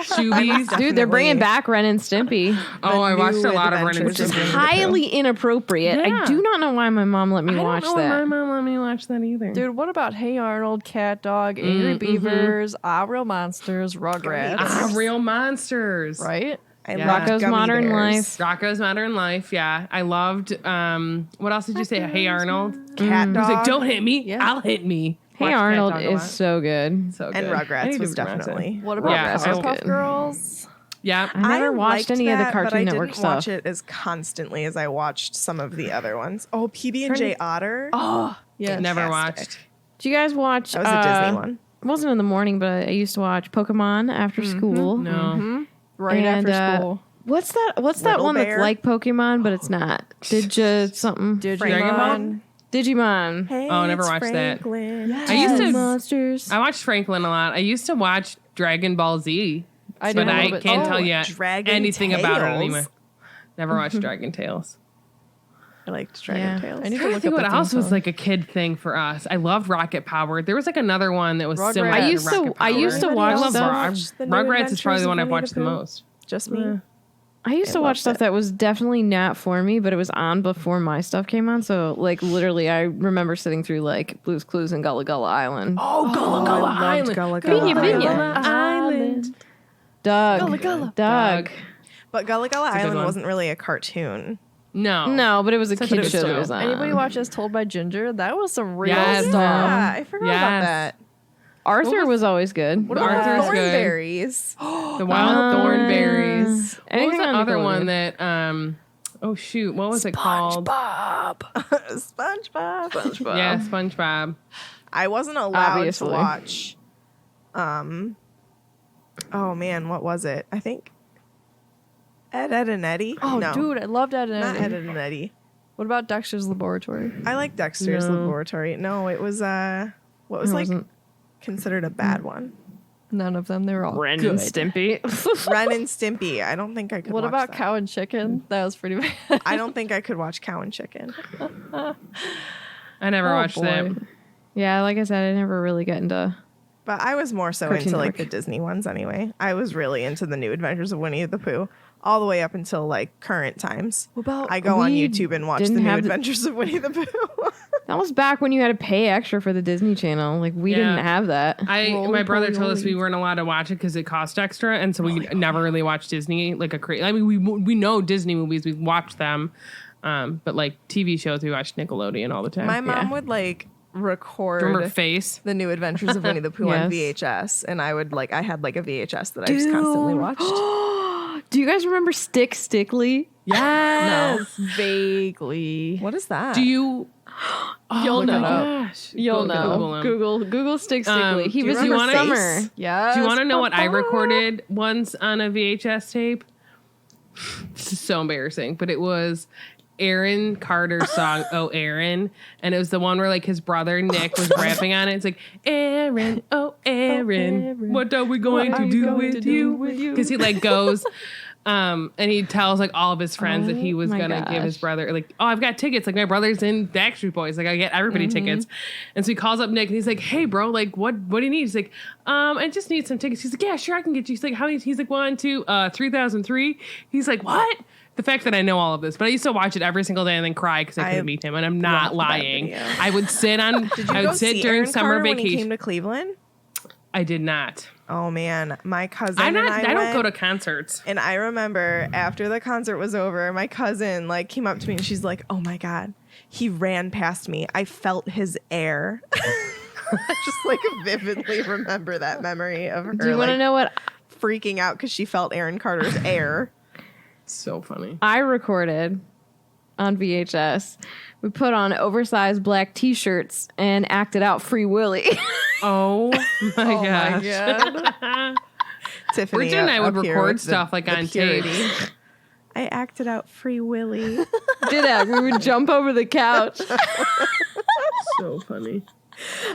Shoobies. Dude, they're bringing Definitely. back Ren and Stimpy. Oh, I watched New a lot of Ren and Adventures of Stimpy. Winnie the Pooh. Highly inappropriate. Yeah. I do not know why my mom let me I don't watch know why my that. mom let me watch that either. Dude, what about Hey Arnold, Cat Dog, Angry Beavers, Ah Real Monsters, Rugrats? Ah, Real Monsters. Right? I Yeah. loved Rocco's Gummy Modern Bears. Life. Rocco's Modern Life. Yeah, I loved. What else did you say? Hey Arnold. Cat He was Dog like, "Don't hit me. Yeah. I'll hit me." Hey Watched Cat Arnold Dog a is lot. so good. So and good. I need Rugrats to was rewatch it. definitely. What about Yeah, so Powerpuff good. Girls? Yeah. I never watched liked any of the that, Cartoon but I Network didn't stuff. watch it as constantly as I watched some of the other ones. Oh, PB&J Otter. Oh, yeah. Never Fantastic. watched. Do you guys watch? That was a Disney one. It wasn't in the morning, but I used to watch Pokemon after school. No. Right And, after school. What's that Little one Bear? that's like Pokemon, but it's not? something. Dragon Ball? Digimon. Hey, Oh, never it's watched that. Franklin. I used to. Monsters. I watched Franklin a lot. I used to watch Dragon Ball Z, I but did a I little bit. can't Oh, tell you Dragon anything about it Tales. anymore. Never watched Dragon Tales. I liked Dragon Yeah. Tales. I need to I look think up what the else theme was song. like a kid thing for us. I loved Rocket Power. There was like another one that was Rugrats. similar. I used to to. Rocket I Power. used to Anybody watch I love else stuff. watch the new Rugrats is probably Adventures the one of I've Winnie watched the the Pooh? most. Just me. I used to watch loved stuff it. that was definitely not for me, but it was on before my stuff came on. So, like, literally, I remember sitting through like Blue's Clues and Gullah Gullah Island. Oh, Gullah Gullah loved Island. Gullah Gullah Island. Island. Doug. Gullah Gullah. Doug. But Gullah Gullah a good Island one. wasn't really a cartoon. No. No, but it was a Such a kid good show that show. was on. Anybody watch As Told by Ginger? That was some real Yes. stuff. Yeah, I forgot about Yes. that. Arthur was always good. What Arthur's good. Thornberries. The Wild Thornberries. What was Anything the on other Nickelodeon. one that? Oh shoot! What was it called? SpongeBob. Yeah, SpongeBob. I wasn't allowed Obviously. to watch. Oh man, what was it? I think Ed, and Eddie. Oh, no, dude, I loved Ed and not Eddie. Ed and Eddie. What about Dexter's Laboratory? I like Dexter's No. Laboratory. No, it was what was It like wasn't. considered a bad one? None of them. They were all Ren good. and Stimpy. Ren and Stimpy. I don't think I could. What watch about that. Cow and Chicken? That was pretty bad. I don't think I could watch Cow and Chicken. I never Oh, watched boy. that. Yeah, like I said, I never really got into. But I was more so Cartoon into like the Network. Disney ones anyway. I was really into the New Adventures of Winnie the Pooh all the way up until like current times. What about I go on We YouTube and watch the didn't New have the- Adventures of Winnie the Pooh. That was back when you had to pay extra for the Disney Channel. Like we Yeah. didn't have that. My brother told us we weren't allowed to watch it because it cost extra, and so we never really watched Disney like a crazy. I mean, we know Disney movies, we watched them, but like TV shows, we watched Nickelodeon all the time. My mom Yeah. would like record Do you remember Face? the New Adventures of Winnie the Pooh on Yes. VHS, and I had like a VHS that I just constantly watched. Do you guys remember Stickly? Yes. vaguely? What is that? Do you? You'll my know. gosh. You'll know. Google him. Google Stickly. He do was you in wanna- summer. Yes. Do you want to know what I recorded once on a VHS tape? This is so embarrassing, but it was Aaron Carter's song, Oh Aaron. And it was the one where like his brother Nick was rapping on it. It's like, Aaron, oh Aaron, what are we going to do with you? Because he like goes, and he tells like all of his friends that he was my gonna give his gosh. brother like, oh, I've got tickets. Like my brother's in Backstreet Boys. Like I get everybody tickets. And so he calls up Nick and he's like, hey bro, like what do you need? He's like, I just need some tickets. He's like, yeah, sure, I can get you. He's like, how many? He's like, 1, 2, 3003. He's like, what? The fact that I know all of this, but I used to watch it every single day and then cry because I couldn't meet him. And I'm not loved that lying. video. I would sit on. Did you I go would sit see during Aaron summer Carter when he vacation. came to Cleveland? I did not. Oh man, my cousin I'm and not. I don't went, go to concerts. And I remember after the concert was over, my cousin like came up to me and she's like, "Oh my god, he ran past me. I felt his air." I just like vividly remember that memory of her. Do you want to like, know what freaking out because she felt Aaron Carter's air? So funny. I recorded on VHS? We put on oversized black T-shirts and acted out Free Willy. Oh my gosh. Tiffany, Bridget and I would up here record with the- stuff like the on purity. tape. I acted out Free Willy. Did that? We would jump over the couch. So funny.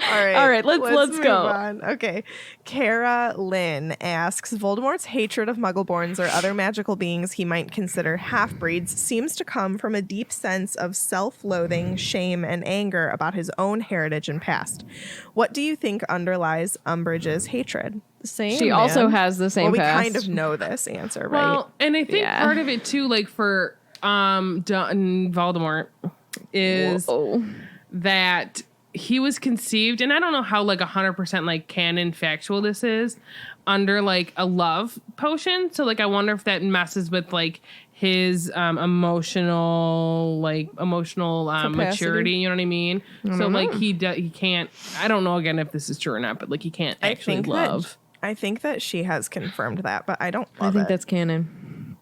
All right, let's move go. on. Okay. Kara Lynn asks, Voldemort's hatred of Muggleborns or other magical beings he might consider half-breeds seems to come from a deep sense of self-loathing, shame, and anger about his own heritage and past. What do you think underlies Umbridge's hatred? Same. She also has the same Well, we past. kind of know this answer, right? Well, and I think Yeah. part of it too, like for Voldemort, is Whoa. that he was conceived, and I don't know how like 100% like canon factual this is, under like a love potion. So like I wonder if that messes with like his emotional maturity. You know what I mean? So like he can't. I don't know again if this is true or not, but like he can't actually love. I think that she has confirmed that, but I don't I love think it. that's canon.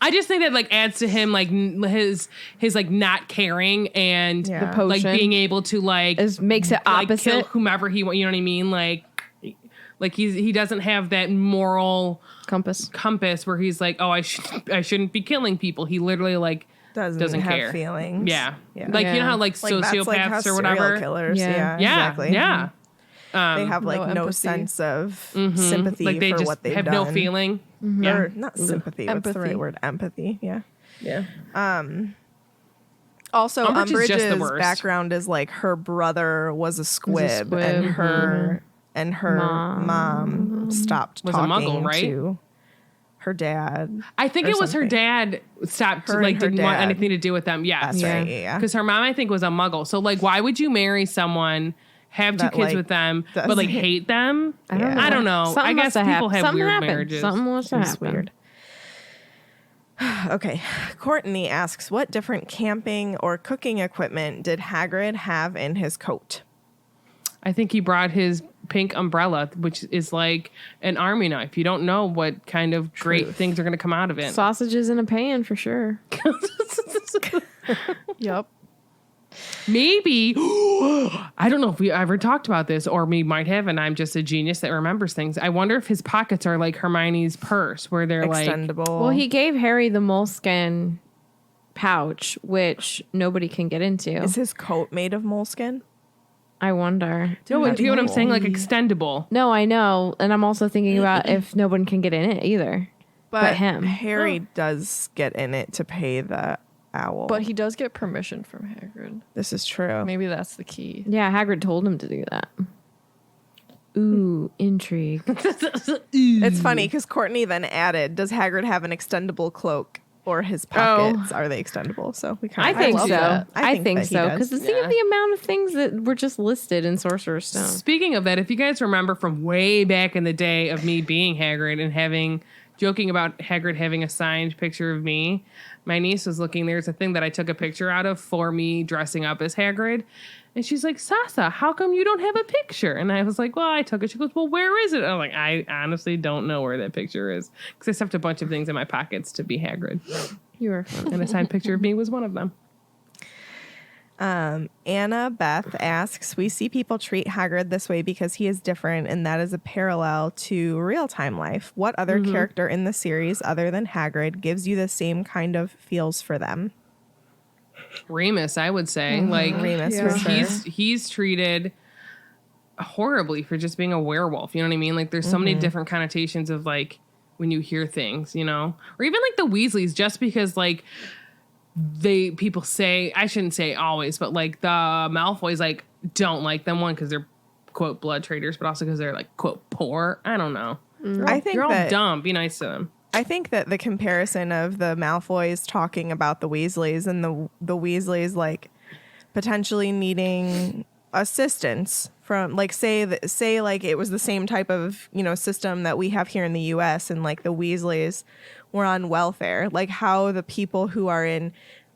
I just think that like adds to him like his like not caring and Yeah. The like potion being able to like makes it like opposite. kill whomever he want. You know what I mean? Like he doesn't have that moral compass. where he's like, oh, I shouldn't be killing people. He literally like doesn't have care. feelings. Yeah. Yeah. Like you know how like Like, that's sociopaths like how or whatever. serial killers. Yeah. Yeah, Exactly. yeah. They have like No no empathy. sense of sympathy Like they for just what they've have done. no feeling. Or not sympathy. What's the Empathy. right word? Empathy. Yeah. Yeah. Also, Umbridge is just the Umbridge's worst. background is like her brother was a squib, squib, and her mom stopped Was a talking muggle, right? to her dad. I think or it was her something. dad stopped Her like and her didn't want dad. anything to do with them. Yes. That's right. Yeah. Because her mom, I think, was a muggle. So, like, why would you marry someone, have two That, kids like, with them, but, doesn't- like, hate them? Yeah. I don't know. Something I guess must have people happened. have Something weird happened. marriages. Something must have It's happened. weird. Okay. Courtney asks, what different camping or cooking equipment did Hagrid have in his coat? I think he brought his pink umbrella, which is like an army knife. You don't know what kind of great things are going to come out of it. Sausages in a pan for sure. Yep. Maybe I don't know if we ever talked about this, or we might have, and I'm just a genius that remembers things. I wonder if his pockets are like Hermione's purse, where they're like, Extendable. Well, he gave Harry the moleskin pouch, which nobody can get into. Is his coat made of moleskin? I wonder. no, do you know what I'm cool. saying? Like extendable. No, I know. And I'm also thinking about if no one can get in it either. But him. Harry does get in it to pay the owl. But he does get permission from Hagrid. This is true. Maybe that's the key. Yeah, Hagrid told him to do that. Ooh, intrigue. It's funny because Courtney then added, does Hagrid have an extendable cloak or his pockets? Are they extendable? So we kind I of think love so. that. I think that he so. does. Because think of the amount of things that were just listed in Sorcerer's Stone. Speaking of that, if you guys remember from way back in the day of me being Hagrid and joking about Hagrid having a signed picture of me, my niece was looking. There's a thing that I took a picture out of for me dressing up as Hagrid. And she's like, Sasa, how come you don't have a picture? And I was like, well, I took it. She goes, well, where is it? I'm like, I honestly don't know where that picture is. Because I stuffed a bunch of things in my pockets to be Hagrid. You were fun. And a signed picture of me was one of them. Anna Beth asks, we see people treat Hagrid this way because he is different, and that is a parallel to real-time life. What other character in the series other than Hagrid gives you the same kind of feels for them? Remus, I would say. Like, Remus, for sure. he's treated horribly for just being a werewolf. You know what I mean? Like, there's so many different connotations of, like, when you hear things, you know? Or even, like, the Weasleys, just because, like, people say, I shouldn't say always, but, like, the Malfoys, like, don't like them. One, because they're, quote, blood traders, but also because they're, like, quote, poor. I don't know. I think You're all that dumb. Be nice to them. I think that the comparison of the Malfoys talking about the Weasleys and the Weasleys like potentially needing assistance from like say like it was the same type of, you know, system that we have here in the US, and like the Weasleys were on welfare, like how the people who are in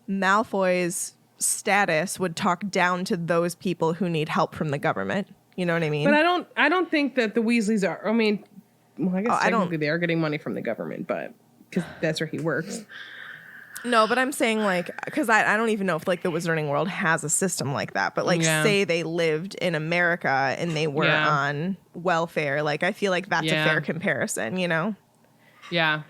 Malfoy's status would talk down to those people who need help from the government. You know what I mean? But I don't think that the Weasleys are, I mean, well, I guess I don't- technically they are getting money from the government, but because that's where he works. No, but I'm saying like, because I don't even know if like the Wizarding World has a system like that, but like Yeah. say they lived in America and they were Yeah. on welfare, like I feel like that's Yeah. a fair comparison, you know? Yeah.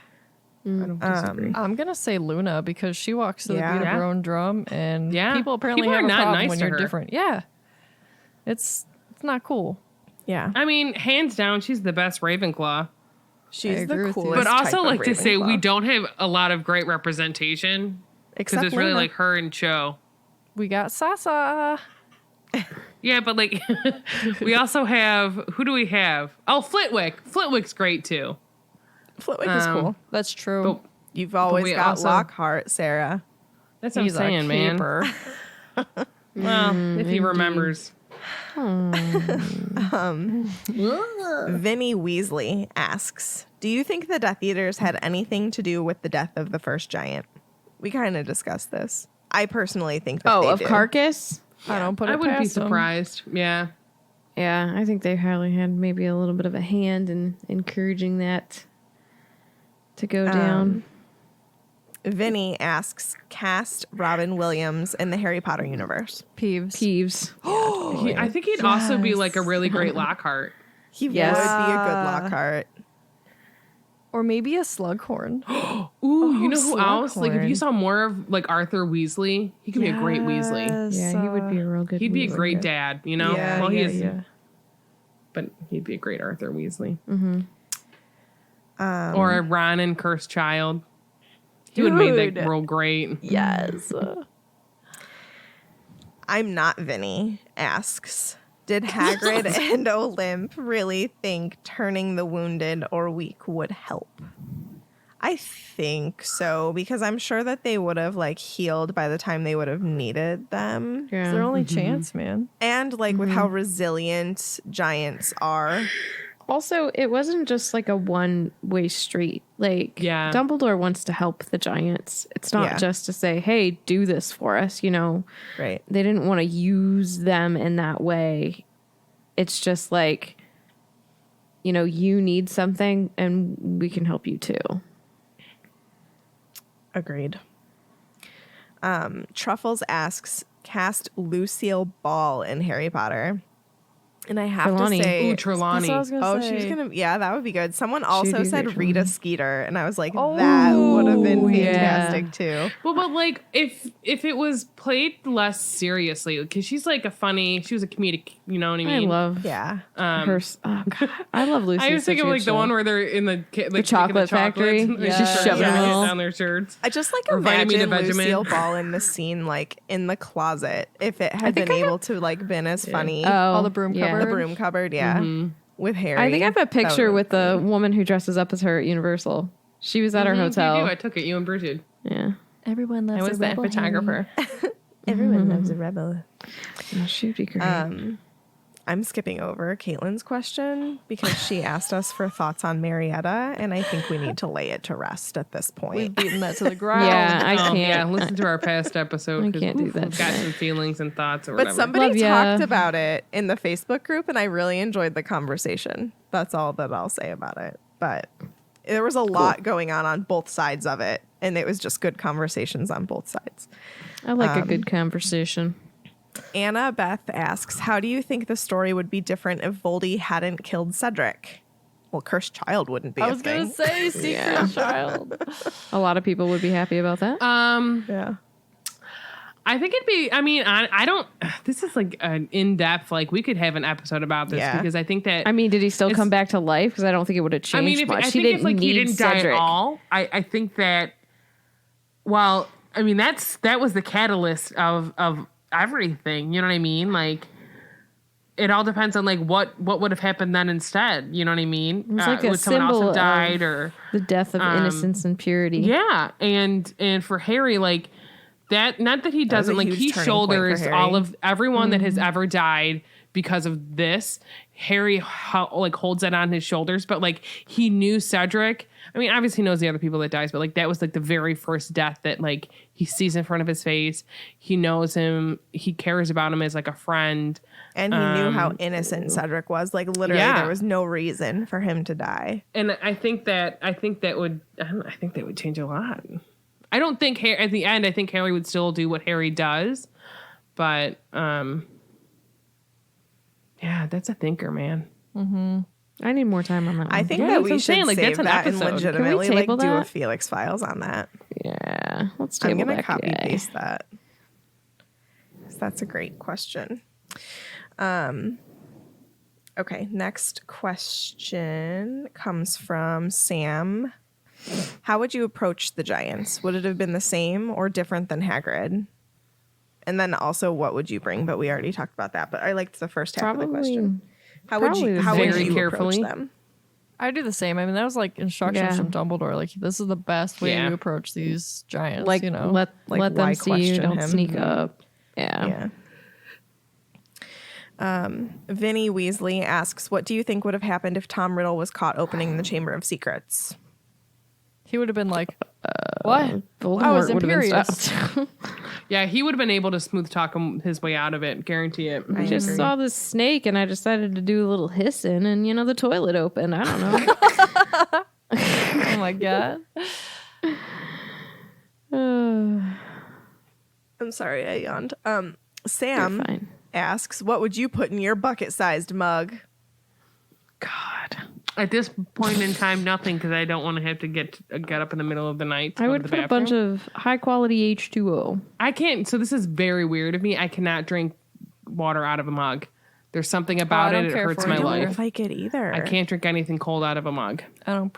I don't disagree. I'm gonna say Luna because she walks to the Yeah. beat of Yeah. her own drum, and Yeah. people apparently People are have a not problem nice when to you're her. different. Yeah, it's not cool. Yeah. I mean, hands down, she's the best Ravenclaw. She's agree the with you. coolest. But also, type of like to say, we Ravenclaw. don't have a lot of great representation because Except it's really Luna. like her and Cho. We got Sasa. Yeah, but like we also have, who do we have? Oh, Flitwick. Flitwick's great too. Flitwick is cool. That's true. But You've always we got also- Lockhart, Sarah. that's what He's I'm saying, a man. keeper. Well, if he remembers. Vinny Weasley asks, do you think the Death Eaters had anything to do with the death of the first giant? We kind of discussed this. I personally think that Oh, they of did. Karkus? I don't put it I wouldn't be past him. surprised. Yeah. Yeah, I think they probably had maybe a little bit of a hand in encouraging that to go down. Vinny asks, cast Robin Williams in the Harry Potter universe. Peeves. I think he'd also be like a really great Lockhart. He Yes. would be a good Lockhart. Or maybe a Slughorn. Ooh, you know who else? Like, if you Slughorn. saw more of like Arthur Weasley, he could be a great Weasley. Yeah, he would be a real good. He'd be a Weasley. great dad, you know? Yeah, well, he is, Yeah. but he'd be a great Arthur Weasley. Um, Or a Ron and Cursed Child. He would have made that Dude. role great. Yes. I'm not Vinny asks, did Hagrid and Olymp really think turning the wounded or weak would help? I think so, because I'm sure that they would have like healed by the time they would have needed them. It's Yeah. their only chance, man. And like with how resilient giants are. Also, it wasn't just like a one-way street. Like, Yeah. Dumbledore wants to help the giants. It's not Yeah. just to say, hey, do this for us, you know. Right. They didn't want to use them in that way. It's just like, you know, you need something and we can help you too. Agreed. Truffles asks, cast Lucille Ball in Harry Potter. And I have Trelawney. to say, Ooh, That's what I Trelawney. was gonna say. she's gonna, yeah, that would be good. Someone also be said great Rita Trelawney. Skeeter, and I was like, that would have been yeah. fantastic too. Well, but like if it was played less seriously, because she was a comedic, you know what I I mean? love Yeah. her. Oh, God. I love Lucy. I was thinking of like the one where they're in the chocolate factory. Yeah. Just shoving them all. down their shirts. I just like Or Vitamin imagine to Vegemin. Lucille Ball in the scene, like in the closet, if it had been able to like been as funny. Oh, the broom yeah. cupboard. The broom cupboard, yeah. With Harry. I think I have a That picture would've with been the woman who dresses up as her at Universal. She was at her You hotel. do. I took it. You and Bridget. Yeah. Everyone loves I was a that rebel photographer. Everyone loves a rebel. Oh, she'd be great. I'm skipping over Caitlin's question because she asked us for thoughts on Marietta, and I think we need to lay it to rest at this We've point. beaten that to the ground. yeah, I can't. Yeah, listen to our past episode. I 'cause, can't do oof, that we've got today. some feelings and thoughts or But whatever. somebody Love ya. talked about it in the Facebook group, and I really enjoyed the conversation. That's all that I'll say about it. But there was a lot going on both sides of it, and it was just good conversations on both sides. I like a good conversation. Anna Beth asks, how do you think the story would be different if Voldy hadn't killed Cedric? Well, Cursed Child wouldn't be I a was going thing. to say secret child. A lot of people would be happy about that. Yeah. I think it'd be. I mean, I don't. This is like an in depth. Like we could have an episode about this Yeah. because I think that. I mean, did he still it's- come back to life? Because I don't think it would have changed I mean, if, much. I He think didn't if like need he didn't die Cedric. at all, I think that. Well, I mean that was the catalyst of everything. You know what I mean? Like, it all depends on like what would have happened then instead. You know what I mean? It was like a would someone else symbol have died of or the death of innocence and purity. yeah, and for Harry, like that. Not that he was a doesn't like huge he turning point for shoulders Harry. all of everyone that has ever died because of this. Harry holds that on his shoulders, but like he knew Cedric. I mean, obviously he knows the other people that dies, but like that was like the very first death that like he sees in front of his face. He knows him. He cares about him as like a friend. And he knew how innocent Cedric was. Like, literally, Yeah. there was no reason for him to die. And I think that would change a lot. I don't think Harry, at the end, I think Harry would still do what Harry does, but yeah, that's a thinker, man. I need more time on that one. I think Yeah, that that's what we I'm should saying, like, save that's an that and episode. Can we legitimately like table do a that? Felix Files on that. Yeah, let's I'm table gonna that copy guy. paste that. 'Cause that's a great question. Okay, next question comes from Sam. How would you approach the giants? Would it have been the same or different than Hagrid? And then also, what would you bring? But we already talked about that. But I liked the first half of the question. How would probably you? How would very you carefully. approach them? I do the same. I mean, that was like instructions Yeah. from Dumbledore. Like, this is the best way Yeah. to approach these giants. Like, you know, let Like, let why them see you. question Don't him? sneak up. Yeah. Vinny Weasley asks, what do you think would have happened if Tom Riddle was caught opening the Chamber of Secrets? he would have been like, "What? Voldemort I was would have been imperious." stopped. Yeah, he would have been able to smooth talk his way out of it. Guarantee it. I just agree. saw this snake and I decided to do a little hissing and the toilet opened. I don't know. Oh my god!" I'm sorry, I yawned. Sam You're fine. asks, what would you put in your bucket-sized mug? God. At this point in time, nothing, because I don't want to have to get up in the middle of the night to I go would to the put a bunch bathroom. of high quality H2O. I can't. So this is very weird of me. I cannot drink water out of a mug. There's something about don't it. It care hurts for my it I either. don't life. like it either. I can't drink anything cold out of a mug. I don't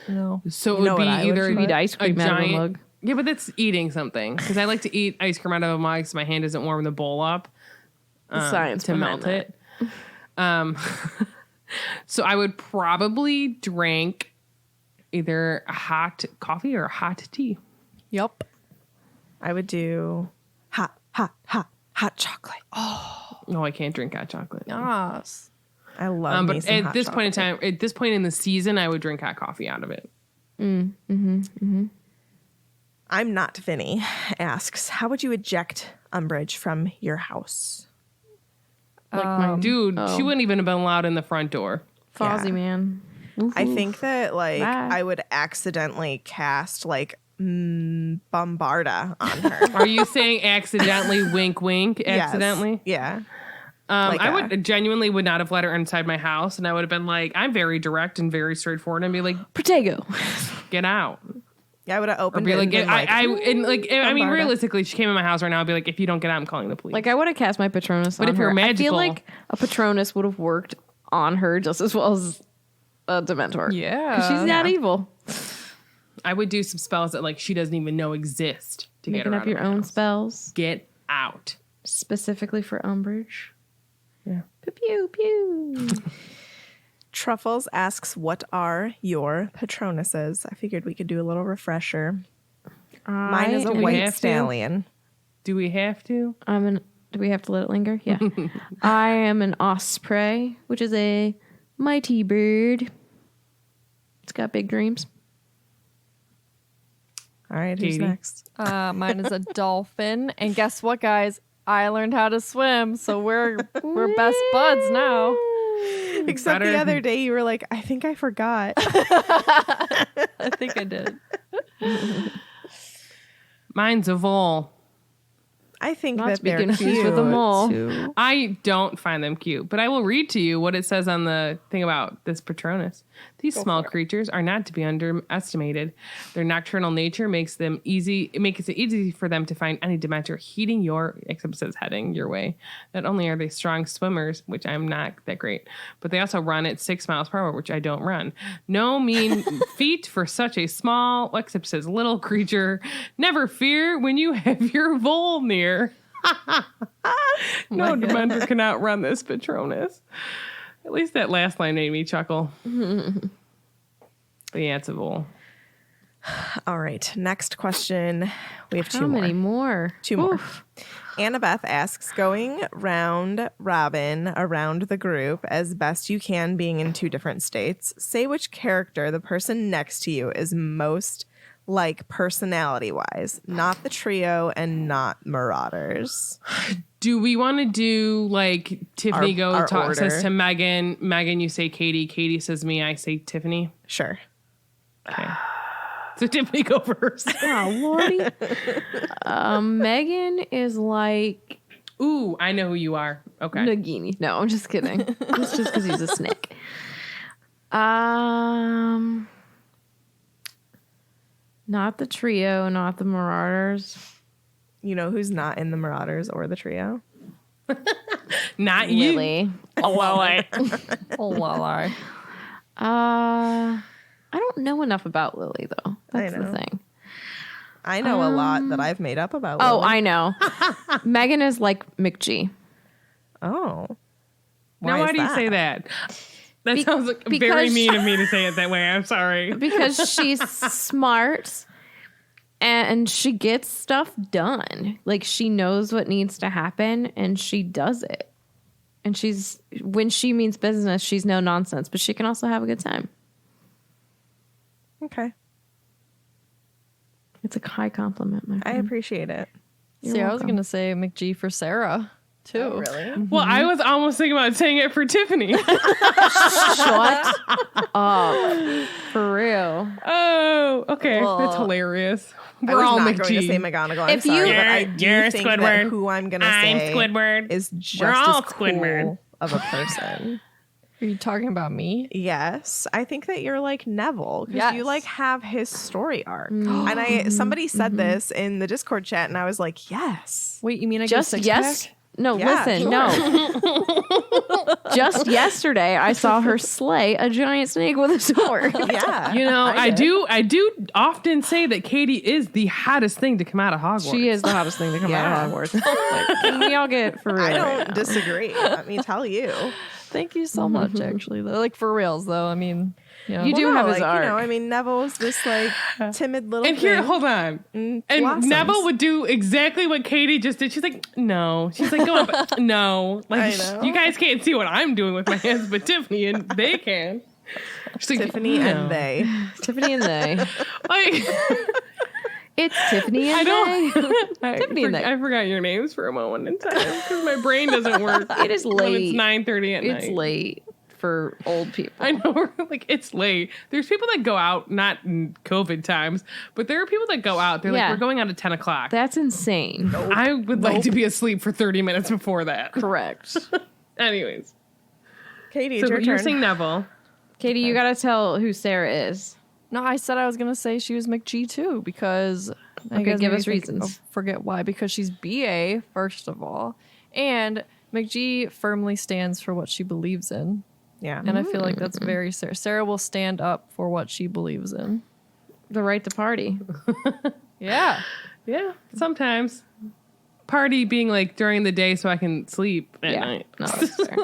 know. So it You know would be what I would either put? Eat ice cream out of a giant mug. Yeah, but that's eating something, because I like to eat ice cream out of a mug so my hand doesn't warm the bowl up Science to behind melt that. it. So I would probably drink either a hot coffee or a hot tea. Yup. I would do hot chocolate. Oh, No, I can't drink hot chocolate. Yes. I love me But some at hot this point in chocolate. time, at this point in the season, I would drink hot coffee out of it. I'm not Vinny asks, how would you eject Umbridge from your house? Like my Dude, she wouldn't even have been allowed in the front door. Fozzie Yeah. man. I think that Bye. I would accidentally cast Bombarda on her. Are you saying accidentally wink wink? Yes. Accidentally? Yeah. I would genuinely would not have let her inside my house, and I would have been like, I'm very direct and very straightforward, and be like, Protego. get out. I would have Or opened be it like, and been I mean, Bombarda. realistically, she came in my house right now. I'd be like, if you don't get out, I'm calling the police. Like I would have cast my Patronus But on if you're her. I feel magical- like a Patronus would have worked on her just as well as a Dementor. 'Cause Yeah. she's not evil. I would do some spells that like she doesn't even know exist to get Making her up out of your my own house. spells Get out. specifically for Umbridge. Yeah. Pew pew pew. Truffles asks, what are your Patronuses? I figured we could do a little refresher. Mine is a Do we white have to? stallion. Do we have to? Do we have to let it linger? Yeah. I am an osprey, which is a mighty bird. It's got big dreams. All right, who's Katie. next? Mine is a dolphin. And guess what, guys? I learned how to swim, so we're best buds now. Except better. the other day you were like, I think I forgot. I think I did. Mine's a vole. I think Not that to be they're confused cute. with a mole. I don't find them cute, but I will read to you what it says on the thing about this Patronus. These small creatures are not to be underestimated. Their nocturnal nature makes it easy for them to find any Dementor except it says heading your way. Not only are they strong swimmers, which I'm not that great, but they also run at 6 miles per hour, which I don't run. No mean feat for such a small, except it says little creature. Never fear when you have your vole near. No Dementor can outrun this Patronus. At least that last line made me chuckle. But yeah, it's a vole. All right, next question. We have How two many more. more? Two more. Annabeth asks, going round robin around the group as best you can, being in two different states, say which character the person next to you is most like personality-wise, not the trio and not Marauders. Do we want to do like Tiffany Our order. says to Megan, Megan, you say Katie, Katie says me, I say Tiffany. Sure. Okay. So Tiffany, go first. Oh, Lordy. Megan is like Ooh, I know who you are. Okay. Nagini. No, I'm just kidding. It's just because he's a snake. Not the trio, not the Marauders. You know who's not in the Marauders or the trio? Not you. Lily. Lily. Oh, Lala. I don't know enough about Lily though. That's the know. thing. I know a lot that I've made up about Oh, Lily. I know. Megan is like McG. Oh. Now, why do you say that? That sounds like very because- mean of me to say it that way. I'm sorry. Because she's smart and she gets stuff done. Like she knows what needs to happen and she does it. And when she means business, she's no nonsense, but she can also have a good time. Okay. It's a high compliment, my I friend. appreciate it. See, I was welcome. going to say McG for Sarah, too. Really? Well, I was almost thinking about saying it for Tiffany. Shut up. For real. Oh, okay. Well- That's hilarious. I was all not going to McGee. say McGonagall. I'm If you- sorry, but I do You're think that Squidward. who I'm going to I'm say Squidward. is just We're all as cool Squidward. of a person. Are you talking about me? Yes, I think that you're like Neville because you Yes. like have his story arc. And somebody said this in the Discord chat, and I was like, yes. Wait, you mean I Just get a yes. six-pack? No, Yeah, listen, sure. no. Just yesterday, I saw her slay a giant snake with a sword. Yeah, You know, I did. do often say that Katie is the hottest thing to come out of Hogwarts. She is the hottest thing to come out of Hogwarts. Like, can we all get for real? I don't right now? disagree. Let me tell you. Thank you so much, actually. Though. Like, for reals, though. I mean, yeah. You do have his like, arc. You know, I mean, Neville's this like timid little And here, thing. hold on. And blossoms. Neville would do exactly what Katie just did. She's like, no. She's like, go on, but no. Like, I know. you guys can't see what I'm doing with my hands, but Tiffany and they can. She's like, Tiffany no. and they. Tiffany and they. Like, It's Tiffany and I they. don't. Tiffany and they. I forgot your names for a moment in time because my brain doesn't work. It is when late. it's 9:30 at night. It's late for old people. I know, like it's late. There's people that go out, not in COVID times, but there are people that go out. They're Yeah. like, we're going out at 10 o'clock. That's insane. I would like to be asleep for 30 minutes before that. Correct. Anyways, Katie, so it's your you're turn. saying Neville. Katie, you gotta tell who Sarah is. No, I said I was gonna say she was McG too because Okay, guys give made us me think- reasons. forget why? Because she's BA first of all, and McG firmly stands for what she believes in, Yeah. and I feel like that's very Sarah. Sarah will stand up for what she believes in. The right to party. Yeah, Yeah, sometimes. Party being like during the day so I can sleep at night. No, that's fair.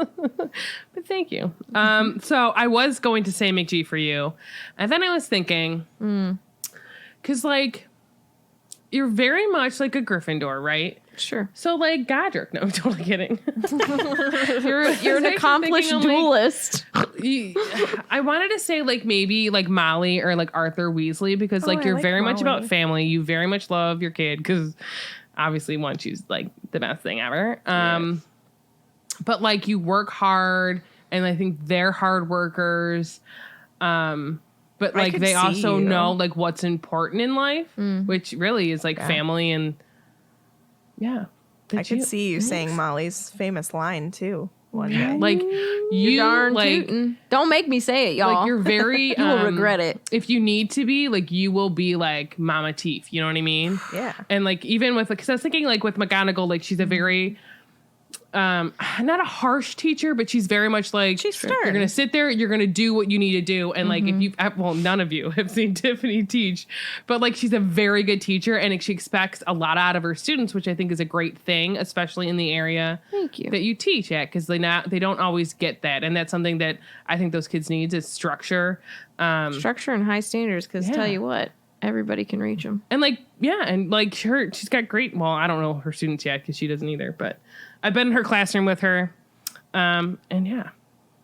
But thank you. So I was going to say McG for you. And then I was thinking, because like, you're very much like a Gryffindor, right? Sure. So like Godric. No, I'm totally kidding. You're an actually accomplished thinking, I'm like, duelist. I wanted to say like maybe like Molly or like Arthur Weasley because like I you're like very much Molly. about family. You very much love your kid because obviously one, she's like the best thing ever. But like you work hard and I think they're hard workers. But like could they see also you. know like what's important in life, which really is like family and yeah. I could see you saying Molly's famous line too one day. like you Darn like tootin'. Don't make me say it, y'all. like you're very You will regret it. if you need to be like you will be like Mama Teeth, you know what I mean? Yeah. And like even with because I was thinking like with McGonagall, like she's a very not a harsh teacher, but she's very much like She's stern. you're gonna sit there, you're gonna do what you need to do, and like if you well none of you have seen Tiffany teach, but like she's a very good teacher and like, she expects a lot out of her students, which I think is a great thing, especially in the area Thank you. that you teach at, because they don't always get that, and that's something that I think those kids need is structure. Structure and high standards, because Yeah. tell you what, everybody can reach them. And like, yeah, and like she's got great. Well, I don't know her students yet because she doesn't either. But I've been in her classroom with her, and yeah,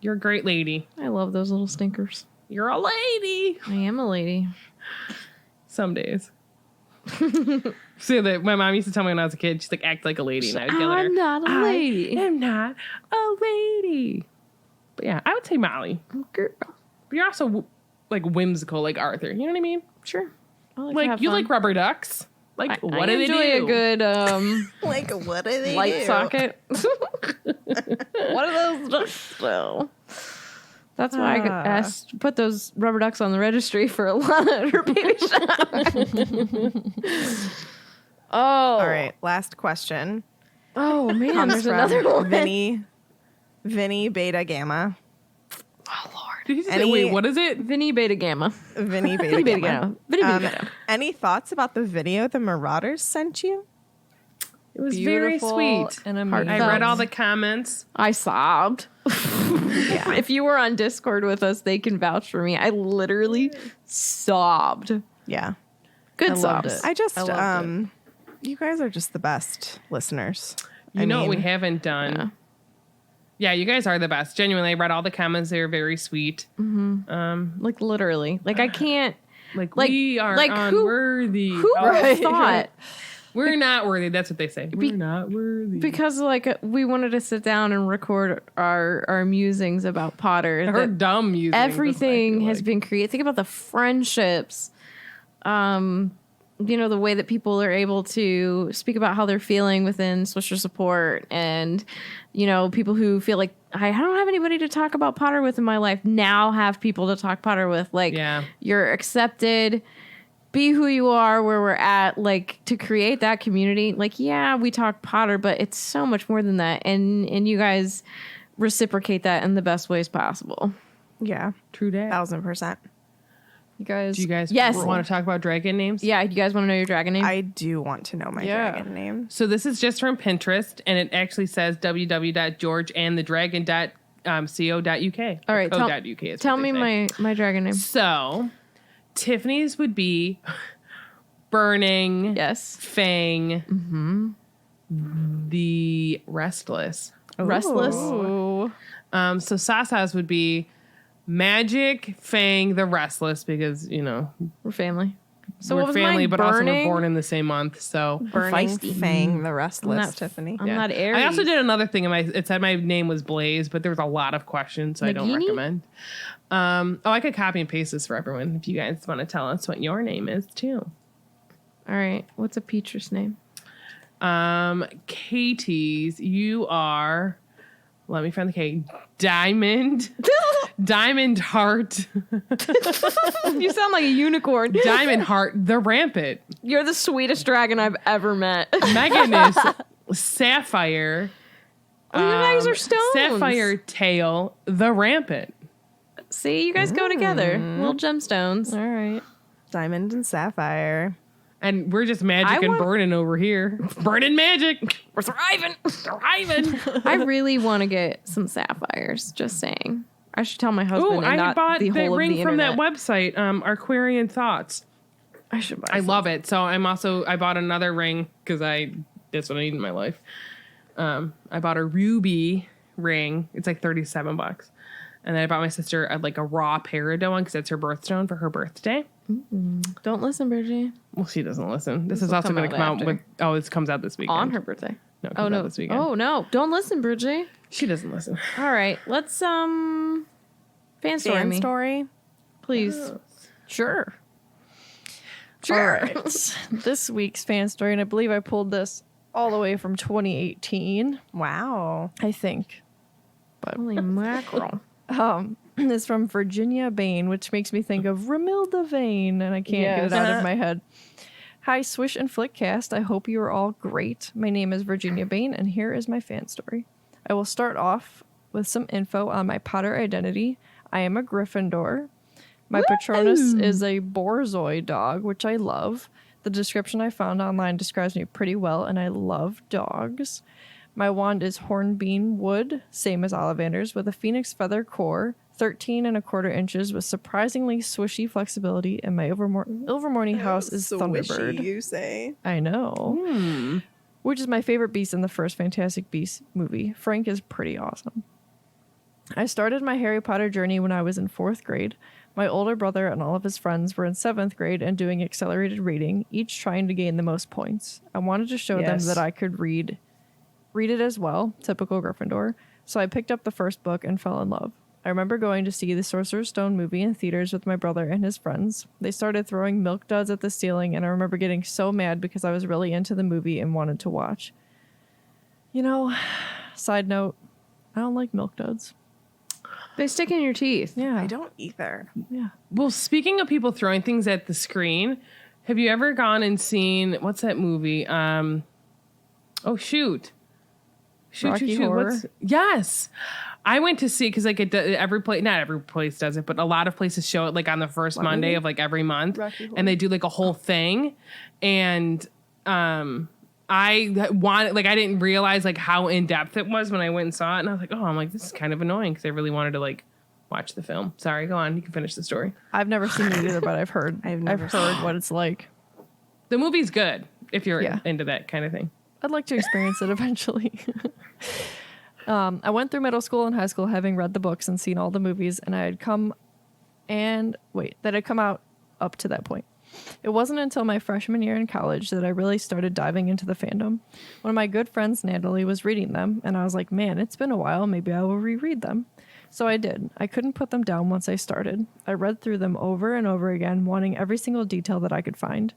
you're a great lady. I love those little stinkers. You're a lady. I am a lady. Some days. So that my mom used to tell me when I was a kid, she's like, act like a lady, and I would yell at her. I'm not a lady. I am not a lady. But yeah, I would say Molly. Girl. But you're also like whimsical, like Arthur. You know what I mean? Sure. I like, to Like have you fun. like rubber ducks. Like what I do they enjoy do? a good Like, what do they light do? socket. What are those ducks though? That's why I asked put those rubber ducks on the registry for a lot of her baby shop. Oh, All right, last question. Oh man, Comes there's from another one. Vinny Beta Gamma. Did you say, Any- wait, what is it? Vinny Beta Gamma. Vinny Beta Vinny Beta Gamma. Gamma. Vinny Beta Gamma. Any thoughts about the video the Marauders sent you? It was very beautiful sweet. and I amazing. read all the comments. I sobbed. If you were on Discord with us, they can vouch for me. I literally sobbed. Yeah. Good loved sobs. it. I just, I loved you guys are just the best listeners. You know what we haven't done? Yeah, you guys are the best. Genuinely, I read all the comments. They were very sweet. Like literally. Like I can't. Like Like- we are like who- unworthy. Who would have thought? We're not worthy. That's what they say. We're not worthy. Because like we wanted to sit down and record our musings about Potter. Her that dumb music. everything has been created. Think about the friendships, the way that people are able to speak about how they're feeling within Swisher support, and people who feel like I don't have anybody to talk about Potter with in my life now have people to talk Potter with. Like, you're accepted, be who you are, where we're at, like, to create that community. Like, yeah, we talk Potter, but it's so much more than that, and you guys reciprocate that in the best ways possible. Yeah. True that. 1000%. You guys. Do you guys Yes. want to talk about dragon names? Yeah, you guys want to know your dragon name? I do want to know my dragon name. So this is just from Pinterest, and it actually says www.georgeandthedragon.co.uk. All right, co.uk tell me my dragon name. So Tiffany's would be Burning. Yes. Fang. The Restless. Restless. Ooh. So Sasa's would be Magic, Fang, the Restless, because, We're family. So we're what was family, mine? but also we're Burning? born in the same month. So Burning feisty. Fang the Restless, not- Tiffany. I'm not Aries. I also did another thing. It said my name was Blaze, but there was a lot of questions, so I don't Nagini? recommend. I could copy and paste this for everyone if you guys want to tell us what your name is too. All right. What's a Petrus name? Katie's, you are. Let me find the K. Diamond. Diamond Heart. You sound like a unicorn. Diamond Heart. The Rampant. You're the sweetest dragon I've ever met. Megan is Sapphire. You guys are stones. Sapphire Tail. The Rampant. See, you guys go together. Little gemstones. All right. Diamond and Sapphire. And we're just magic and burning over here. Burning magic. We're thriving. Thriving. I really want to get some sapphires. Just saying. I should tell my husband. Oh, and I not bought the that whole of ring the from that internet. website, Aquarian Thoughts. I should buy. I love it. So I bought another ring because that's what I need in my life. I bought a ruby ring. It's like $37. And then I bought my sister a raw peridot one because that's her birthstone for her birthday. Don't listen, Bridgie. Well, she doesn't listen. This is will also come going to out come out after. with. Oh, this comes out this weekend. On her birthday. No, it Oh comes no. out this weekend. Oh no. Don't listen, Bridgie. She doesn't listen. All right. Let's fan story Fan me, story. please. Sure. Sure. All right. This week's fan story, and I believe I pulled this all the way from 2018, Wow. I think. Holy mackerel. Is from Virginia Bain, which makes me think of Romilda Vane, and I can't get it out of my head. Hi, Swish and Flick cast. I hope you are all great. My name is Virginia Bain, and here is my fan story. I will start off with some info on my Potter identity. I am a Gryffindor. My Patronus is a Borzoi dog, which I love. The description I found online describes me pretty well, and I love dogs. My wand is hornbeam wood, same as Ollivander's, with a phoenix feather core, 13¼ inches, with surprisingly swishy flexibility, and my Ilvermorny house is Thunderbird. You say. I know. Which is my favorite beast in the first Fantastic Beasts movie. Frank is pretty awesome. I started my Harry Potter journey when I was in 4th grade. My older brother and all of his friends were in 7th grade and doing accelerated reading, each trying to gain the most points. I wanted to show them that I could read it as well, typical Gryffindor. So I picked up the first book and fell in love. I remember going to see the Sorcerer's Stone movie in theaters with my brother and his friends. They started throwing milk duds at the ceiling, and I remember getting so mad because I was really into the movie and wanted to watch. Side note, I don't like milk duds. They stick in your teeth. Yeah. I don't either. Yeah. Well, speaking of people throwing things at the screen, have you ever gone and seen what's that movie? Shoot, Rocky Horror? Yes, I went to see because not every place does it, but a lot of places show it on the first Monday of every month, and they do a whole thing, and I didn't realize how in depth it was when I went and saw it, and I was this is kind of annoying because I really wanted to watch the film. Sorry, go on, you can finish the story. I've never seen it either, but I've heard. I've heard what it's like. The movie's good if you're Yeah. into that kind of thing. I'd like to experience it eventually. I went through middle school and high school having read the books and seen all the movies, and that had come out up to that point. It wasn't until my freshman year in college that I really started diving into the fandom. One of my good friends, Natalie, was reading them, and I was like, man, it's been a while. Maybe I will reread them. So I did. I couldn't put them down once I started. I read through them over and over again, wanting every single detail that I could find.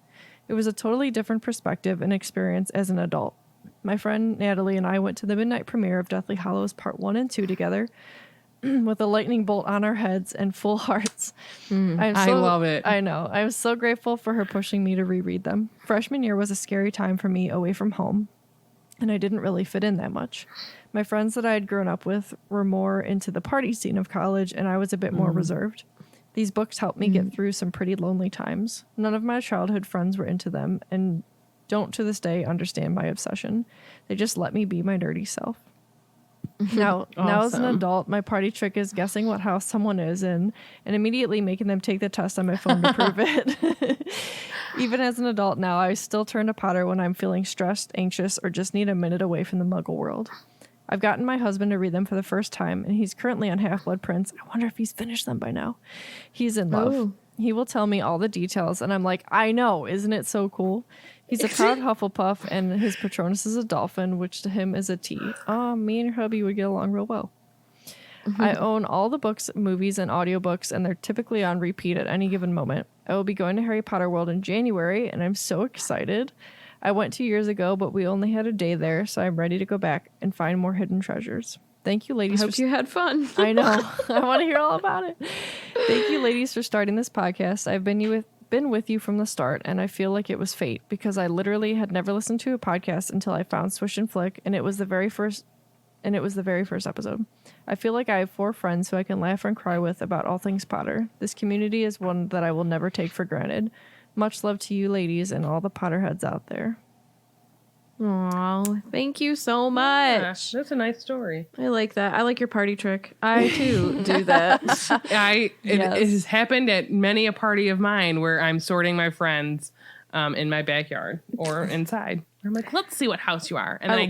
It was a totally different perspective and experience as an adult. My friend Natalie and I went to the midnight premiere of Deathly Hallows Part 1 and 2 together with a lightning bolt on our heads and full hearts. I love it. I know. I was so grateful for her pushing me to reread them. Freshman year was a scary time for me away from home, and I didn't really fit in that much. My friends that I had grown up with were more into the party scene of college, and I was a bit more reserved. These books helped me get through some pretty lonely times. None of my childhood friends were into them, and don't to this day understand my obsession. They just let me be my nerdy self. Now as an adult, my party trick is guessing what house someone is in and immediately making them take the test on my phone to prove it. Even as an adult now, I still turn to Potter when I'm feeling stressed, anxious, or just need a minute away from the Muggle world. I've gotten my husband to read them for the first time, and he's currently on Half-Blood Prince. I wonder if he's finished them by now. He's in love. Oh. He will tell me all the details, and I'm like, I know, isn't it so cool? He's a proud Hufflepuff, and his Patronus is a dolphin, which to him is a T. Me and your hubby would get along real well. I own all the books, movies, and audiobooks, and they're typically on repeat at any given moment. I will be going to Harry Potter World in January, and I'm so excited. I went 2 years ago, but we only had a day there, so I'm ready to go back and find more hidden treasures. Thank you, ladies. Hope you had fun. I know. I want to hear all about it. Thank you, ladies, for starting this podcast. I've been with you from the start, and I feel like it was fate because I literally had never listened to a podcast until I found Swish and Flick, and it was the very first episode. I feel like I have 4 friends who I can laugh and cry with about all things Potter. This community is one that I will never take for granted. Much love to you, ladies, and all the Potterheads out there. Aw, thank you so Yeah, much. that's a nice story. I like that. I like your party trick. I too do that. It has happened at many a party of mine where I'm sorting my friends in my backyard or inside. I'm like, let's see what house you are. And then I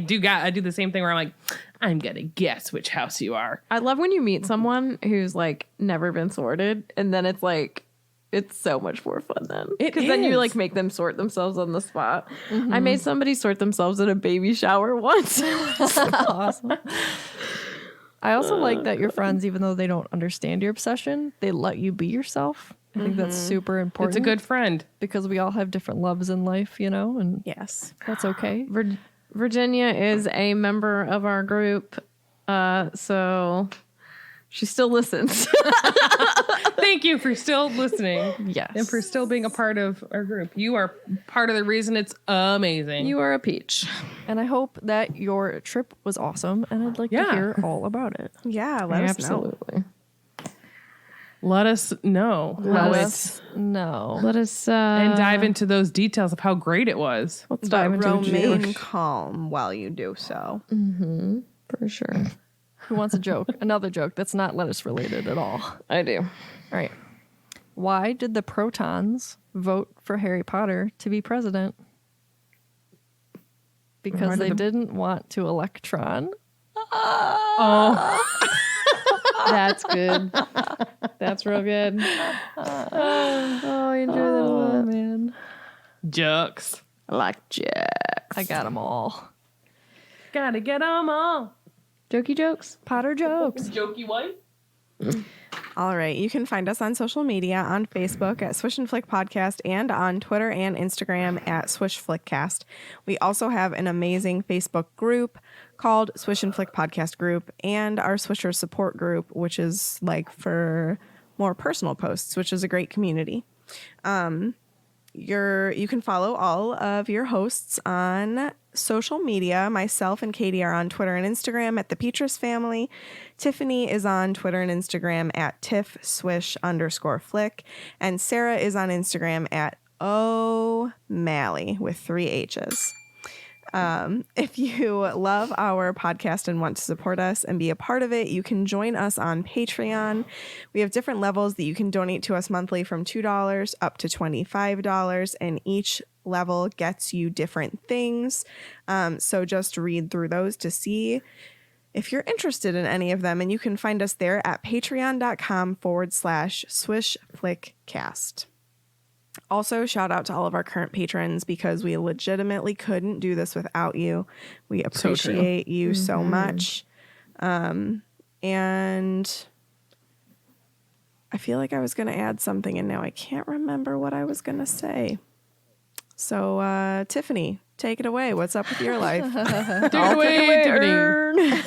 do the same thing where I'm like, I'm going to guess which house you are. I love when you meet someone who's like never been sorted, and then it's like, it's so much more fun then. Because then you like make them sort themselves on the spot. I made somebody sort themselves at a baby shower once. Awesome. I also like that your friends, even though they don't understand your obsession, they let you be yourself. I think that's super important. It's a good friend. Because we all have different loves in life, you know, and Yes. that's okay. Virginia is a member of our group, so she still listens. Thank you for still listening. Yes. And for still being a part of our group. You are part of the reason it's amazing. You are a peach. And I hope that your trip was awesome, and I'd like to hear all about it. Yeah, let us know. Absolutely. Let us know how it's No. Let us and dive into those details of how great it was. let's dive into a Remain joke. calm while you do so. For sure. Who wants a joke? Another joke that's not lettuce related at all. I do. All right. Why did the Protons vote for Harry Potter to be president? Because they didn't want to electron. Oh, That's good. That's real good. Oh, I enjoy that a Oh, lot. man. jokes. I like jokes. I got them all. Gotta get them all. Jokey jokes? Potter jokes. Jokey white. All right. You can find us on social media on Facebook at Swish and Flick Podcast and on Twitter and Instagram at Swish Flickcast. We also have an amazing Facebook group called Swish and Flick Podcast Group and our Swisher support group, which is like for more personal posts, which is a great community. You can follow all of your hosts on social media. Myself and Katie are on Twitter and Instagram at the Petrus Family. Tiffany is on Twitter and Instagram at tiffswish_flick. And Sarah is on Instagram at O'Malley with 3 H's. If you love our podcast and want to support us and be a part of it, you can join us on Patreon. We have different levels that you can donate to us monthly from $2 up to $25, and each level gets you different things. So just read through those to see if you're interested in any of them, and you can find us there at patreon.com/swishflickcast. Also, shout out to all of our current patrons because we legitimately couldn't do this without you. We appreciate you so much. And I feel like I was going to add something and now I can't remember what I was going to say. So, Tiffany, take it away. What's up with your life? Take it away, Tiffany.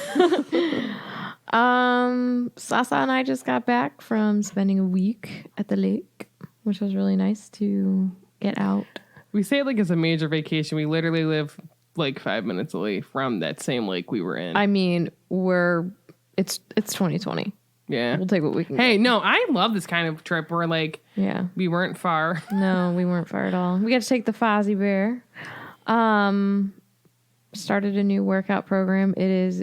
Sasa and I just got back from spending a week at the lake, which was really nice to get out. We say it like it's a major vacation. We literally live like 5 minutes away from that same lake we were in. I mean, it's 2020. Yeah. We'll take what we can Hey, get. no, I love this kind of trip where like Yeah. we weren't far. No, we weren't far at all. We got to take the Fozzie Bear. Started a new workout program. It is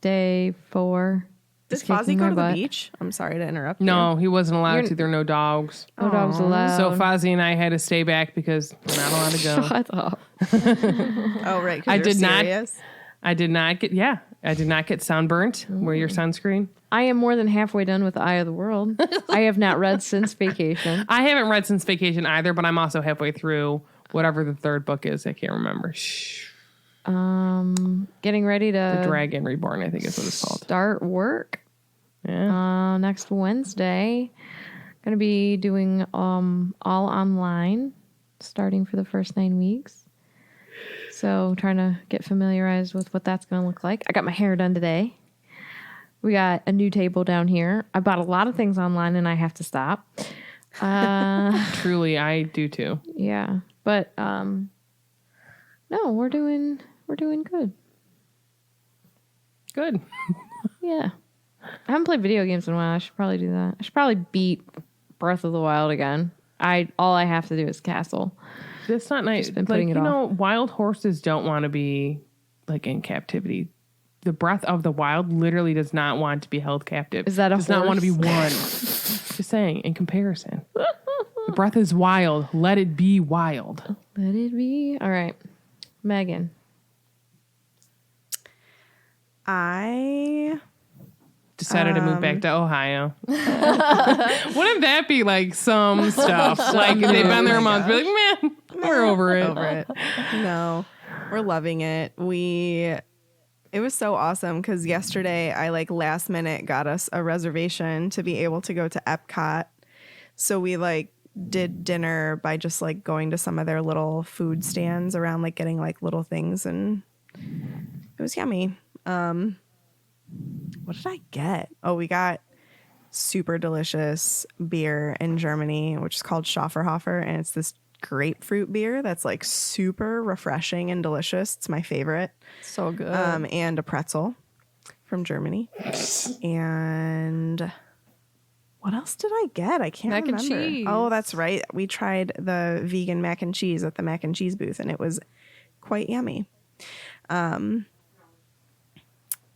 day 4. Does It's kicking Fozzie go my to butt. the beach? I'm sorry to interrupt you. No, he wasn't allowed You're- to. There are no dogs. No dogs allowed. So Fozzie and I had to stay back because we're not allowed to go. Shut up. Oh, right. 'Cause I you're did not- serious? I did not get sunburnt. Wear your sunscreen. I am more than halfway done with Eye of the World. I have not read since vacation. I haven't read since vacation either, but I'm also halfway through whatever the third book is. I can't remember. Shh. Getting ready The to Dragon Reborn, I think is what it's called. start work Yeah. next Wednesday. Going to be doing all online starting for the first 9 weeks. So trying to get familiarized with what that's going to look like. I got my hair done today. We got a new table down here. I bought a lot of things online and I have to stop. Truly, I do too. Yeah. But no, we're doing good. Good. Yeah. I haven't played video games in a while. I should probably do that. I should probably beat Breath of the Wild again. All I have to do is castle. That's not nice. Just been Like, putting it you off. know, wild horses don't want to be like in captivity. The Breath of the Wild literally does not want to be held captive. Is that a does not want to be horse? one. Just saying, in comparison. The breath is wild. Let it be wild. Let it be. All right. Megan. I Decided to move back to Ohio. Wouldn't that be like some stuff? Like they've been there a month. Be like, man, we're over it. over it. No, we're loving it. It was so awesome because yesterday I like last minute got us a reservation to be able to go to Epcot. So we like did dinner by just like going to some of their little food stands around, like getting like little things, and it was yummy. What did I get? Oh, we got super delicious beer in Germany, which is called Schafferhofer, and it's this grapefruit beer that's like super refreshing and delicious. It's my favorite. So good. And a pretzel from Germany. And what else did I get? I can't Mac and remember. cheese. Oh, that's right. We tried the vegan mac and cheese at the mac and cheese booth, and it was quite yummy.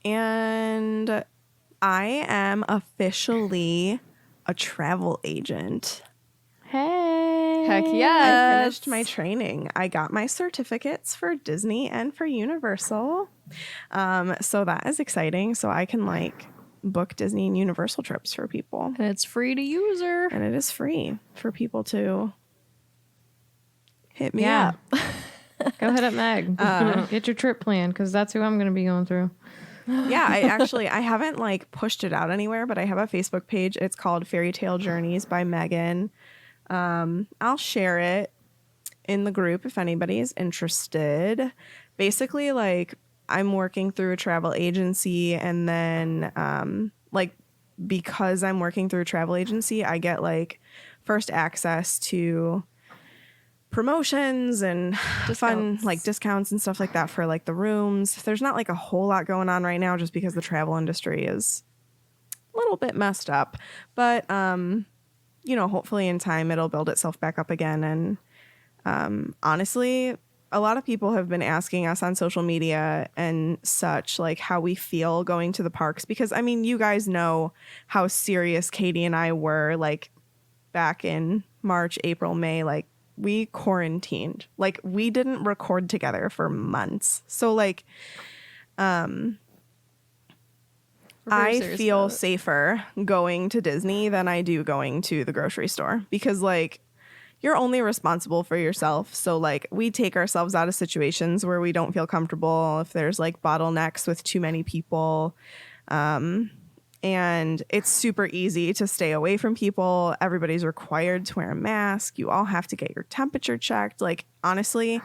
And I am officially a travel agent. Hey. Heck I yes. finished my training. I got my certificates for Disney and for Universal. So that is exciting. So I can like book Disney and Universal trips for people. And it's free to use her. And it is free for people to hit me Yeah. up. Go hit up Meg. Get your trip planned because that's who I'm going to be going through. Yeah, I haven't like pushed it out anywhere, but I have a Facebook page. It's called Fairy Tale Journeys by Megan. I'll share it in the group if anybody is interested. Basically, like I'm working through a travel agency, and then like because I'm working through a travel agency, I get like first access to promotions and fun like discounts and stuff like that for like the rooms. There's not like a whole lot going on right now just because the travel industry is a little bit messed up, but you know, hopefully in time it'll build itself back up again. And honestly, a lot of people have been asking us on social media and such like how we feel going to the parks, because I mean, you guys know how serious Katie and I were like back in March, April, May. Like we quarantined, like we didn't record together for months. So like I feel safer going to Disney than I do going to the grocery store, because like you're only responsible for yourself. So like we take ourselves out of situations where we don't feel comfortable, if there's like bottlenecks with too many people. And it's super easy to stay away from people. Everybody's required to wear a mask. You all have to get your temperature checked. Like, honestly,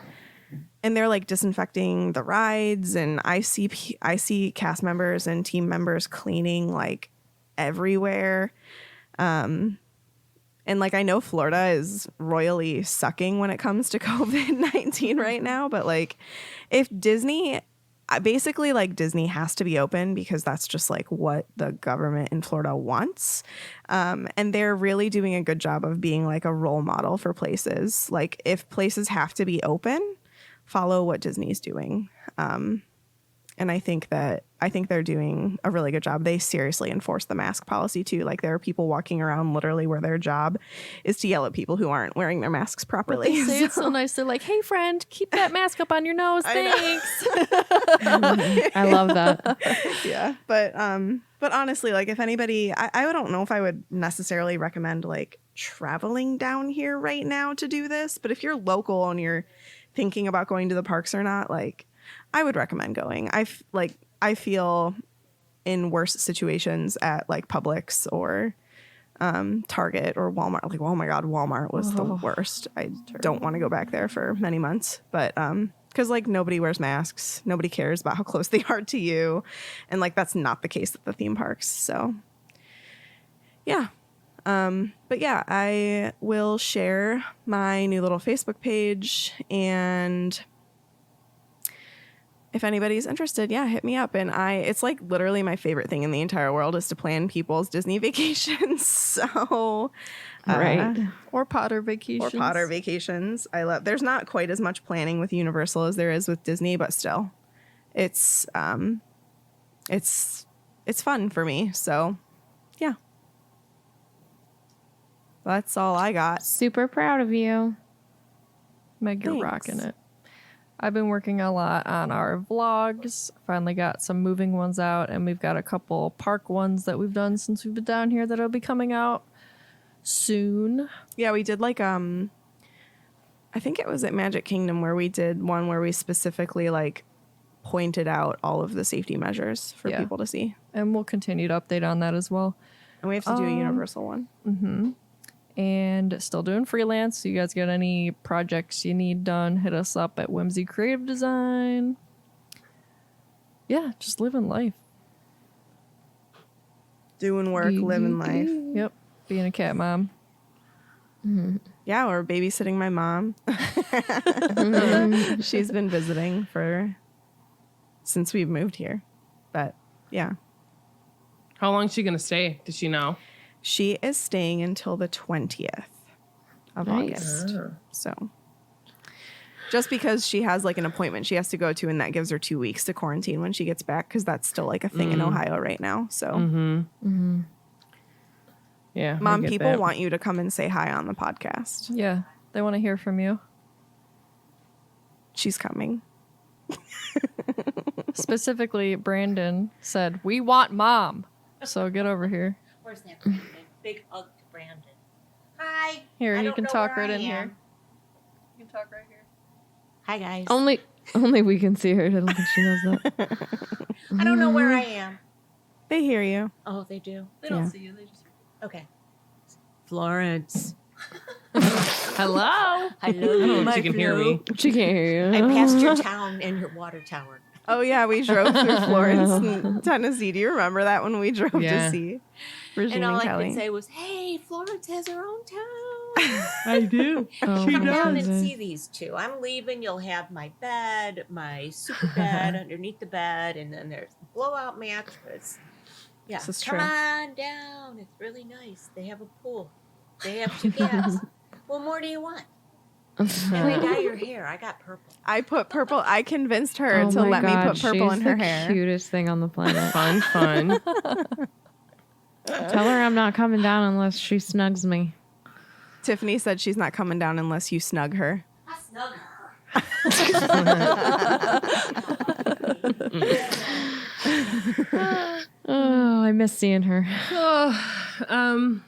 and they're like disinfecting the rides. And I see cast members and team members cleaning like everywhere. And like, I know Florida is royally sucking when it comes to COVID-19 right now. But like, if Disney has to be open because that's just like what the government in Florida wants. And they're really doing a good job of being like a role model for places. Like if places have to be open, follow what Disney's doing. And I think they're doing a really good job. They seriously enforce the mask policy too. Like there are people walking around literally where their job is to yell at people who aren't wearing their masks properly. But they say it so nice. They're like, "Hey, friend, keep that mask up on your nose. Thanks." I love that. Yeah, but honestly, like if anybody, I don't know if I would necessarily recommend like traveling down here right now to do this. But if you're local and you're thinking about going to the parks or not, like I would recommend going. I feel in worse situations at like Publix or Target or Walmart. Like, oh my God, Walmart was the worst. I don't want to go back there for many months. But because like nobody wears masks, nobody cares about how close they are to you, and like that's not the case at the theme parks. So yeah. But yeah, I will share my new little Facebook page, and if anybody's interested, yeah, hit me up. And it's like literally my favorite thing in the entire world is to plan people's Disney vacations. So, Right. Or Potter vacations. There's not quite as much planning with Universal as there is with Disney, but still it's fun for me. So yeah, that's all I got. Super proud of you. Meg, you're Thanks. rocking it. I've been working a lot on our vlogs. Finally got some moving ones out, and we've got a couple park ones that we've done since we've been down here that'll be coming out soon. Yeah, we did like I think it was at Magic Kingdom where we did one where we specifically like pointed out all of the safety measures for people to see. And we'll continue to update on that as well. And we have to do a Universal one. Mm-hmm. And still doing freelance. So you guys got any projects you need done, hit us up at Whimsy Creative Design. Yeah, just living life. Doing work, living life. Yep, being a cat mom. Mm-hmm. Yeah, or babysitting my mom. She's been visiting since we've moved here. But yeah. How long is she gonna stay? Does she know? She is staying until the 20th of Nice. August. So just because she has like an appointment she has to go to, and that gives her 2 weeks to quarantine when she gets back, because that's still like a thing in Ohio right now. So Yeah. Mom, people want you to come and say hi on the podcast. Yeah, they want to hear from you. She's coming. Specifically, Brandon said, "We want Mom." So get over here. Where's that Brandon? Big hug to Brandon. Hi. Here, I you don't can know talk where right I in am. here. You can talk right here. Hi, guys. Only we can see her. I don't think she knows that. I don't know where I am. They hear you. Oh, they do? They don't Yeah. see you. They just. Okay. Florence. Hello. Hello, She can hear me. She can't hear I you. passed your town and your water tower. Oh yeah, we drove through Florence and Tennessee. Do you remember that when we drove Yeah. to see Regine And all and I Kelly? could say was, hey, Florence has her own town. I do. Oh, Come my down and goodness. see these two. I'm leaving. You'll have my bed, my super bed underneath the bed, and then there's the blowout mattress. Yeah, This is come true. on down. It's really nice. They have a pool. They have 2 cats. What more do you want? And I dye your hair. I got purple. I put purple. I convinced her Oh to my let God, me put purple she's in her the hair. Cutest thing on the planet. Fun. Tell her I'm not coming down unless she snugs me. Tiffany said she's not coming down unless you snug her. I snug her. Oh, I miss seeing her. I'm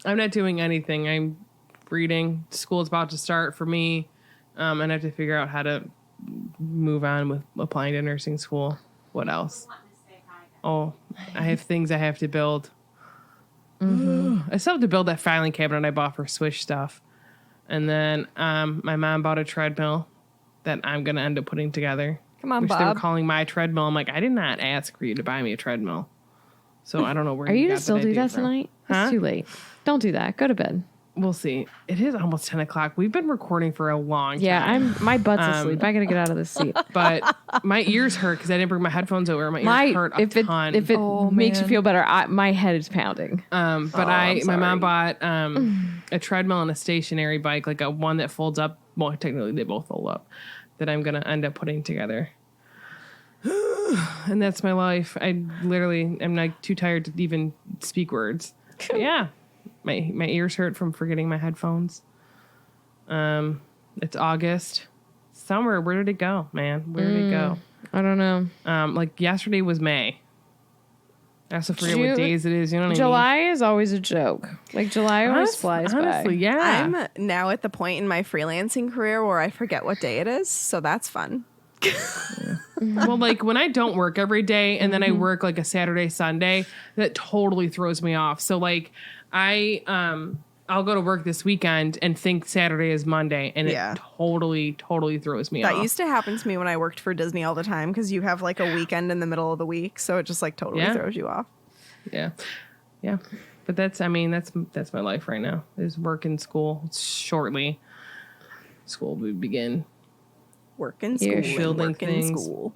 not doing anything. I'm reading. School's about to start for me, and I have to figure out how to move on with applying to nursing school. What else? Oh, I have things I have to build. I still have to build that filing cabinet I bought for Swish stuff. And then my mom bought a treadmill that I'm going to end up putting together. Come on, which Bob. they were calling my treadmill. I'm like, I did not ask for you to buy me a treadmill. So I don't know where Are you got gonna still that do idea that from. tonight? Huh? It's too late. Don't do that. Go to bed. We'll see. It is almost 10 o'clock. We've been recording for a long Yeah, time. my butt's asleep. I gotta get out of this seat. But my ears hurt because I didn't bring my headphones over. My ears hurt a ton. If it Oh, makes you man. feel better, my head is pounding. But my mom bought a treadmill and a stationary bike, like a one that folds up. Well, technically they both fold up. That I'm gonna end up putting together. And that's my life. I literally am like too tired to even speak words. But yeah, my ears hurt from forgetting my headphones. It's August. Summer, where did it go, man? Where did it go? I don't know. Like yesterday was May. I also forget what days it is. You know what July is always a joke. Like July I mean? always flies Honestly, by. yeah. I'm now at the point in my freelancing career where I forget what day it is, so that's fun. Well, like when I don't work every day and then I work like a Saturday, Sunday, that totally throws me off. So like I'll go to work this weekend and think Saturday is Monday, and Yeah. it totally throws me That off. used to happen to me when I worked for Disney all the time because you have like a weekend in the middle of the week, so it just like totally Yeah. throws you off. Yeah. But that's my life right now. Is work and school. Shortly, school will begin. Work in You're school, building work in things. school.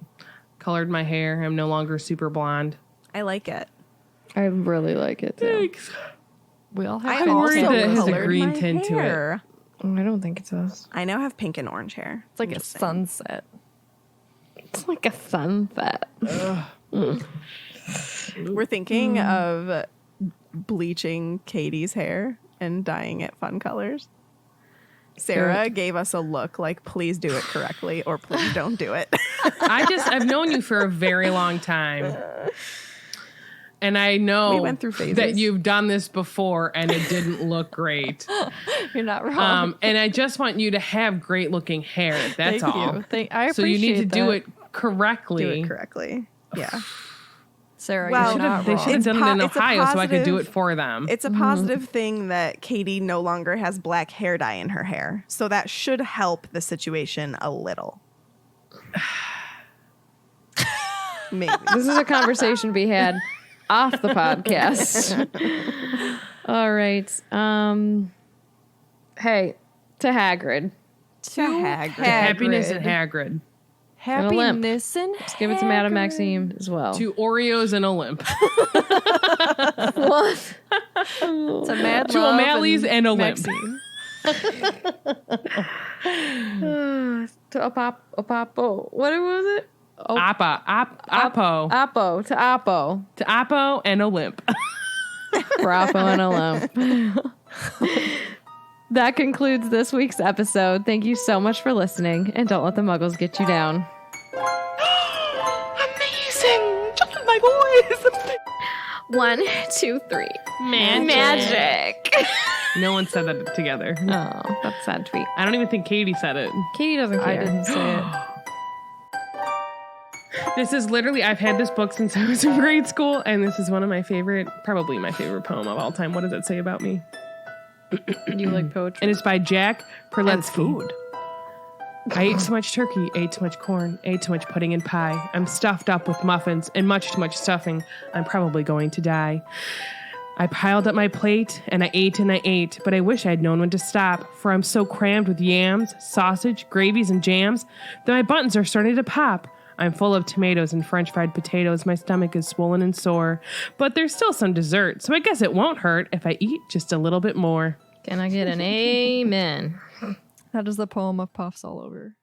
Colored my hair. I'm no longer super blonde. I like it. I really like it too. Thanks. We all have I I'm things. worried also that it has a colored green my tint to it. hair. I don't think it does. I now have pink and orange hair. It's like I'm a just saying. sunset. It's like a sunset. We're thinking of bleaching Katie's hair and dyeing it fun colors. Sarah gave us a look like, please do it correctly or please don't do it. I've known you for a very long time. And I know We went through phases. that you've done this before and it didn't look great. You're not wrong. And I just want you to have great looking hair. That's Thank all. you. I So you need to appreciate do that. it correctly. Do it correctly. Yeah. Sarah, Well, you're not They wrong. should have done it in it's a Ohio so I could do positive- it for them. It's a positive thing that Katie no longer has black hair dye in her hair. So that should help the situation a little. Maybe. This is a conversation to be had off the podcast. All right. Hey, to Hagrid. To Hagrid. Happiness and Hagrid. Happiness and Let's give it to Madame Maxime as well. To Oreos and Olymp. What? to Mad To Love O'Malley's and Olymp. Maxine. To Apapo. What was it? Appo. Apo. To Apo. To Appo and Olymp. For Apo and Olymp. That concludes this week's episode. Thank you so much for listening, and don't let the muggles get you down. Amazing! Just like my voice! 1, 2, 3. Magic. No one said that together. Oh, that's a sad tweet. I don't even think Katie said it. Katie doesn't care. I didn't say it. This is literally, I've had this book since I was in grade school, and this is one of my favorite, probably my favorite poem of all time. What does it say about me? You like poetry? And it's by Jack Perletsky. And food. I ate too much turkey, ate too much corn, ate too much pudding and pie. I'm stuffed up with muffins and much too much stuffing. I'm probably going to die. I piled up my plate and I ate, but I wish I had known when to stop, for I'm so crammed with yams, sausage, gravies, and jams that my buttons are starting to pop. I'm full of tomatoes and French fried potatoes. My stomach is swollen and sore, but there's still some dessert, so I guess it won't hurt if I eat just a little bit more. Can I get an amen? That is the poem of Puffs all over.